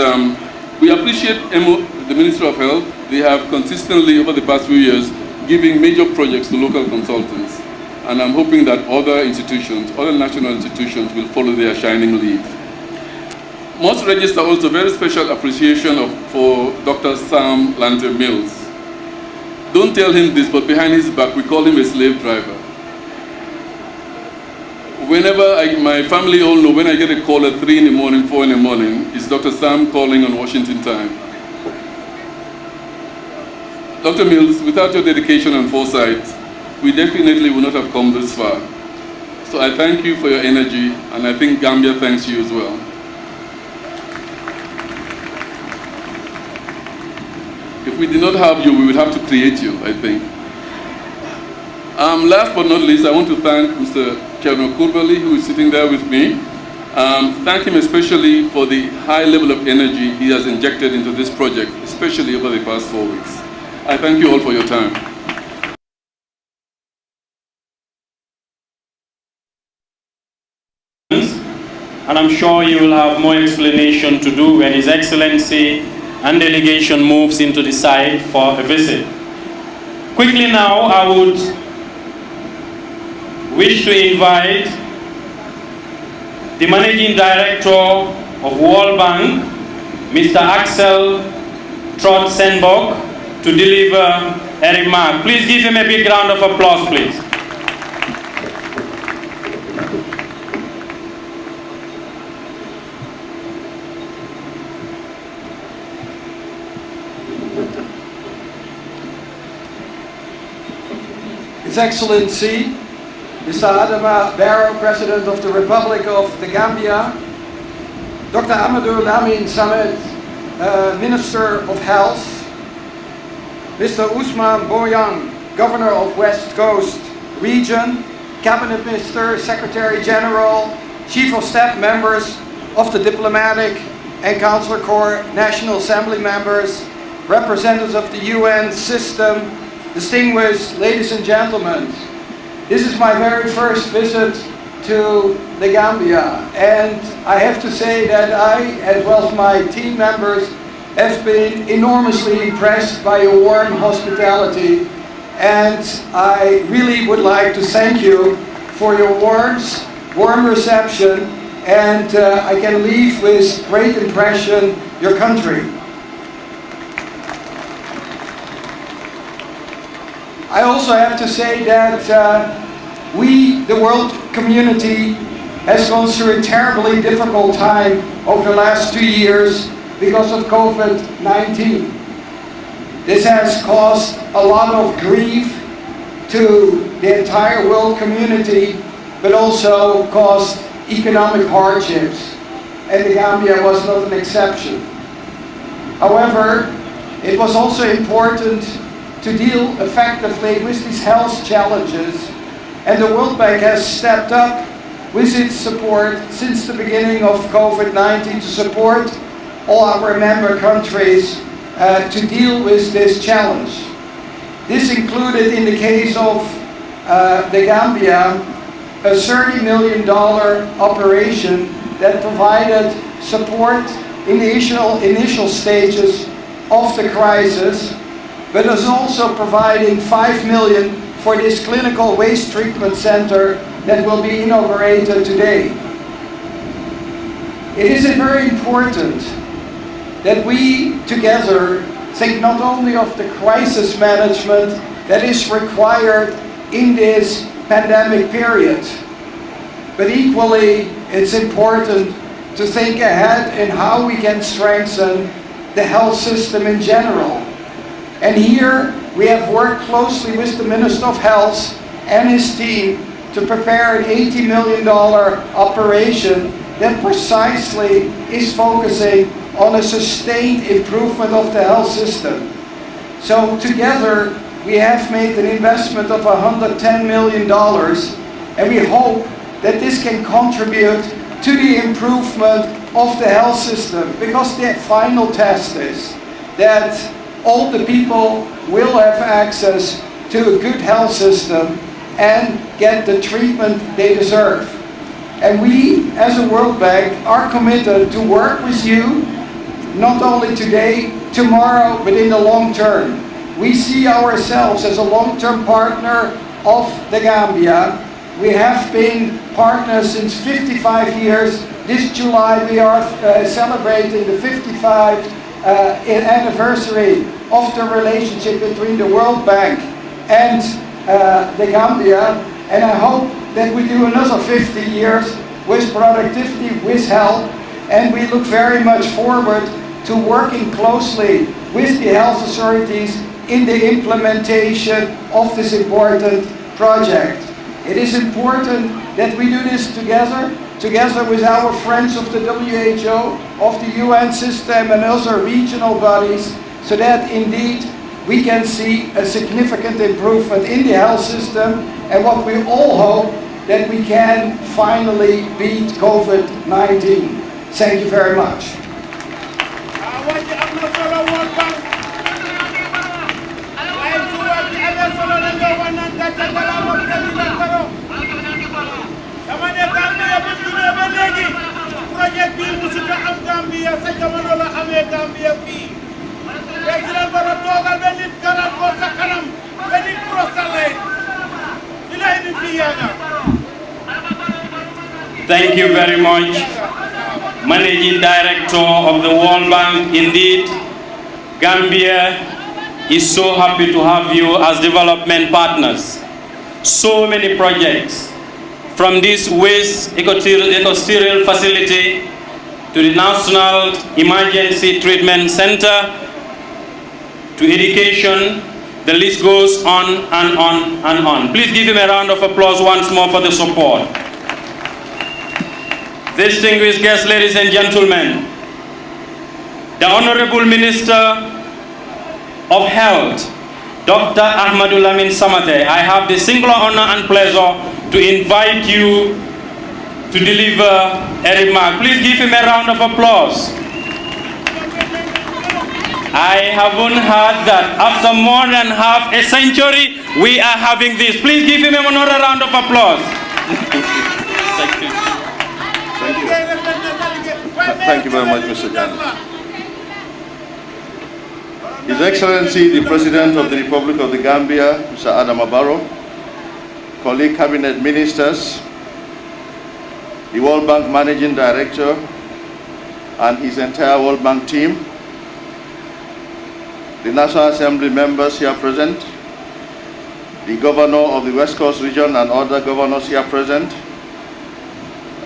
Speaker 7: we appreciate the Ministry of Health. They have consistently, over the past few years, giving major projects to local consultants. And I'm hoping that other institutions, other national institutions will follow their shining lead. Must register also very special appreciation for Dr. Sam Lante Mills. Don't tell him this, but behind his back, we call him a slave driver. My family all know when I get a call at 3 in the morning, 4 in the morning, it's Dr. Sam calling on Washington time. Dr. Mills, without your dedication and foresight, we definitely would not have come this far. So I thank you for your energy, and I think Gambia thanks you as well. If we did not have you, we would have to create you, I think. Last but not least, I want to thank Mr. Cherno Kurbali, who is sitting there with me. Thank him especially for the high level of energy he has injected into this project, especially over the past 4 weeks. I thank you all for your time.
Speaker 2: And I'm sure you will have more explanation to do when His Excellency and delegation moves into the site for a visit. Quickly now, I would wish to invite the Managing Director of World Bank, Mr. Axel Trott-Senbok, to deliver a remark. Please give him a big round of applause, please.
Speaker 9: His Excellency, Mr. Adama Barrow, President of the Republic of the Gambia, Dr. Amadou Lamine Samed, Minister of Health, Mr. Ousmane Boyang, Governor of West Coast Region, Cabinet Minister, Secretary General, Chief of Staff members of the Diplomatic and Consular Corps, National Assembly members, representatives of the UN system, distinguished ladies and gentlemen, this is my very first visit to the Gambia, and I have to say that I, as well as my team members, have been enormously impressed by your warm hospitality, and I really would like to thank you for your warm reception, and I can leave with great impression your country. I also have to say that we, the world community, has gone through a terribly difficult time over the last 2 years because of COVID-19. This has caused a lot of grief to the entire world community, but also caused economic hardships, and the Gambia was not an exception. However, it was also important to deal effectively with these health challenges, and the World Bank has stepped up with its support since the beginning of COVID-19 to support all our member countries to deal with this challenge. This included, in the case of the Gambia, a $30 million operation that provided support in the initial stages of the crisis, but is also providing $5 million for this clinical waste treatment center that will be inaugurated today. It is very important that we together think not only of the crisis management that is required in this pandemic period, but equally it's important to think ahead in how we can strengthen the health system in general. And here we have worked closely with the Minister of Health and his team to prepare an $80 million operation that precisely is focusing on a sustained improvement of the health system. So together we have made an investment of $110 million, and we hope that this can contribute to the improvement of the health system, because the final test is that all the people will have access to a good health system and get the treatment they deserve. And we, as a World Bank, are committed to work with you, not only today, tomorrow, but in the long term. We see ourselves as a long-term partner of the Gambia. We have been partners since 55 years. This July we are celebrating the 55th anniversary of the relationship between the World Bank and the Gambia, and I hope that we do another 50 years with productivity, with health, and we look very much forward to working closely with the health authorities in the implementation of this important project. It is important that we do this together with our friends of the WHO, of the UN system and other regional bodies, so that indeed we can see a significant improvement in the health system, and what we all hope, that we can finally beat COVID-19. Thank you very much.
Speaker 3: Project bi musuta am Gambia sa jamono la amé Gambia fi président Barrow togal ben nit kanam ko sa kanam ben nit prosale ilay ni fi yaga.
Speaker 15: Thank you very much, Managing Director of the World Bank. Indeed, Gambia is so happy to have you as development partners. So many projects, from this waste eco-sterile facility to the National Emergency Treatment Center to education, the list goes on and on and on. Please give him a round of applause once more for the support. Distinguished guests, ladies and gentlemen, the Honorable Minister of Health, Dr. Ahmadou Lamin Samate, I have the singular honor and pleasure to invite you to deliver a remark. Please give him a round of applause. I haven't heard that after more than half a century, we are having this. Please give him another round of applause. Thank you.
Speaker 4: Thank you very much, Mr. Jan. His Excellency, the President of the Republic of the Gambia, Mr. Adama Barrow, colleague cabinet ministers, the World Bank Managing Director, and his entire World Bank team, the National Assembly members here present, the Governor of the West Coast region and other governors here present,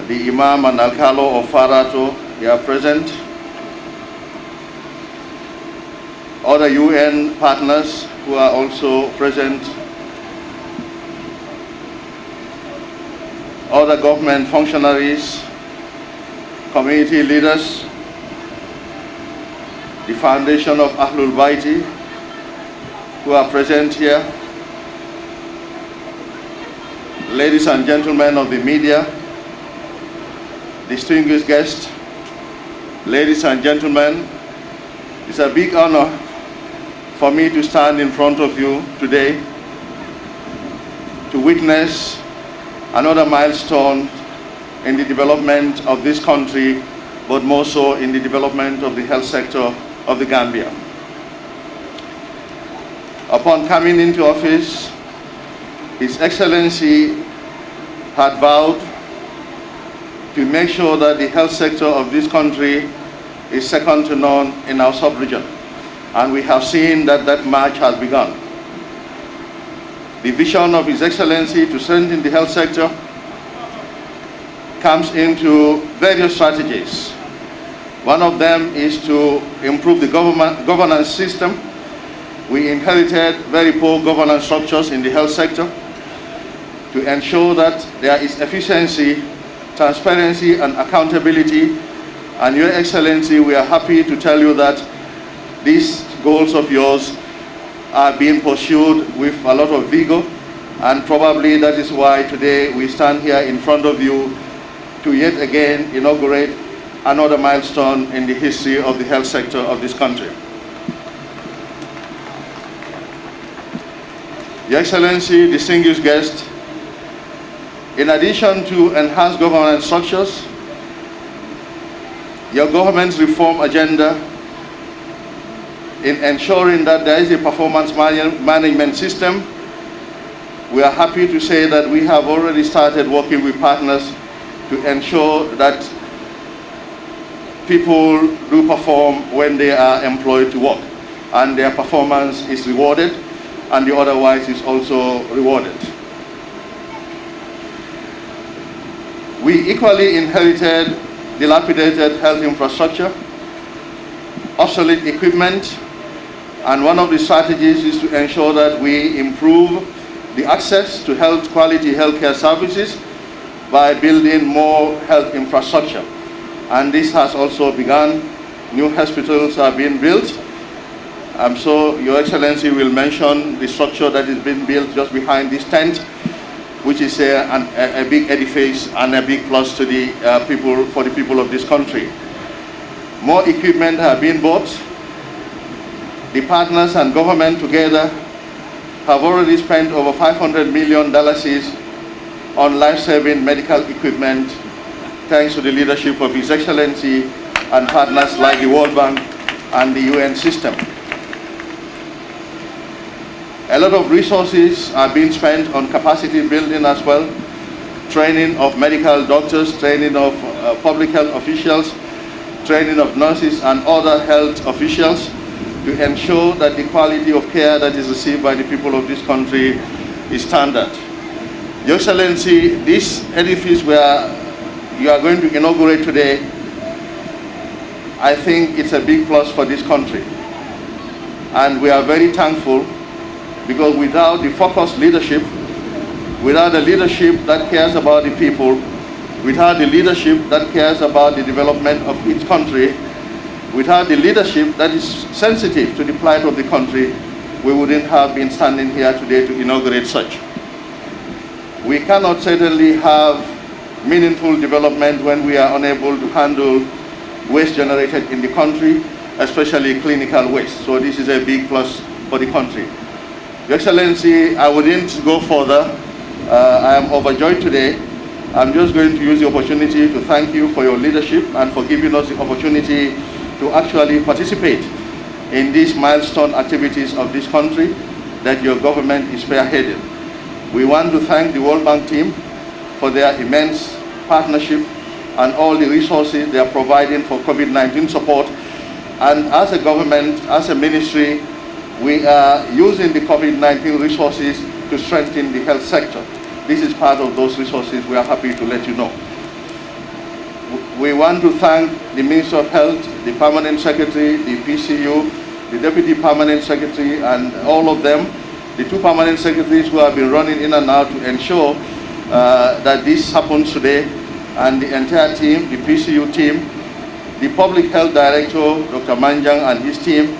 Speaker 4: the Imam and Alcalo of Farato here present, other UN partners who are also present, other government functionaries, community leaders, the Foundation of Ahlul Baiti who are present here, ladies and gentlemen of the media, distinguished guests, ladies and gentlemen, it's a big honor for me to stand in front of you today to witness another milestone in the development of this country, but more so in the development of the health sector of the Gambia. Upon coming into office, His Excellency had vowed to make sure that the health sector of this country is second to none in our sub-region. And we have seen that that march has begun. The vision of His Excellency to strengthen the health sector comes into various strategies. One of them is to improve the governance system. We inherited very poor governance structures in the health sector. To ensure that there is efficiency, transparency, and accountability. And Your Excellency, we are happy to tell you that these goals of yours are being pursued with a lot of vigor, and probably that is why today we stand here in front of you to yet again inaugurate another milestone in the history of the health sector of this country. Your Excellency, distinguished guests, in addition to enhanced governance structures, your government's reform agenda in ensuring that there is a performance management system, we are happy to say that we have already started working with partners to ensure that people do perform when they are employed to work, and their performance is rewarded and the otherwise is also rewarded. We equally inherited dilapidated health infrastructure, obsolete equipment, and one of the strategies is to ensure that we improve the access to quality healthcare services by building more health infrastructure. And this has also begun. New hospitals are being built. I'm sure Your Excellency will mention the structure that is being built just behind this tent, which is a big edifice and a big plus to the for the people of this country. More equipment have been bought. The partners and government together have already spent over $500 million on life-saving medical equipment, thanks to the leadership of His Excellency and partners like the World Bank and the UN system. A lot of resources are being spent on capacity building as well, training of medical doctors, training of public health officials, training of nurses and other health officials to ensure that the quality of care that is received by the people of this country is standard. Your Excellency, this edifice where you are going to inaugurate today, I think it's a big plus for this country. And we are very thankful, because without the focused leadership, without the leadership that cares about the people, without the leadership that cares about the development of each country, without the leadership that is sensitive to the plight of the country, we wouldn't have been standing here today to inaugurate such. We cannot certainly have meaningful development when we are unable to handle waste generated in the country, especially clinical waste. So this is a big plus for the country. Your Excellency, I wouldn't go further. I am overjoyed today. I'm just going to use the opportunity to thank you for your leadership and for giving us the opportunity to actually participate in these milestone activities of this country that your government is spearheading. We want to thank the World Bank team for their immense partnership and all the resources they are providing for COVID-19 support. And as a government, as a ministry, we are using the COVID-19 resources to strengthen the health sector. This is part of those resources. We are happy to let you know. We want to thank the Minister of Health, the Permanent Secretary, the PCU, the Deputy Permanent Secretary, and all of them, the two Permanent Secretaries who have been running in and out to ensure that this happens today, and the entire team, the PCU team, the Public Health Director, Dr. Manjang, and his team.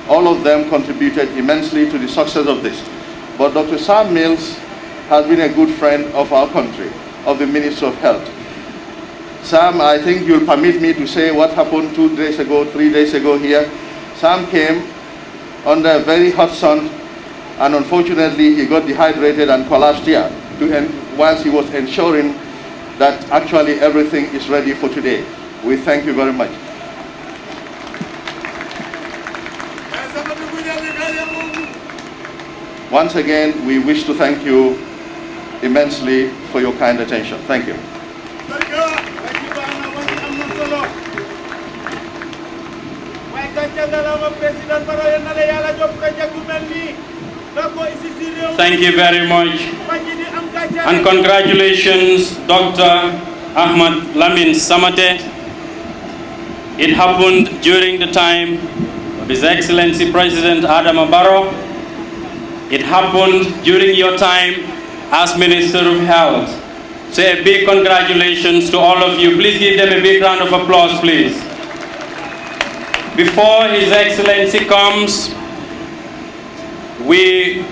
Speaker 4: All of them contributed immensely to the success of this. But Dr. Sam Mills has been a good friend of our country, of the Minister of Health. Sam, I think you'll permit me to say what happened 2 days ago, 3 days ago here. Sam came under a very hot sun, and unfortunately he got dehydrated and collapsed here whilst he was ensuring that actually everything is ready for today. We thank you very much. Once again, we wish to thank you immensely for your kind attention. Thank you.
Speaker 15: Thank you very much. And congratulations, Dr. Ahmad Lamin Samate. It happened during the time of His Excellency President Adama Barrow. It happened during your time as Minister of Health. So a big congratulations to all of you. Please give them a big round of applause, please. Before His Excellency comes, we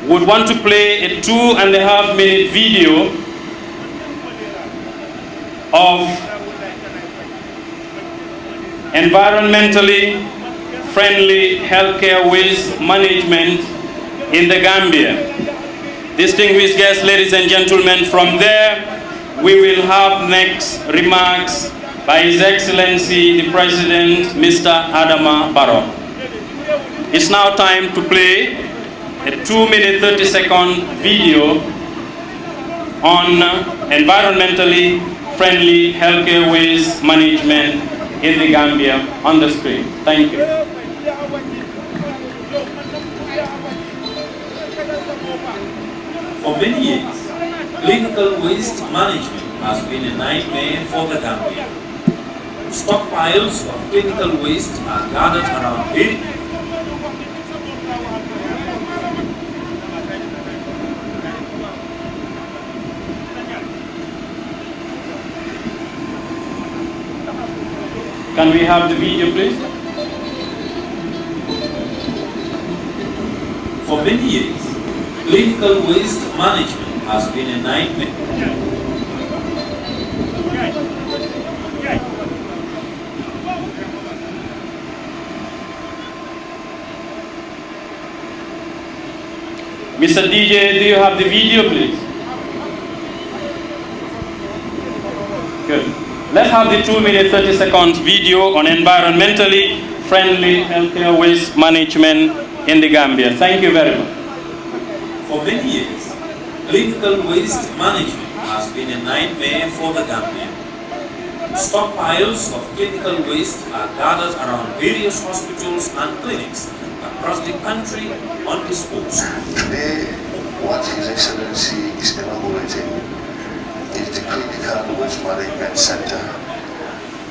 Speaker 15: would want to play a 2.5-minute video of environmentally friendly healthcare waste management in the Gambia. Distinguished guests, ladies and gentlemen, from there we will have next remarks by His Excellency the President, Mr. Adama Barrow. It's now time to play a 2-minute 30-second video on environmentally friendly healthcare waste management in the Gambia on the screen. Thank you.
Speaker 16: For many years, clinical waste management has been a nightmare for the Gambia. Stockpiles of clinical waste are gathered around it.
Speaker 15: Can we have the video, please?
Speaker 16: For many years, clinical waste management has been a nightmare.
Speaker 15: Mr. DJ, do you have the video, please? Good. Let's have the 2-minute 30-second video on environmentally friendly healthcare waste management in the Gambia. Thank you very much.
Speaker 16: For many years, clinical waste management has been a nightmare for the Gambia. Stockpiles of clinical waste are gathered around various hospitals and clinics across the country undisposed.
Speaker 17: Today, what His Excellency is inaugurating is the Clinical Waste Management Center,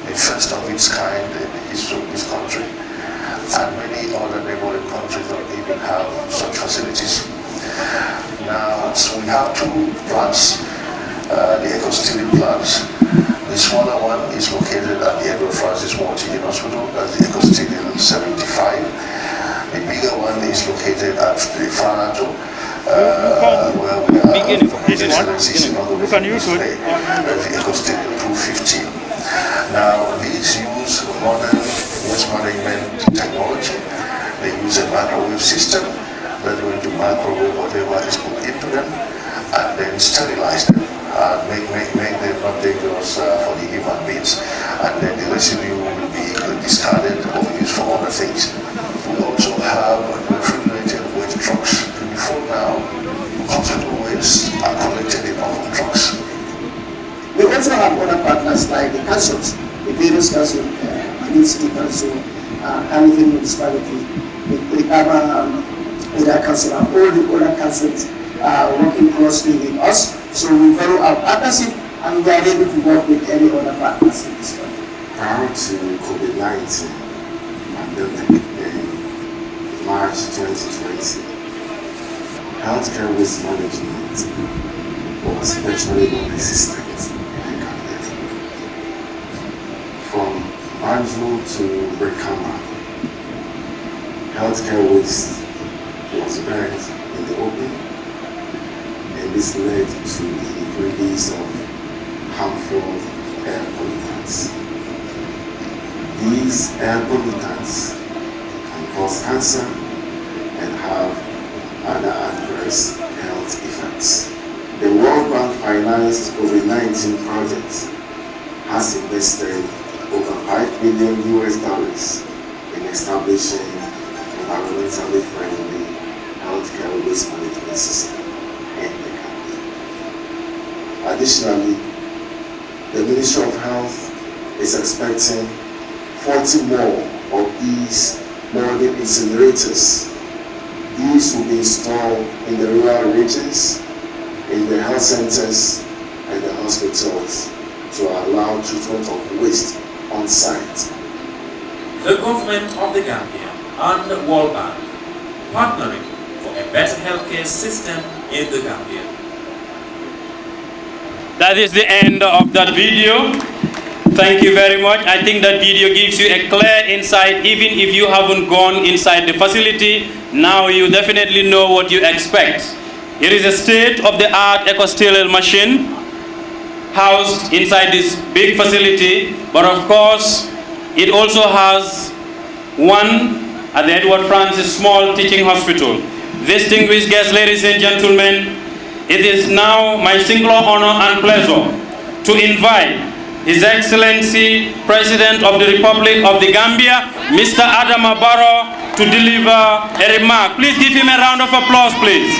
Speaker 17: the first of its kind in the history of this country, and many other neighboring countries don't even have such facilities. Now, so we have two plants, the Ecostili plants. The smaller one is located at the Edward Francis Moore Teaching Hospital, that's the Ecostili 75. The bigger one is located at the Fanato, where we are His Excellency inaugurating today, the Ecostili 250. Now, these use modern waste management technology. They use a microwave system that going to microwave whatever is put into them and then sterilize them and make them not dangerous for the human beings. And then the residue will be discarded or used for other things. We also have refrigerated waste trucks. Before now, hospital waste are collected in our trucks.
Speaker 19: We also have other partners like the councils, the various councils, City Council, Canifin Municipality, the Kaba Council, and all the other councils working closely with us. So we follow our partnership and we are able to work with any other partners in this country.
Speaker 18: Prior to COVID-19 pandemic in March 2020, healthcare waste management was virtually non-existent in Gambia. From Banjul to Brikama, healthcare waste was burned in the open, and this led to the release of harmful air pollutants. These air pollutants can cause cancer and have other adverse health effects. The World Bank financed COVID-19 projects has invested over $5 billion in establishing environmentally friendly healthcare waste management system in the country. Additionally, the Ministry of Health is expecting 40 more of these modern incinerators. These will be installed in the rural regions, in the health centers, and the hospitals to allow treatment of waste on site.
Speaker 16: The government of the Gambia and the World Bank partnering for a better healthcare system in the Gambia.
Speaker 15: That is the end of that video. Thank you very much. I think that video gives you a clear insight. Even if you haven't gone inside the facility, now you definitely know what you expect. It is a state-of-the-art eco-sterile machine housed inside this big facility, but of course, it also has one at the Edward Francis Small Teaching Hospital. Distinguished guests, ladies and gentlemen, it is now my singular honor and pleasure to invite His Excellency President of the Republic of the Gambia, Mr. Adama Barrow, to deliver a remark. Please give him a round of applause, please.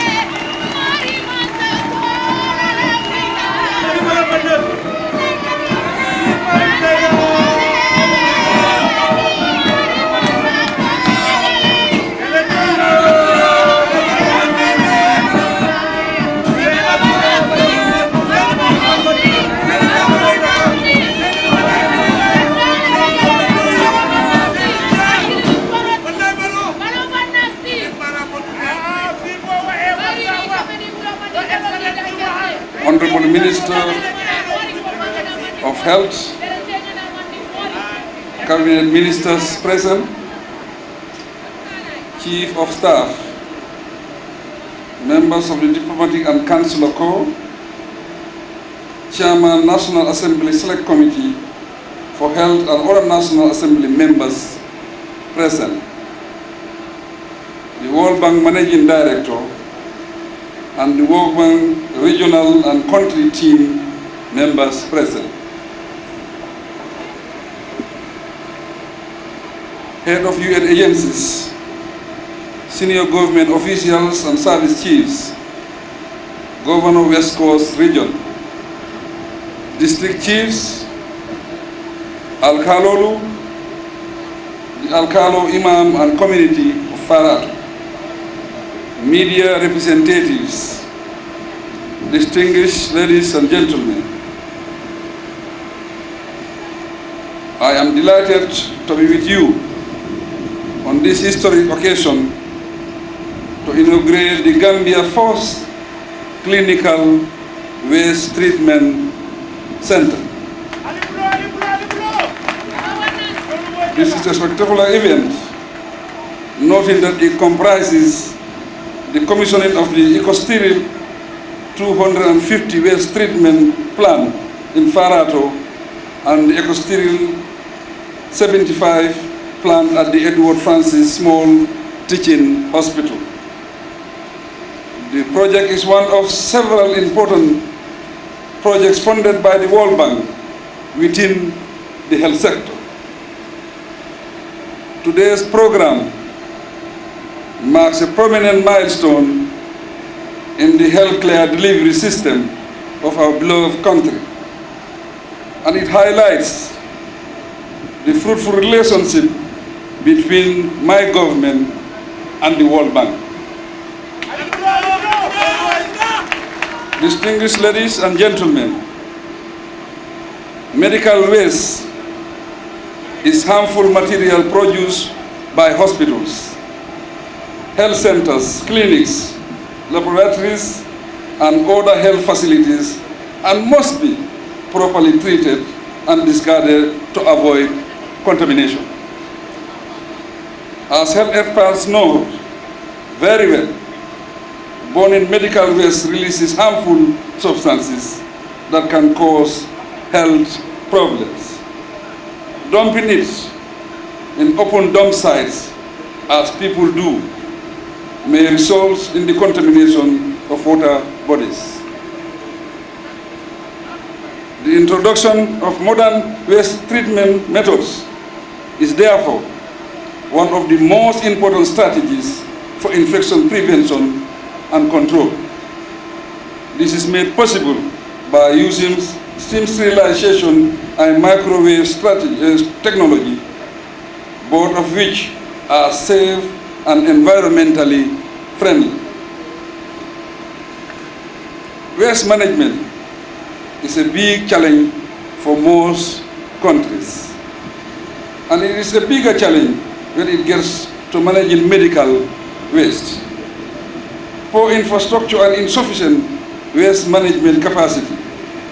Speaker 7: Honorable Minister of Health, Cabinet Ministers present, Chief of Staff, members of the Diplomatic and Consular Corps, Chairman National Assembly Select Committee for Health and other National Assembly members present, the World Bank Managing Director and the World Bank Regional and Country Team members present. Head of UN agencies, senior government officials and service chiefs, Governor West Coast Region, district chiefs, Al-Kalolu, the Al-Kalo Imam and community of Farato, media representatives, distinguished ladies and gentlemen. I am delighted to be with you on this historic occasion to inaugurate the Gambia first clinical waste treatment center. This is a spectacular event, noting that it comprises the commissioning of the EcoSteril 250 waste treatment plant in Farato and the EcoSteril 75 plant at the Edward Francis Small Teaching Hospital. The project is one of several important projects funded by the World Bank within the health sector. Today's program marks a prominent milestone in the healthcare delivery system of our beloved country, and it highlights the fruitful relationship between my government and the World Bank. Distinguished ladies and gentlemen, medical waste is harmful material produced by hospitals, health centers, clinics, laboratories, and other health facilities, and must be properly treated and discarded to avoid contamination. As health experts know very well, burning medical waste releases harmful substances that can cause health problems. Dumping it in open dump sites, as people do, may result in the contamination of water bodies. The introduction of modern waste treatment methods is therefore one of the most important strategies for infection prevention and control. This is made possible by using steam sterilization and microwave technology, both of which are safe and environmentally friendly. Waste management is a big challenge for most countries, and it is a bigger challenge when it gets to managing medical waste. Poor infrastructure and insufficient waste management capacity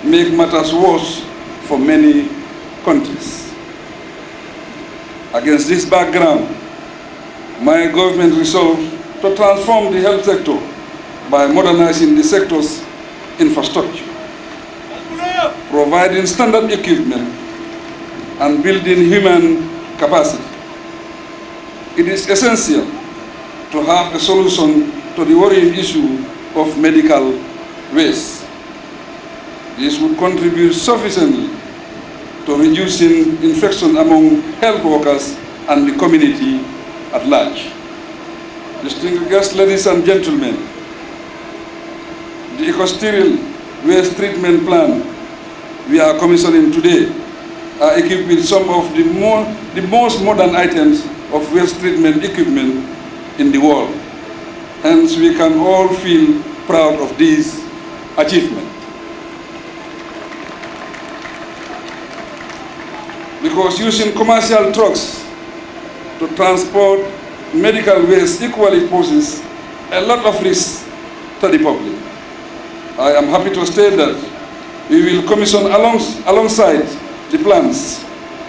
Speaker 7: make matters worse for many countries. Against this background, my government resolved to transform the health sector by modernizing the sector's infrastructure, providing standard equipment, and building human capacity. It is essential to have a solution to the worrying issue of medical waste. This would contribute sufficiently to reducing infection among health workers and the community at large. Distinguished guests, ladies and gentlemen, the EcoSteril waste treatment plant we are commissioning today are equipped with some of the most modern items of waste treatment equipment in the world. Hence, we can all feel proud of this achievement. Because using commercial trucks to transport medical waste equally poses a lot of risk to the public. I am happy to state that we will commission alongside the plans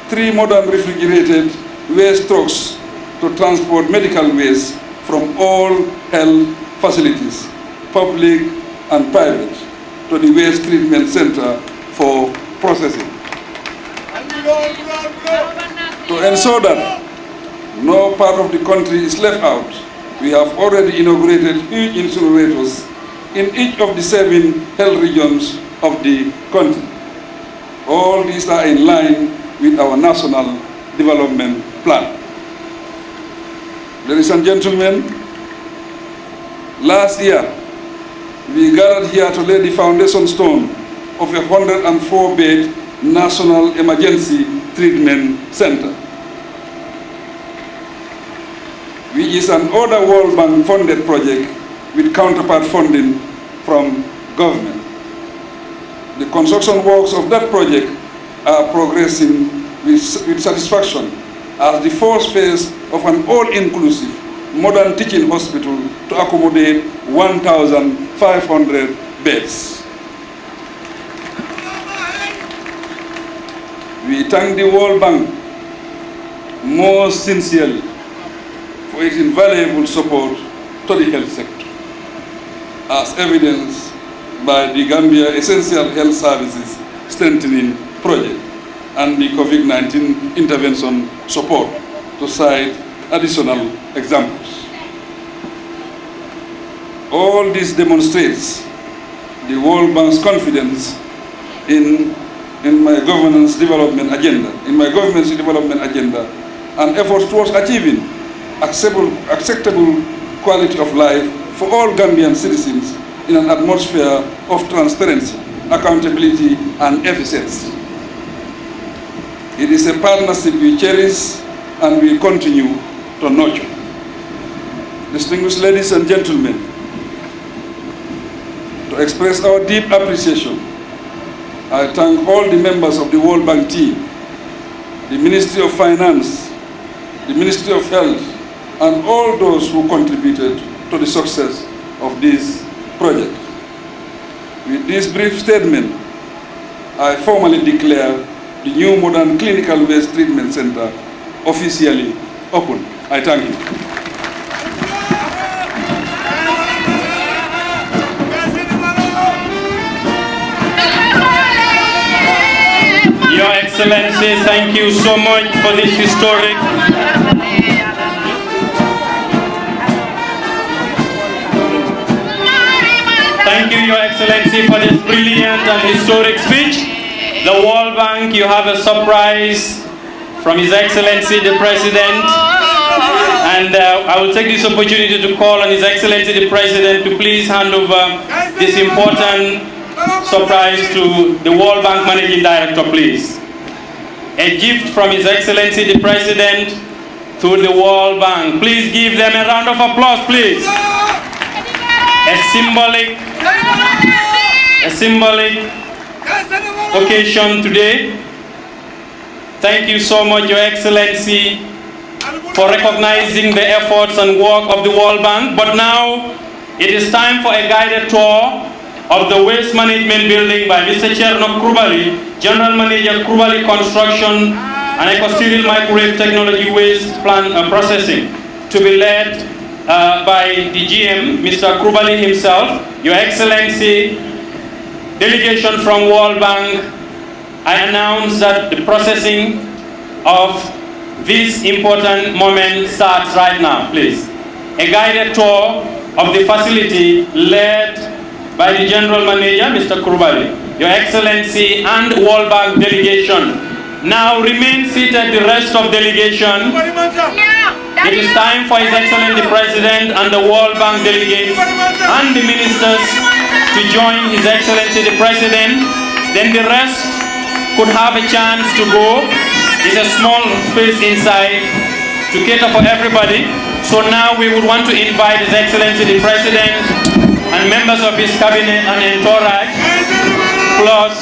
Speaker 7: 3 modern refrigerated waste trucks to transport medical waste from all health facilities, public and private, to the waste treatment center for processing. To ensure that no part of the country is left out, we have already inaugurated huge incinerators in each of the 7 health regions of the country. All these are in line with our national development plan. Ladies and gentlemen, last year, we gathered here to lay the foundation stone of a 104-bed National Emergency Treatment Center, which is an other World Bank funded project with counterpart funding from government. The construction works of that project are progressing with satisfaction as the first phase of an all-inclusive modern teaching hospital to accommodate 1,500 beds. We thank the World Bank most sincerely for its invaluable support to the health sector, as evidenced by the Gambia Essential Health Services Strengthening Project and the COVID-19 intervention support, to cite additional examples. All this demonstrates the World Bank's confidence in my governance development agenda, and efforts towards achieving acceptable quality of life for all Gambian citizens in an atmosphere of transparency, accountability, and efficiency. It is a partnership we cherish and we continue to nurture. Distinguished ladies and gentlemen, to express our deep appreciation, I thank all the members of the World Bank team, the Ministry of Finance, the Ministry of Health, and all those who contributed to the success of this project. With this brief statement, I formally declare the new modern clinical waste treatment center officially open. I thank you.
Speaker 15: Your Excellency, thank you so much for this historic Thank you, Your Excellency, for this brilliant and historic speech. The World Bank, you have a surprise from His Excellency the President. And I will take this opportunity to call on His Excellency the President to please hand over this important surprise to the World Bank Managing Director, please. A gift from His Excellency the President to the World Bank. Please give them a round of applause, please. A symbolic occasion today. Thank you so much, Your Excellency, for recognizing the efforts and work of the World Bank. But now it is time for a guided tour of the waste management building by Mr. Cherno Krubali, General Manager, Krubali Construction and Eco-Serial Microwave Technology Waste Plant Processing, to be led by the GM, Mr. Krubali himself. Your Excellency, delegation from World Bank, I announce that the processing of this important moment starts right now, please. A guided tour of the facility led by the General Manager, Mr. Krubali. Your Excellency and World Bank delegation, now remain seated, the rest of delegation. It is time for His Excellency the President and the World Bank delegates and the ministers to join His Excellency the President. Then the rest could have a chance to go. It's a small space inside to cater for everybody. So now we would want to invite His Excellency the President and members of his cabinet and entourage, plus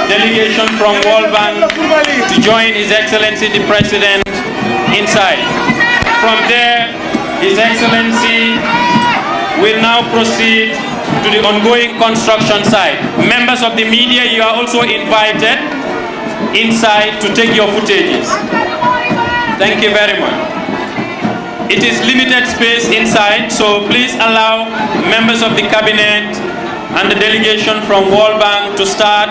Speaker 15: delegation from World Bank, to join His Excellency the President inside. From there, His Excellency will now proceed to the ongoing construction site. Members of the media, you are also invited inside to take your footages. Thank you very much. It is limited space inside, so please allow members of the cabinet and the delegation from World Bank to start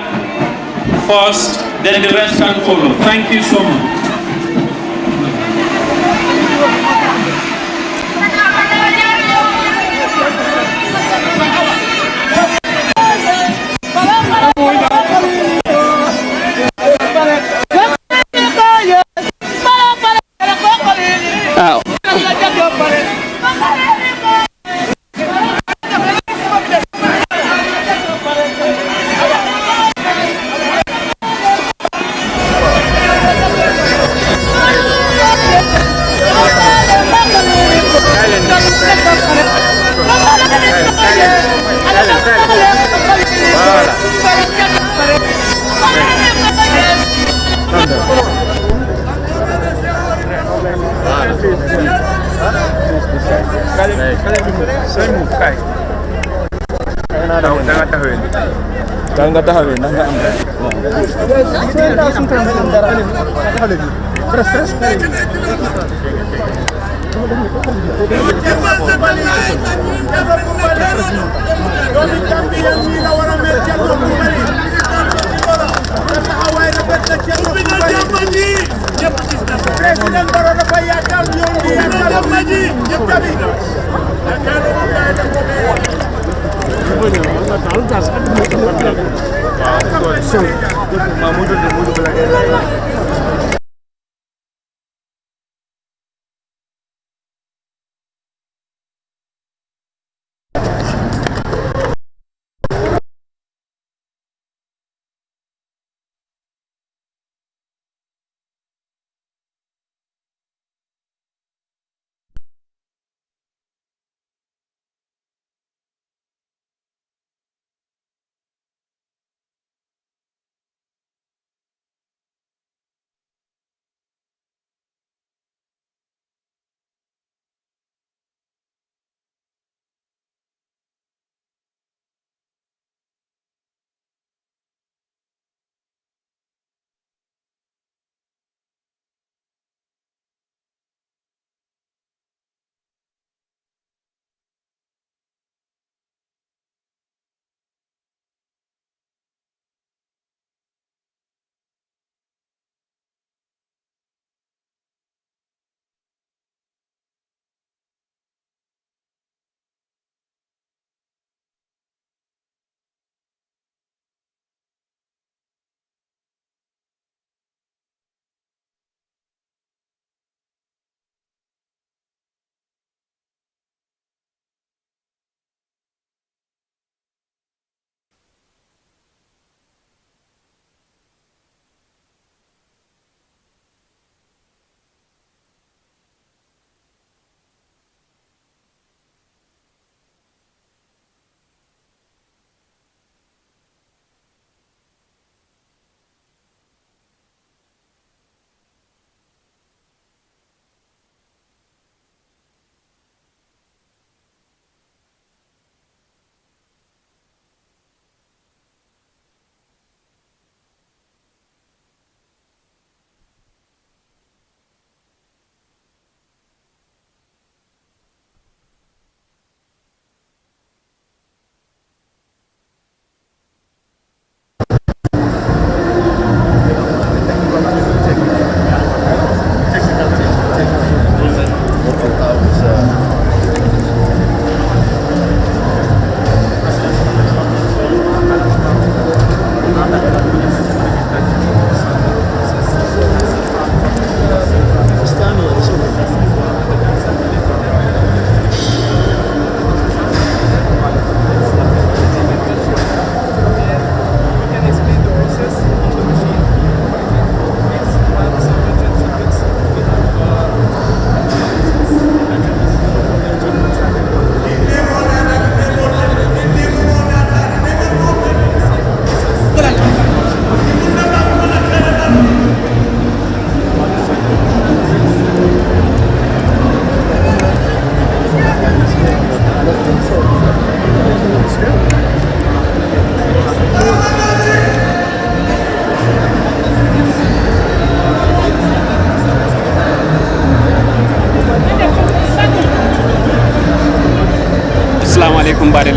Speaker 15: first, then the rest can follow. Thank you so much.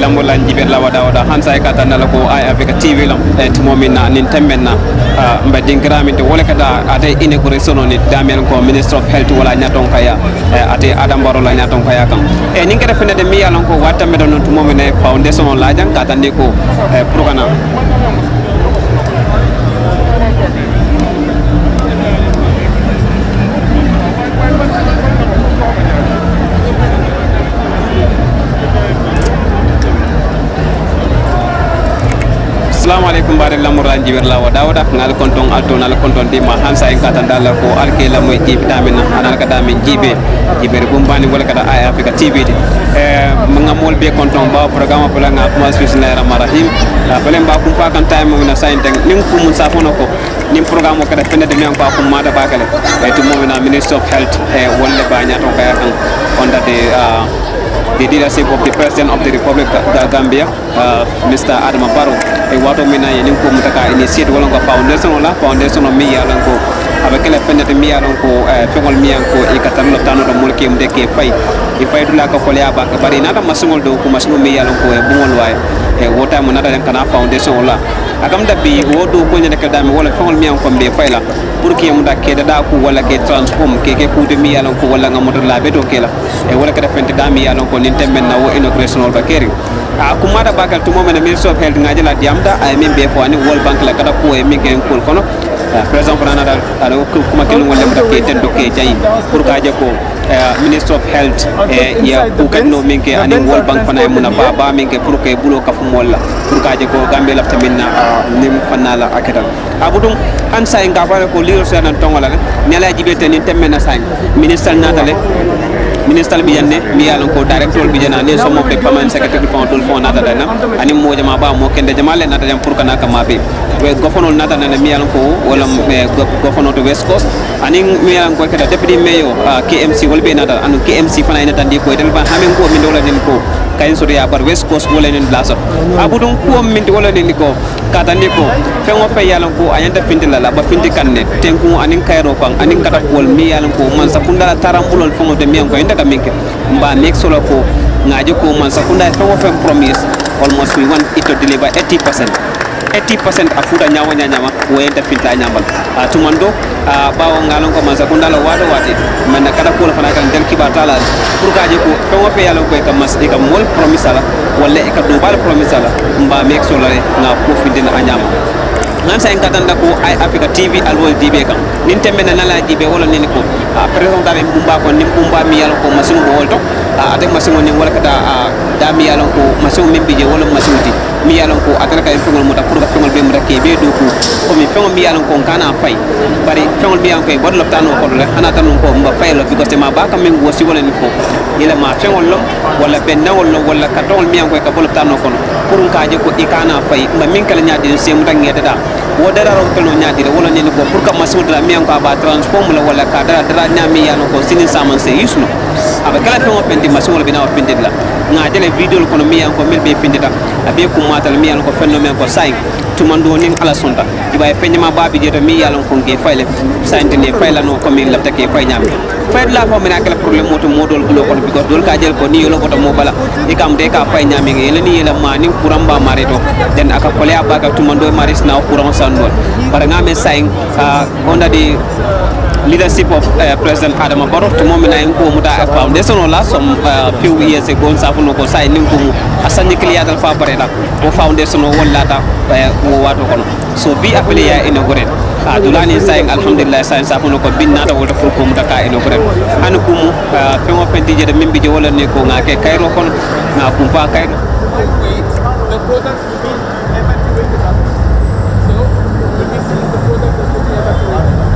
Speaker 5: lambola jiber la wada wada hansa ka tan la ko ay avec TV lam timo minna nin temmenna mba dingrami to wala kada ade inauguration ni damen ko minister of health wala nyaton kaya ate adam baro la nyaton kaya kam nin kede fene de mi yalon ko watta me don timo mine foundation la jang ka tan ko programa Assalamualaikum warahmatullahi wabarakatuh. Jiberla wa dawda ngal konton alto nal konton di ma hansa en kata dalla ko alke la moy jibi damina anal ka damin jibe jiber bumbani wala kada ay afrika tv di mangamol be konton ba programme pula nga kuma bismillahirrahmanirrahim balen ba kum fa kan time mo na sainte nim kum mun safono ko nim programme ko da fende de mi an ko kum mada bakale to mo na minister of health wala ba nyato kaya kan onda the leadership of the President of the Republic of Gambia, Mr. Adama Barrow. Wato mina yenin ko mutaka initiate wala ko foundation of mi yalan ko avec la fenêtre mi yalan ko fengol mi yanko e katam tano do mulke mdeke fay e fay dula ko kolya ba ka bari nata masungol do ko masungol mi yalan ko e bungol way e wota mo nata kana foundation wala akam dabbi wodo ko nyane ka dami wala fengol mi yanko be fay la pour que mu dakke da ko wala ke transform ke ko de mi yalan ko wala ngamoto la be do kela e wala ka fenêtre dami yalan ko nin temmen na wo inauguration wal bakeri kumada bakal to moment minister of health ngaji la diamda ay min be fo ani world bank la kada ko e min ken kul kono president fana dal ado kuma ken wala mata ke ten do ke jayi pour ka je ko minister of health ya ku kan no min ke ani world bank fana mun fa ba min ke pour ke bulo ka fu molla pour ka je ko gambe lafta minna nim fana la akata abudum an sa nga fa ko liro sa nan tongola ne la jibe ten temena sa minister natale minister bi yanne mi yalon ko director bi jana ne so mo be permanent secretary fond dol fond nata dana ani mo jama ba mo kende jama le nata jam pour kana kama be we gofonol nata dana mi yalon ko wala gofono to west coast ani mi yalon ko keda deputy mayor KMC wala be nata anu KMC fana ina tandi ko del ba hamen ko min dola nin ko kayin so ya bar west coast wala nin blaso abudun ko min wala nin ko kata ni ko fe mo fe yalon ko ayanta findila la ba findi kanne tenku anin kayro kan anin kata wol mi yalon ko man sakunda tarambulol fongo de mi ko daga minke mba make sure ko ngaji ko man sakunda fe promise almost we want it to deliver 80% afuda nyawa nyama wenda finta nyambal tumando bawo ngalon ko man sakunda la wado wati man kada ko la fana kan del kibatala pour gaji ko fe yalo ko kam mas e kam mol promise ala wala e kam do bal promise ala mba make sure nga ko findina anyama nan sa ngata ko ay africa tv alwol dibe kam nin tembe na la dibe wala nin ko president dare mbumba ko nim mbumba mi yalo ko masin bo wolto ate masin ni wala kata da mi yalo ko masin min bije wala masin mi yalo ko atana kay fengol mota pour ka fengol be mota ke be do ko mi fengol mi yalo ko kana fay bari fengol mi yalo ko bod loptano ko le ana tan ko mba fay lo because ma ba kam min wosi wala ni ko ila ma fengol lo wala bennawol lo wala katol mi yalo ko ka bod loptano ko pour ka je ko ikana fay mba min kala nyaadi se mu tangé da wo dara ron pelo nyaadi wala ni ko pour ka masud la mi yalo ko ba transform la wala ka dara nyami yalo ko sinin saman se yusno aba kala fe mo pendi masol bina o pendi la nga jele video ko no mi yalo ko mil be pendi da abe ko matal mi yalo ko fenno men ko say tumando ning ala sonta iba e fenyama babi jeto mi yalo ko nge fayle sainte ne fayla no ko min labta ke fay nyam fay la fo mena kala problème moto modol bulo ko because dol ka jel ko ni yolo ko to mo bala e kam de ka fay nyami ngi ni yela ma ni kuramba mareto den aka kole abaga tumando maris na kuran sandol bara ngame say onda di leadership of President Adama Barrow to moment I go muta foundation la some few years ago safuno ko sai ningu asani kliya dal fa pareta o foundation wala ta wo wato kono so bi affiliate inaugurate adulani sai alhamdulillah sai safuno ko binna ta wota ko muta ka inaugurate an kumu fengo fenti je de mimbi je wala ne ko ngake kayro kono na kum fa kayro the product will be evacuated so we be seeing the product that will be evacuated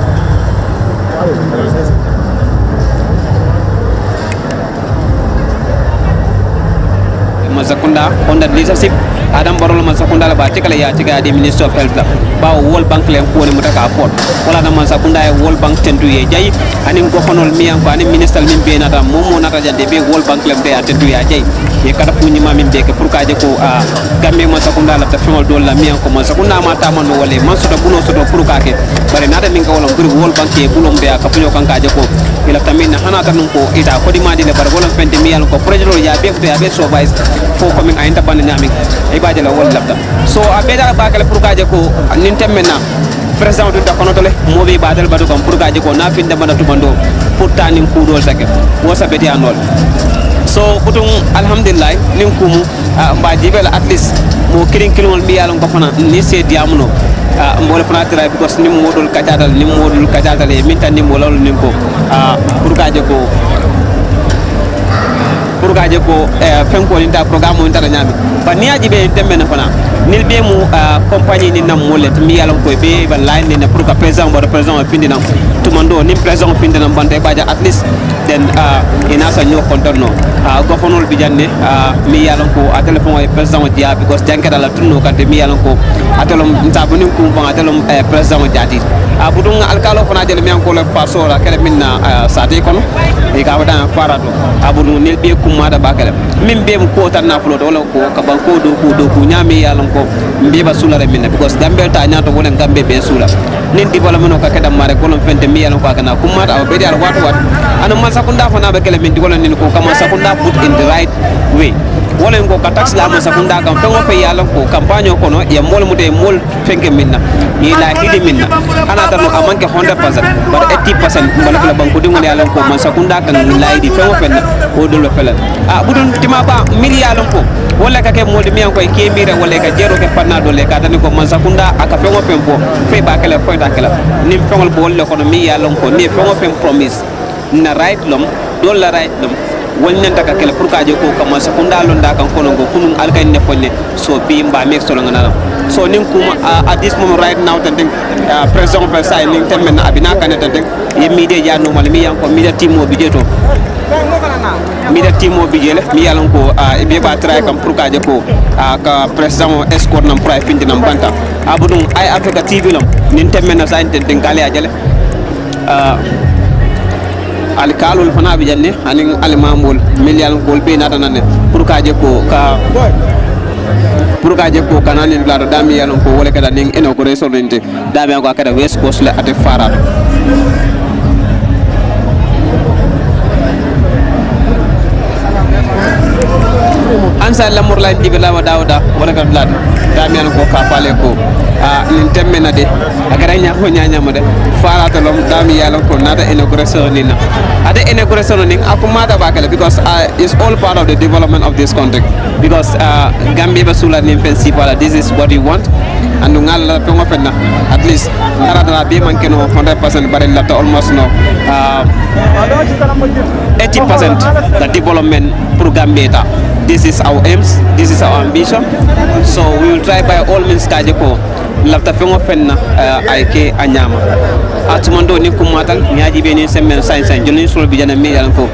Speaker 5: Mazakunda under leadership Adam Barrow Mazakunda la batikala ya tika di Minister of Health ba World Bank le ko ni mutaka afford wala na Mazakunda e World Bank tendu ye jayi ani gofanol mi an ko ani minister min be nata momo nata jande be World Bank le be tendu ya jayi e kada punni ma min be ke pour ka je ko gambe Mazakunda la ta fengol dol la mi an ko Mazakunda ma ta man wala man so do buno so do pour ka ke bare nata min ka wala buri World Bank e bulom be ka punyo kan ka je ko ila tamin hana tan ko ita ko di ma di le bare wala fente mi an ko projet ya be so vice fo ñamin ay tabande ñamin e baaje la wol labta so a beedala bakale pour kaje ko nin temmenna président du kono tole mo be badal badu kam pour kaje ko na finde bana tubando pour tanin kuudol sake wo sabeti anol so putung alhamdulillah nin kumu mba jibel at least mo kirin kilol mi yalon ko fana ni se diamuno mbole fana tira because nim modul kacadal e min tan nim wolol nim ko pour kaje ko fenko ni ta programme on tara nyami ba niaji be tembe na fana nil be mu compagnie ni nam molet mi yalon ko be ba line ni pour ka président bo président findi nam to mando nim président findi nam bande baja at least then ina sa ñoo kontorno gofonol bi janne mi yalon ko a telephone e président dia because jankata la tunno kante mi yalon ko atelom ntabuni ko ba atelom président diati budung alkalo fana jele mi ko le pasora kele minna sate kono e ka wada farato abudung nil be kumada bakale min be ko tan na fulo wala ko ka ban ko do ko nyami yalon ko mbe ba sulare minna because gambe ta nyato wala gambe be sula nin di bala meno ka kedam mare ko non fente mi yalon ko kana kumada o be dal watu watu ana man sakunda fana be kele min di wala nin ko kama sakunda put in the right way wala ngo ka tax la man sakunda kam fengo fe yalon ko campagne ko no ya mol mude mol fenke minna ni la hidi minna ana tan no amanke 100% but 80% mbala fela banko di ngol yalon ko man sakunda kan la hidi fengo fenna o do lo fela budun tima ba mili yalon ko wala ka ke moldi mi ko ke mira wala ka jero ke fanna do le ka tan ko man sakunda aka fengo fempo fe ba kala foy ta kala nim fengol bo le ko no mi yalon ko ni fengo fem promise na right lom do la right lom wonne taka kala pour ka je ko kama sakunda londa kan kono go kunun alkan ne fonne so bi mba mek solo ngana so nin kuma at this moment right now tan president fa sai nin tan men abina kan tan yemi de ya no mal mi yan ko mi da timo bi jeto mi yalan ko be ba tray kam pour ka je ko ka president escort nam pour ay findi nam banta abudum ay africa tv lam nin tan men sa tan kale ajale alkalul fana bi janne anin almamul millial gol be nata nanne pour ka je ko kanani la dami yalon ko wala kada ning eno ko resolinte dami ko kada west coast le ate farat ansa lamur la dibe la dawda wala kada lad dami ko ka pale ko nin temmena de agara nya ko nyanya mo de farata lom dami yalon ko nada inauguration ni na ada inauguration ni akumada bakale because it's all part of the development of this country because Gambia basula ni principal this is what you want and ngala to ngofena at least nara be man keno 100% bare la almost no 80% the development pour Gambia. This is our aims, this is our ambition, so we will try by all means kaje ko lafta fengo fenna ayke anyama atumando ni kumatal nyaaji be ni semen science joni sul bi jana mi yalan ko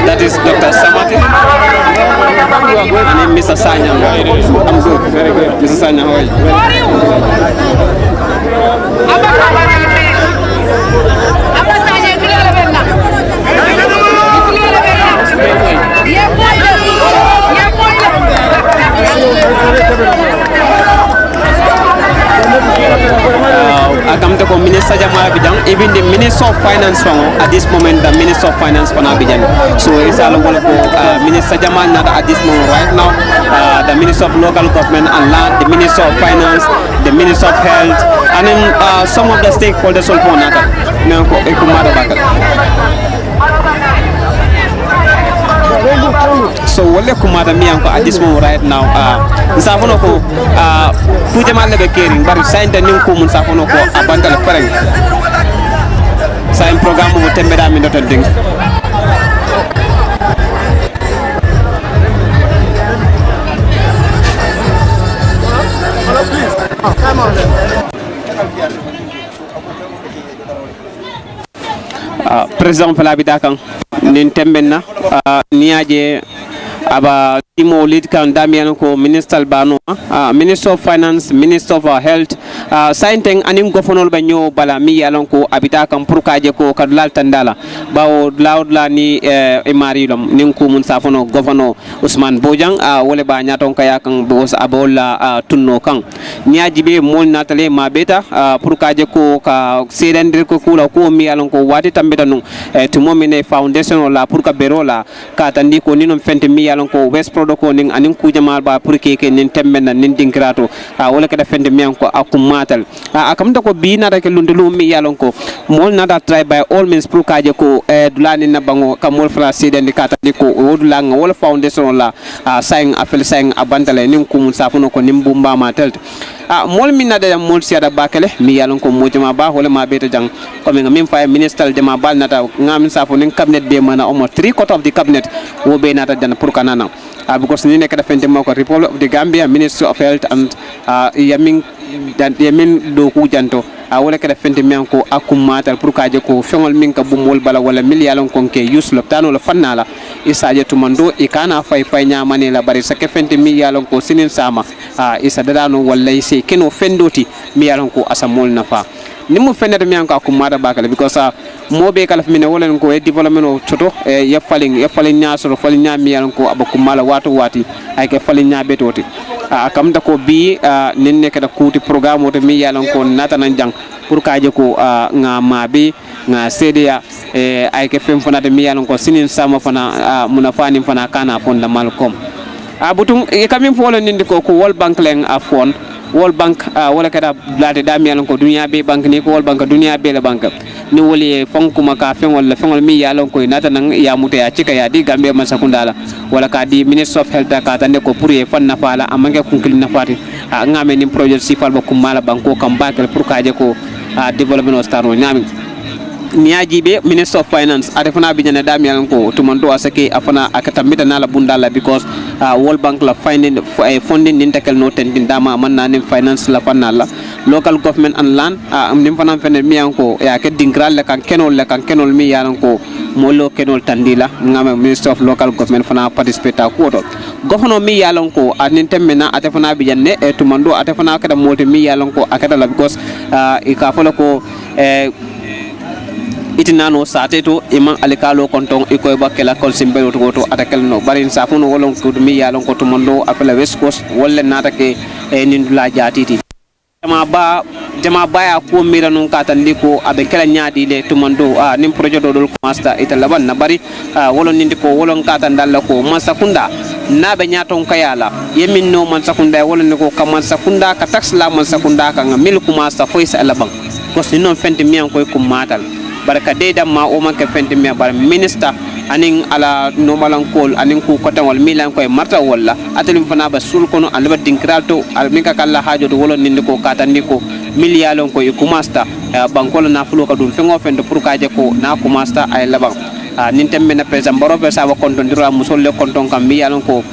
Speaker 5: That is Dr. Samati and Mr. Sanya. I'm good, very good. Mr. Sanya, how are you? Akamte ko Minister Jamal Abidjan, even the Minister of Finance at this moment, the Minister of Finance for Abidjan. So it's all over Minister Jamal not at this moment right now. The Minister of Local Government and Land, the Minister of Finance, the Minister of Health, and then some of the stakeholders also nata. So wale kumada mi anko at this moment right now safono ko puje malle be kering bari sainte nin ko mun safono ko abandal pareng sa un programme mo tembeda mi doton ding président fala bi dakan nin tembenna niaje aba timo lead kan damian ko minister bano minister of finance, minister of health sainteng anim gofonol ba nyo bala mi yalon ko abita kan pour kaje ko kadlal tandala bawo lawd la ni e marilom nin ko mun safono gofono Ousmane Bojang wole ba nyaton kaya kan bos abola tunno kan nyaaji be mol natale ma beta pour kaje ko ka sedendir ko kula ko mi yalon ko wati tambeta non to momine foundation la pour ka berola ka tandi ko ninom fente mi yalon ko west ko ning anin ku jamal ba pour keke nin temben nin dinkrato wala kada fende mi ko akum matal akamta ko bi na ke lundulu mi yalon ko mol na da try by all means pour kaje ko dulani na bango ka mol fra seden kata ko wodula nga wala foundation la saying afel saying abantale nin ku mun safuno ko nim bumba matal mol min na da mol siada bakale mi yalon ko mojama ba wala ma beta jang ko mi ngam fa minister de ma bal nata ngam safuno cabinet be mana almost 3/4 of the cabinet wo be nata dan pour kanana because ni nek defente mako Republic of the Gambia Ministry of Health and yamin do ku janto wala ka defente mi ko akum matal pour kaje ko fengol min ka bumol bala wala miliyalon konke use loptano la fannala isaje tumando ikana fay nyamane la bari sa ke fente mi yalon ko sinin sama isa dadano walla ise keno fendoti mi yalon ko asamol nafa ni mo fenede mi anko akumada bakale because mobe kala fmine wala ko e development o toto ya falling nyaso falling nyami yalon ko abakumala wati ay ke falling nyabe toti akamta ko bi nenne kada kuti programme o to mi yalon ko natanan jang pour kaje ko nga mabe nga sedia ay ke fem fanade mi yalon ko sinin sama fana munafani fana kana fonda malkom butum e kamim folo nindi ko World Bank leng afon World Bank wala kada blade damian ko dunia be bank ni ko World Bank dunia be la bank ni woli fonku maka fengol mi yalon ko nata nan ya muta ya cika ya di Gambia masakundala wala ka di Minister of Health ka tande ko pour e fan na fala amange kunkil na fati ngame ni project sifal ba kumala banko kam bakal pour kaje ko development of star nyami niaji be Minister of Finance atefana bi nyane damian ko tumando asake afana akatambita nala bundala because World Bank la funding nintakel no tentin dama manna nim finance la fanala local government and land nim fana fene mi anko ya ke dingral le kan kenol mi yaran ko molo kenol tandila ngame Minister of Local Government fana participate ko to gofono mi yalan ko anin temmena atefana bi janne tumando atefana kada molti mi yalan ko akada la because ka folo ko itinano sateto iman alikalo konton ikoy bakela kol simbelo to atakel no barin safuno wolon ko mi yalon ko to mondo apela west coast wolle natake nin dula jatiti jama baya ko mira non katandi ko abe kala nyaadi le to mondo nim projet do dol master italaban na bari wolon nindi ko wolon katandalla ko masakunda nabe nyaton kayala yemin no man sakunda wolon ko kam sakunda ka tax la man sakunda ka ngam ko master foisa alabang ko sinon fente mi an koy ko matal baraka de ma o man ka fente mi bar minister anin ala normalan kol anin ku kota wal milan koy marta walla atelum fana ba sul kono alba dinkralto alminka kala hajo to wolon nindi ko katandi ko miliyalon ko ku master bankol na fulo ka dum fengo fende pour kaje ko na ku master ay labang nin temme na president baro be sawa konton dira musolle konton kam miliyalon ko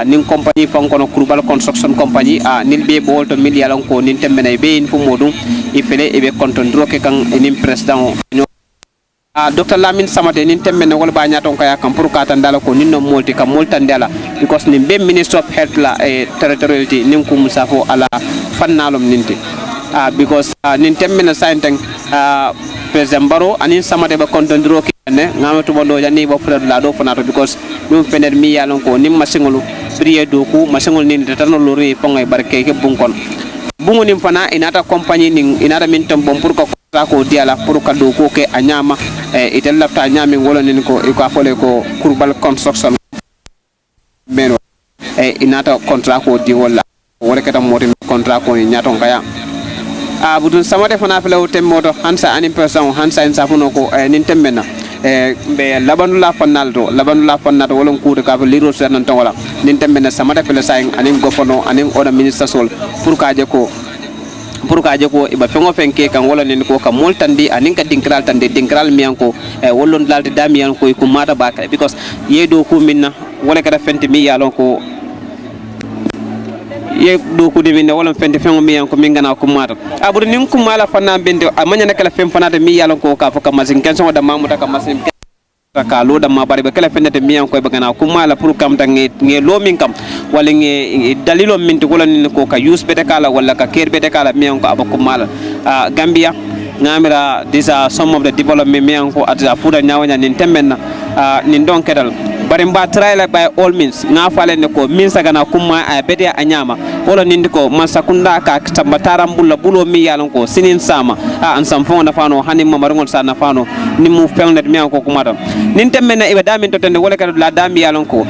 Speaker 5: nin compagnie fankono Kurubal construction company nin be bolto miliyalon ko nin temme na be info modum ifele e be konton diro ke kan nin president Dr. Lamin Samate nin temmene wala ba nyaton kaya kam pour katan dala ko nin no molti kam moltan dala because nin be Minister of Health la e territoriality nin ko musafo ala fannalom ninti because nin temmene sainteng president Baro anin Samate ba kontondiro ke ne ngamato bondo jani ba fred la do fanato because dum fener mi yalon ko nim masingolu prier do ku masingol nin tatano lori fongay barke ke bunkon bungu nim fana inata compagnie nin inata min tom bon pour ko ko diala pour ka do ko ke anyama itel lafta nyami ngolo nin ko ko afole ko Kurubal construction meno inata contrat ko di wala wala kata moti contrat ko ni nyaton kaya budun Samate fana fele o temmoto hansa anim person hansa en safuno ko nin temmena be labanula fanalto wolon kuude ka liro sernan tan wala nin temmena Samate fele sain anim gofono anim oda minister sol pour kaje ko iba fengo fenke kan wala nin ko kam moltandi anin ka dinkral tande dinkral miyanko wollon lalde damiyan ko ko mata bakale because yedo ko minna wala kada fente mi yalon ko ye do ko de minna wala fente fengo miyanko mingana ko mata aburi nin ko mala fanna bende amanya nakala fem fanata mi yalon ko ka fo kam masin kenso da mamuta kam masin ka lo da ma bari be kala fendete mi an ko be gana kuma la pour kam tan nge lo min kam wala nge dalilo min to wala ni ko ka use bete kala wala ka care bete kala mi an ko abakuma la Gambia ngamira these are some of the development mi an ko at fuda nyawanya nin temmenna nin don kedal bari mba try like by all means nga fale ne ko min sagana kuma a bede a nyama wala nindi ko man sakunda ka tambatara mbulla bulo mi yalon ko sinin sama an sam fo na fano hani mamarngol sa na fano ni mu felnet mi ko kuma tam nin temmena ibe damin to tende wala ka la dami yalon ko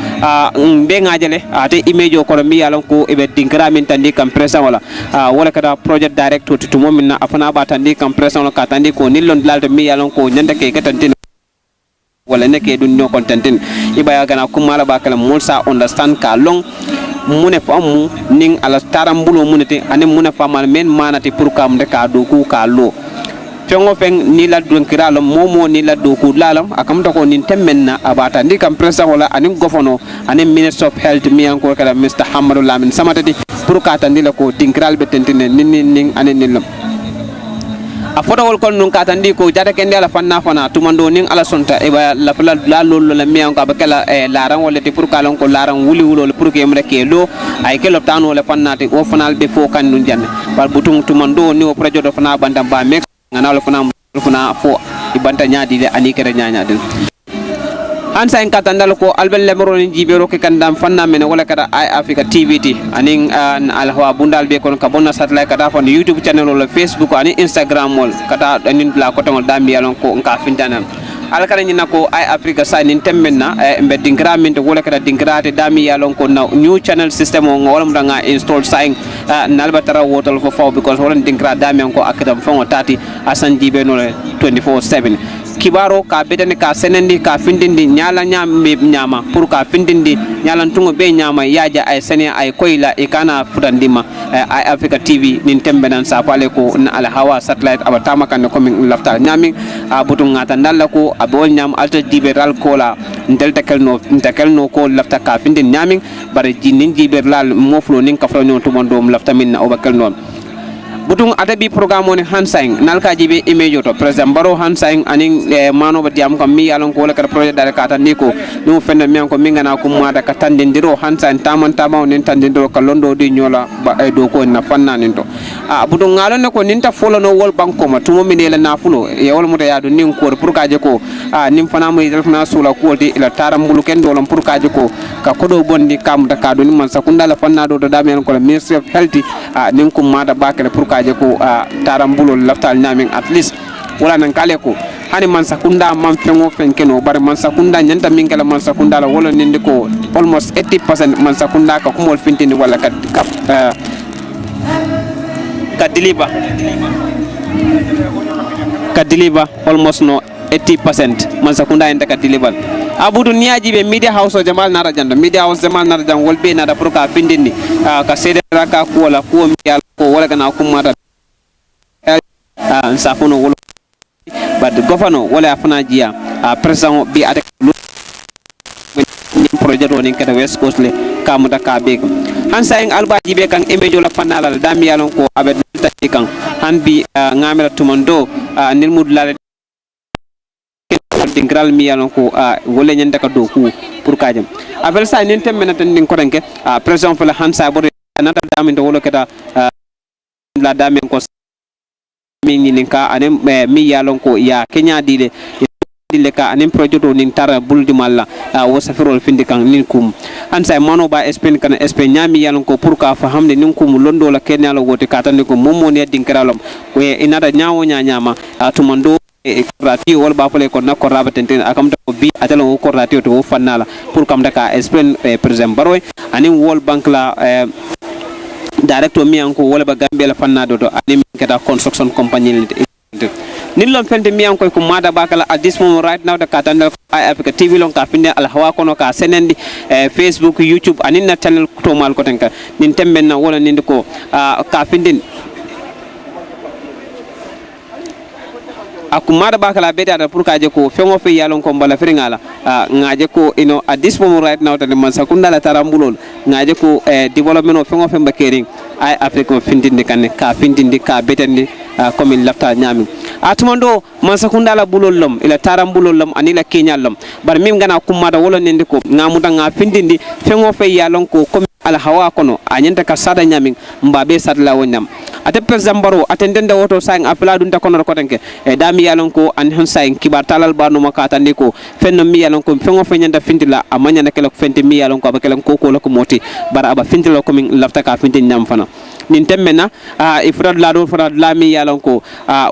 Speaker 5: be ngajele ate image ko mi yalon ko ibe dinkra min tandi compressor wala ka project director to momin na afana ba tandi compressor ka tandi ko nillon lalto mi yalon ko nyande ke ketantin wala neke dun no contentin ibaya gana kumala bakala mulsa understand ka long mune famu ning ala tarambulo munete ane mune famal men manati pour kam de ka do ku ka lo fengo feng ni la don kiralo momo ni la do ku lalam akam to ko nin temmenna abata ndi kam presa wala anin gofono anin minister of health mi anko kala Mr. Hamadou Lamine Samatati pour ka tandila ko dinkral be tentine nin anin nilam a foto wol kon nun katandi ko jata kende ala fanna fana tumando nin ala sonta e ba la lollo la mi an ka bakala laran wala te pour kalon ko laran wuli wulo pour ke mre ke lo ay ke loptan wala fanna te o fanal be fo kan nun janne par butung tumando ni o projet do fana bandam ba mek ngana wala fana fo ibanta nyaadi de ani kere nyaanya den hansa en katandal ko albel lemro ni jibero ke kandam fanna men wala kada ay Africa TVT anin al hawa bundal be kon ka bonna satellite kada fon YouTube channel wala Facebook ani Instagram wol kada anin la ko tangol dambi yalon ko nka fintanan al kada ni nako ay Africa sa nin temmenna be dingramin to wala kada dingrate dami yalon ko na new channel system o wala mo nga install saing nalbatara wotol fo fo because wala dingra dami ko akadam fon tati asan jibe no 24/7 kibaro ka bedene ka senendi ka findindi nyala nyama pour ka findindi nyala tungo be nyama yaja ay sene ay koyla e kana futandima ay Africa TV nin tembenan sa pale ko na ala hawa satellite abatama kan ko min lafta nyami butu ngata ndalla ko abol nyam alta liberal kola ndelta kelno ko lafta ka findin nyami bare jinin liberal moflo nin ka fro non to mondom lafta min na obakal non butung adabi programme on hansaing nalka jibe image to president baro hansaing aning mano ba diam kam mi yalon ko la kar projet dal kata niko no fenna mi ko minga na ko mada ka tandindiro hansaing tamanta ma on tandindiro ka londo di nyola ba ay do ko na fanna ninto butung ngalon ko ninta folo no wol banko ma tumo mi la na fulo e wol muta yadu nin ko pour ka je ko nim fana mo yel fana sula ko di ila tarambulu ken dolom pour ka je ko ka kodo bondi kam da ka do ni man sakunda la fanna do da men ko ministry of health nin ko mada bakale pour je ko tarambulo laftal nyamin at least wala nan kale ko hani man sakunda man fengo fenkeno bare man sakunda nyanta min kala man sakunda la wala nindi ko almost 80% man sakunda ka kumol fintini wala ka deliver almost no 80% man sakunda enta ka deliver abudu niaji be media house o jamal nara jando media house jamal nara jam wolbe nada pour ka findini ka sedera ka ko wala ko mi yal ko wala kana ko mata safuno wala bad governor wala afana jia president bi attack ni projet woni kada west coast le kamuda ka be hansa en albaji be kan emejo la fanala dami yalon ko abed tati kan han bi ngamela tumando nilmud la ingral mi yalon ko wala nyanda ka do ku pour kajam avel sa nin temmena tan din ko renke president fala hansa bo nata damin do wala keta la damin ko mi ni ka anem mi yalon ko ya kenya dile ka anem projet do nin tara buldi malla wo safirol findi kan nin kum hansa mano ba espen kan espen nyami yalon ko pour ka fahamde nin kum londo la kenya la wote katande ko mommo ne din kralom ko inada nyaawo nyama tumando ratio wal ba fole ko na ko rabatenten akam to bi atalo ko ratio to fanala pour kam daka explain president baroy ani wol bank la director mi anko wala ba gambia la fanna do ani keta construction company nin lon fente mi anko ko mada bakala at this moment right now the katandal Africa TV lon ka finde al hawa kono ka senendi Facebook YouTube ani na channel to mal ko tanka nin temben na wala nin ko ka finde akumada bakala beta pour kaje ko fengo fe yalon ko bala fringala ngaje ko ino at this moment right now tan man sakunda la tarambulol ngaje ko development of fengo fe mbakering ay africa findindi kan ka findindi ka betandi comme lafta nyami atumando mansakunda la bulollom ila taram bulollom anila kenyallom bar mim gana kumada wala nende ko ngamuta nga findindi fengo fe yalon ko comme ala hawa kono anyenta ka sada nyamin mbabe sadla wonyam ate pesambaro atendende woto sang apela dun ta kono ko tanke e dami yalon ko an han sang kibar talal banu makata ndiko fenno mi yalon ko fengo fe nyanda findila amanya na kala ko fenti mi yalon ko abakela ko la ko moti bara aba findila ko min lafta ka finti nyam fana nin temmena ifrad la do frad la mi yalon ko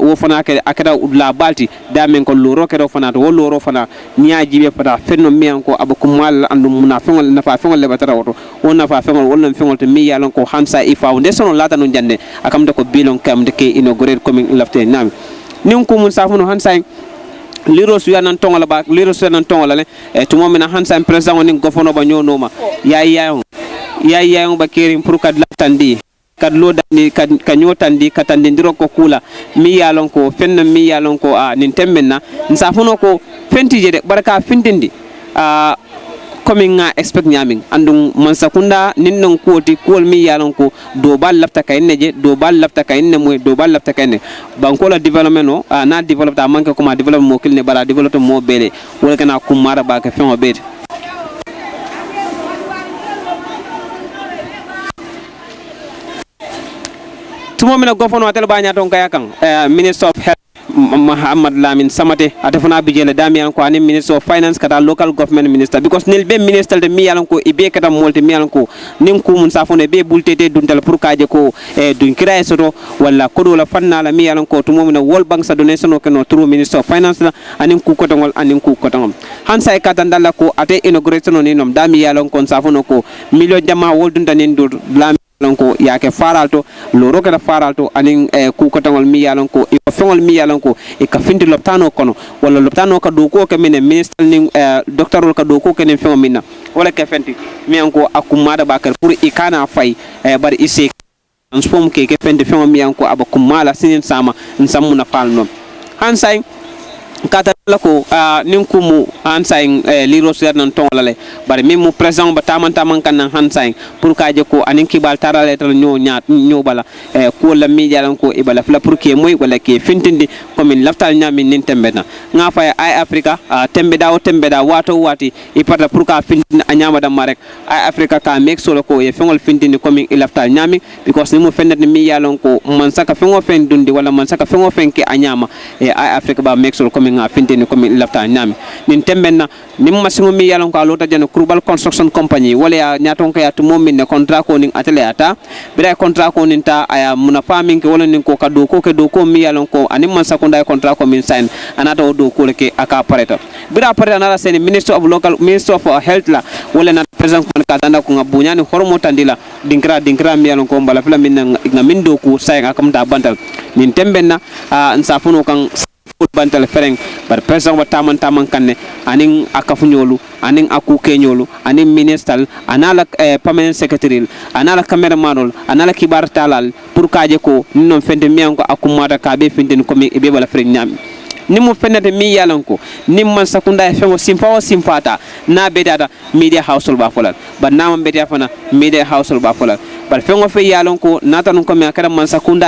Speaker 5: wo fana ke akada la balti damen ko loro ke do fana to loro fana nyaaji be fata fenno mi an ko abakum mal andum muna fengol na fa fengol le batara woto wonna fa fengol wonna fengol to mi yalon ko hansa foundation lata no jande akam de ko bilon kam de ke inaugurate coming lafte nam nin ko mun safuno hansa liro su yanan tongola ba liro su yanan tongola le to mo mena hansa president woni gofono ba nyonoma yayi ba kerim pour kad latandi kad lodani kad nyotandi katandi ndiro ko kula mi yalon ko fenna mi yalon ko nin temmenna safuno ko fentije de baraka fintindi coming expect nyaming andum mansakunda ninnon kuoti kuol mi yalon ko do bal lafta kayne je do bal lafta kayne moy do bal lafta kayne bankola development o na develop ta manke kuma develop mo kilne bara develop mo bele wala kana kumara ba ka fengo bede tumo mina gofono atel ba nyaton kaya kan minister of health Muhammad Lamin Samate atefuna bijele damian ko ani minister of finance kata local government minister because nil be minister de mi yalan ko ibe kata molti mi yalan ko nim ko mun safone be bultete duntal pour kaje ko dun kiraye soto wala kodo la fanna la mi yalan ko to momina World Bank sa donation o keno through minister of finance la anin ku kotongol anin ku kotongom hansa e kata ndalla ko ate inauguration ni nom dami yalan ko safono ko million jama woldun tanin dur lonko yake faralto loro kada faralto anin ku kotangol mi yalon ko e fengol mi yalon ko e ka findi loptano kono wala loptano ka do ko ke minen ministre ni doctorol ka do ko ke nen fengo minna wala ke fenti mi anko akumada bakar pour e kana fay bar ise transform ke fenti fengo mi anko abakumala sinin sama nsamuna falno hansay kata lako ninkumu hansaing liro ser nan tongolale bari memu president ba taman kan nan hansaing pour kaje ko anin kibal tarale tan nyo bala ko la mi jalan ko ibala fla pour ke moy wala ke fintindi comme laftal nyami nin tembena nga fay ay africa tembeda wato wati ipata pour ka fintindi anyama dam marek ay africa ka mek solo ko e fengol fintindi comme laftal nyami because ni mo fennati mi yalan ko man saka fengo fen dundi wala man saka fengo fen ke anyama ay africa ba mek solo comme nga fintindi comme lafta nyami nin tembenna nim masingo mi yalon ko lota jeno Krubal Construction Company wala ya nyaton ko ya to momin ne contrat ko nin atele ata bira contrat ko nin ta aya muna farming ke wala nin ko kado ko ke do ko mi yalon ko anim man sakunda contrat ko min sign anata o do ko ke aka pareta bira pareta na sen minister of health la wala na president ko ka tanda ko ngabunyani hormo tandila dinkra mi yalon ko mbala fla min ngamin do ko say akam ta bantal nin tembenna nsafuno kan bantal fereng bar president wa taman kanne anin akafunyolu anin akukenyolu anin minister anala permanent secretary anala cameramanol anala kibar talal pour kaje ko non fende mianko akumata ka be findin ko mi be bala fereng nyam nimu fenete mi yalanko nim man sakunda fengo simfata na bedata media household ba folal ba nama bedia fana media household ba folal bar fengo fe yalanko nata non ko mi akara man sakunda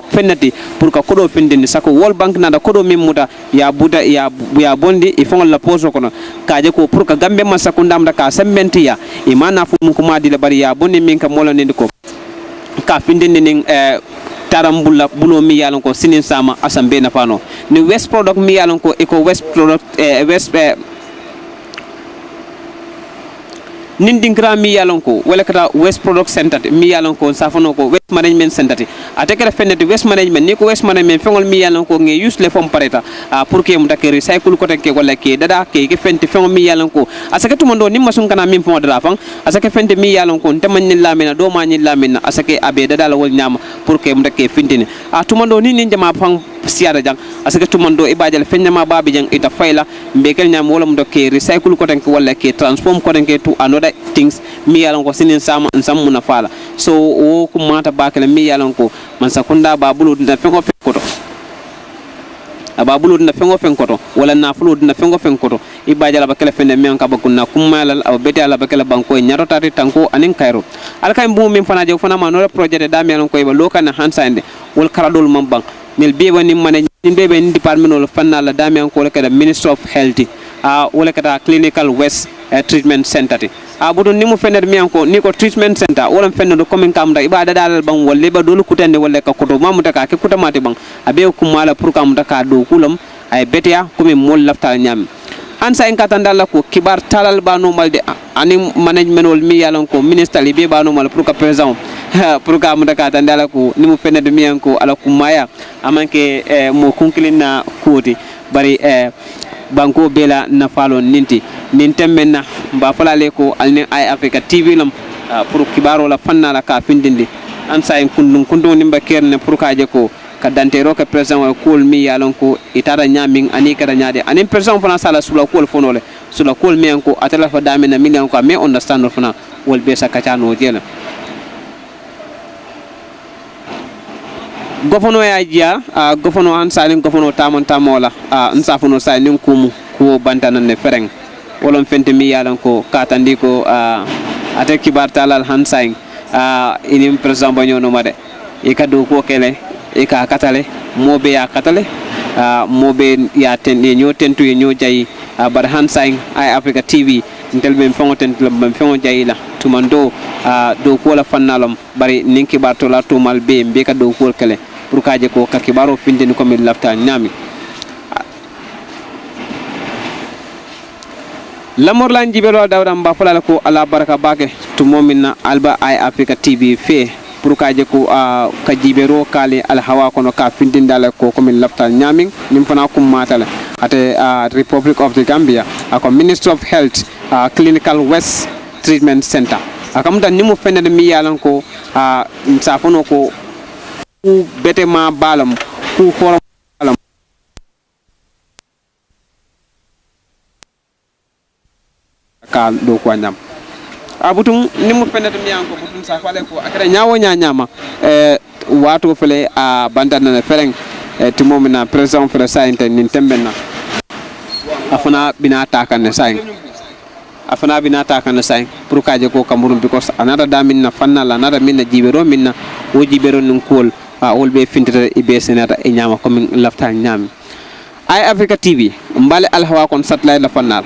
Speaker 5: fenati pour ka kodo findini sako World Bank nada kodo mimuta ya buda ya bondi e fengo la poso kono kaje ko pour ka gambe man sakunda amda ka sembentiya e mana fu mun kuma dile bari ya bondi min ka molo nindi ko ka findini ning tarambula bulo mi yalon ko sinin sama asambe na fano ni west product mi yalon ko eco west product nindingra mi yalon ko wala kata west product center mi yalon ko safono ko west management center atekere fenete west management ni ko west management fengol mi yalon ko nge use le fom pareta pour que mu takere recycle ko tanke wala ke dada ke fente fengol mi yalon ko asake tumondo ni masun kana min fon dara fang asake fente mi yalon ko nteman ni lamina do ma ni lamina asake abe dada la wol nyama pour que mu take fintini tumondo ni jama fang siara jang asake tumondo ibajal fenjama babi jang ita fayla mbekel nyam wala mu doke recycle ko tanke wala ke transform ko tanke to another things mi yalon ko sinin sama nsam na fala so o ko mata bakala mi yalon ko man sakunda babulu na fengo fenkoto ababulu na fengo fenkoto wala na fulu na fengo fenkoto ibajala bakala fende men ka bakunna kumala aw beti ala bakala banko nyaro tati tanko anin kairo alkay mbu min fana je fana ma no projet da mi yalon ko iba lokana hansande wal karadol mambang nil beba ni manage ni bebe ni department ol fanna la dami an ko le kada Ministry of Health wala kada Clinical West Treatment Center ti budu ni mu fenet mi an ko ni ko treatment center wala fenno do coming kam da ibada dalal bang wolle ba do kutande wala ka koto mamuta ka ke kutamati bang abe ko mala pour kam da ka do kulam ay betia ko mi mol lafta nyam ansa en katandala ko kibar talal ba no malde ani management wol mi yalan ko ministre li be ba no mal pour ka président pour ka mu ka tandala ko ni mu fenet mi an ko ala kumaya amanke mo kunkilina koti bari banko bela na falo ninti nintemmenna mba falale ko alni ay Africa TV lam pour kibaro la fanna la ka findindi ansa en kundum nimba kerne pour ka je ko ka dantero ka president wa kol mi yalon ko itara nyamin ani kada nyaade ani president fana sala sula kol fonole sula kol mi ko atala fa damina million ko me understand fana wol be sakata no jela gofono ya jia gofono an salin gofono tamon tamola nsafuno salin kumu ko bantana ne fereng wolon fente mi yalan ko katandi ko ate kibar talal hansain inim president banyo no made e kadu ko kele e ka katale mobe ya katale mobe ya ten nyo tentu nyo jayi bar hansain ay Africa TV ntel ben fongo tentu ben fongo jayi la tumando do ko la fannalom bari ninki bartola tumal be be ka do ko kele pour kaje ko ka kibaro finde ni ko mi lafta nyami lamor lan jibelo dawda mba fulala ko ala baraka bake to momina alba ay Africa TV fe pour kaje ko ka jibero kale al hawa kono ka findindala ko mi lafta nyami nim fana kum matala ate Republic of the Gambia ako Ministry of Health Clinical West Treatment Center akamta nimu fende mi yalan ko safono ko ku betema balam ku forum balam ka do ko nyam abutum nimu fenata mi yanko butun sa fale ko akara nyaawo nyama wato fele bandana na fereng timomina president fele sainte nin tembenna afana bina takan sain afana bina takan sain pour kaje ko kamurum because another damin na fanna la another minna jibero minna o jibero nun kol wol be fintata e be senata e nyama comme lafta nyami ay Africa TV mbale alhawa kon satellite la fannar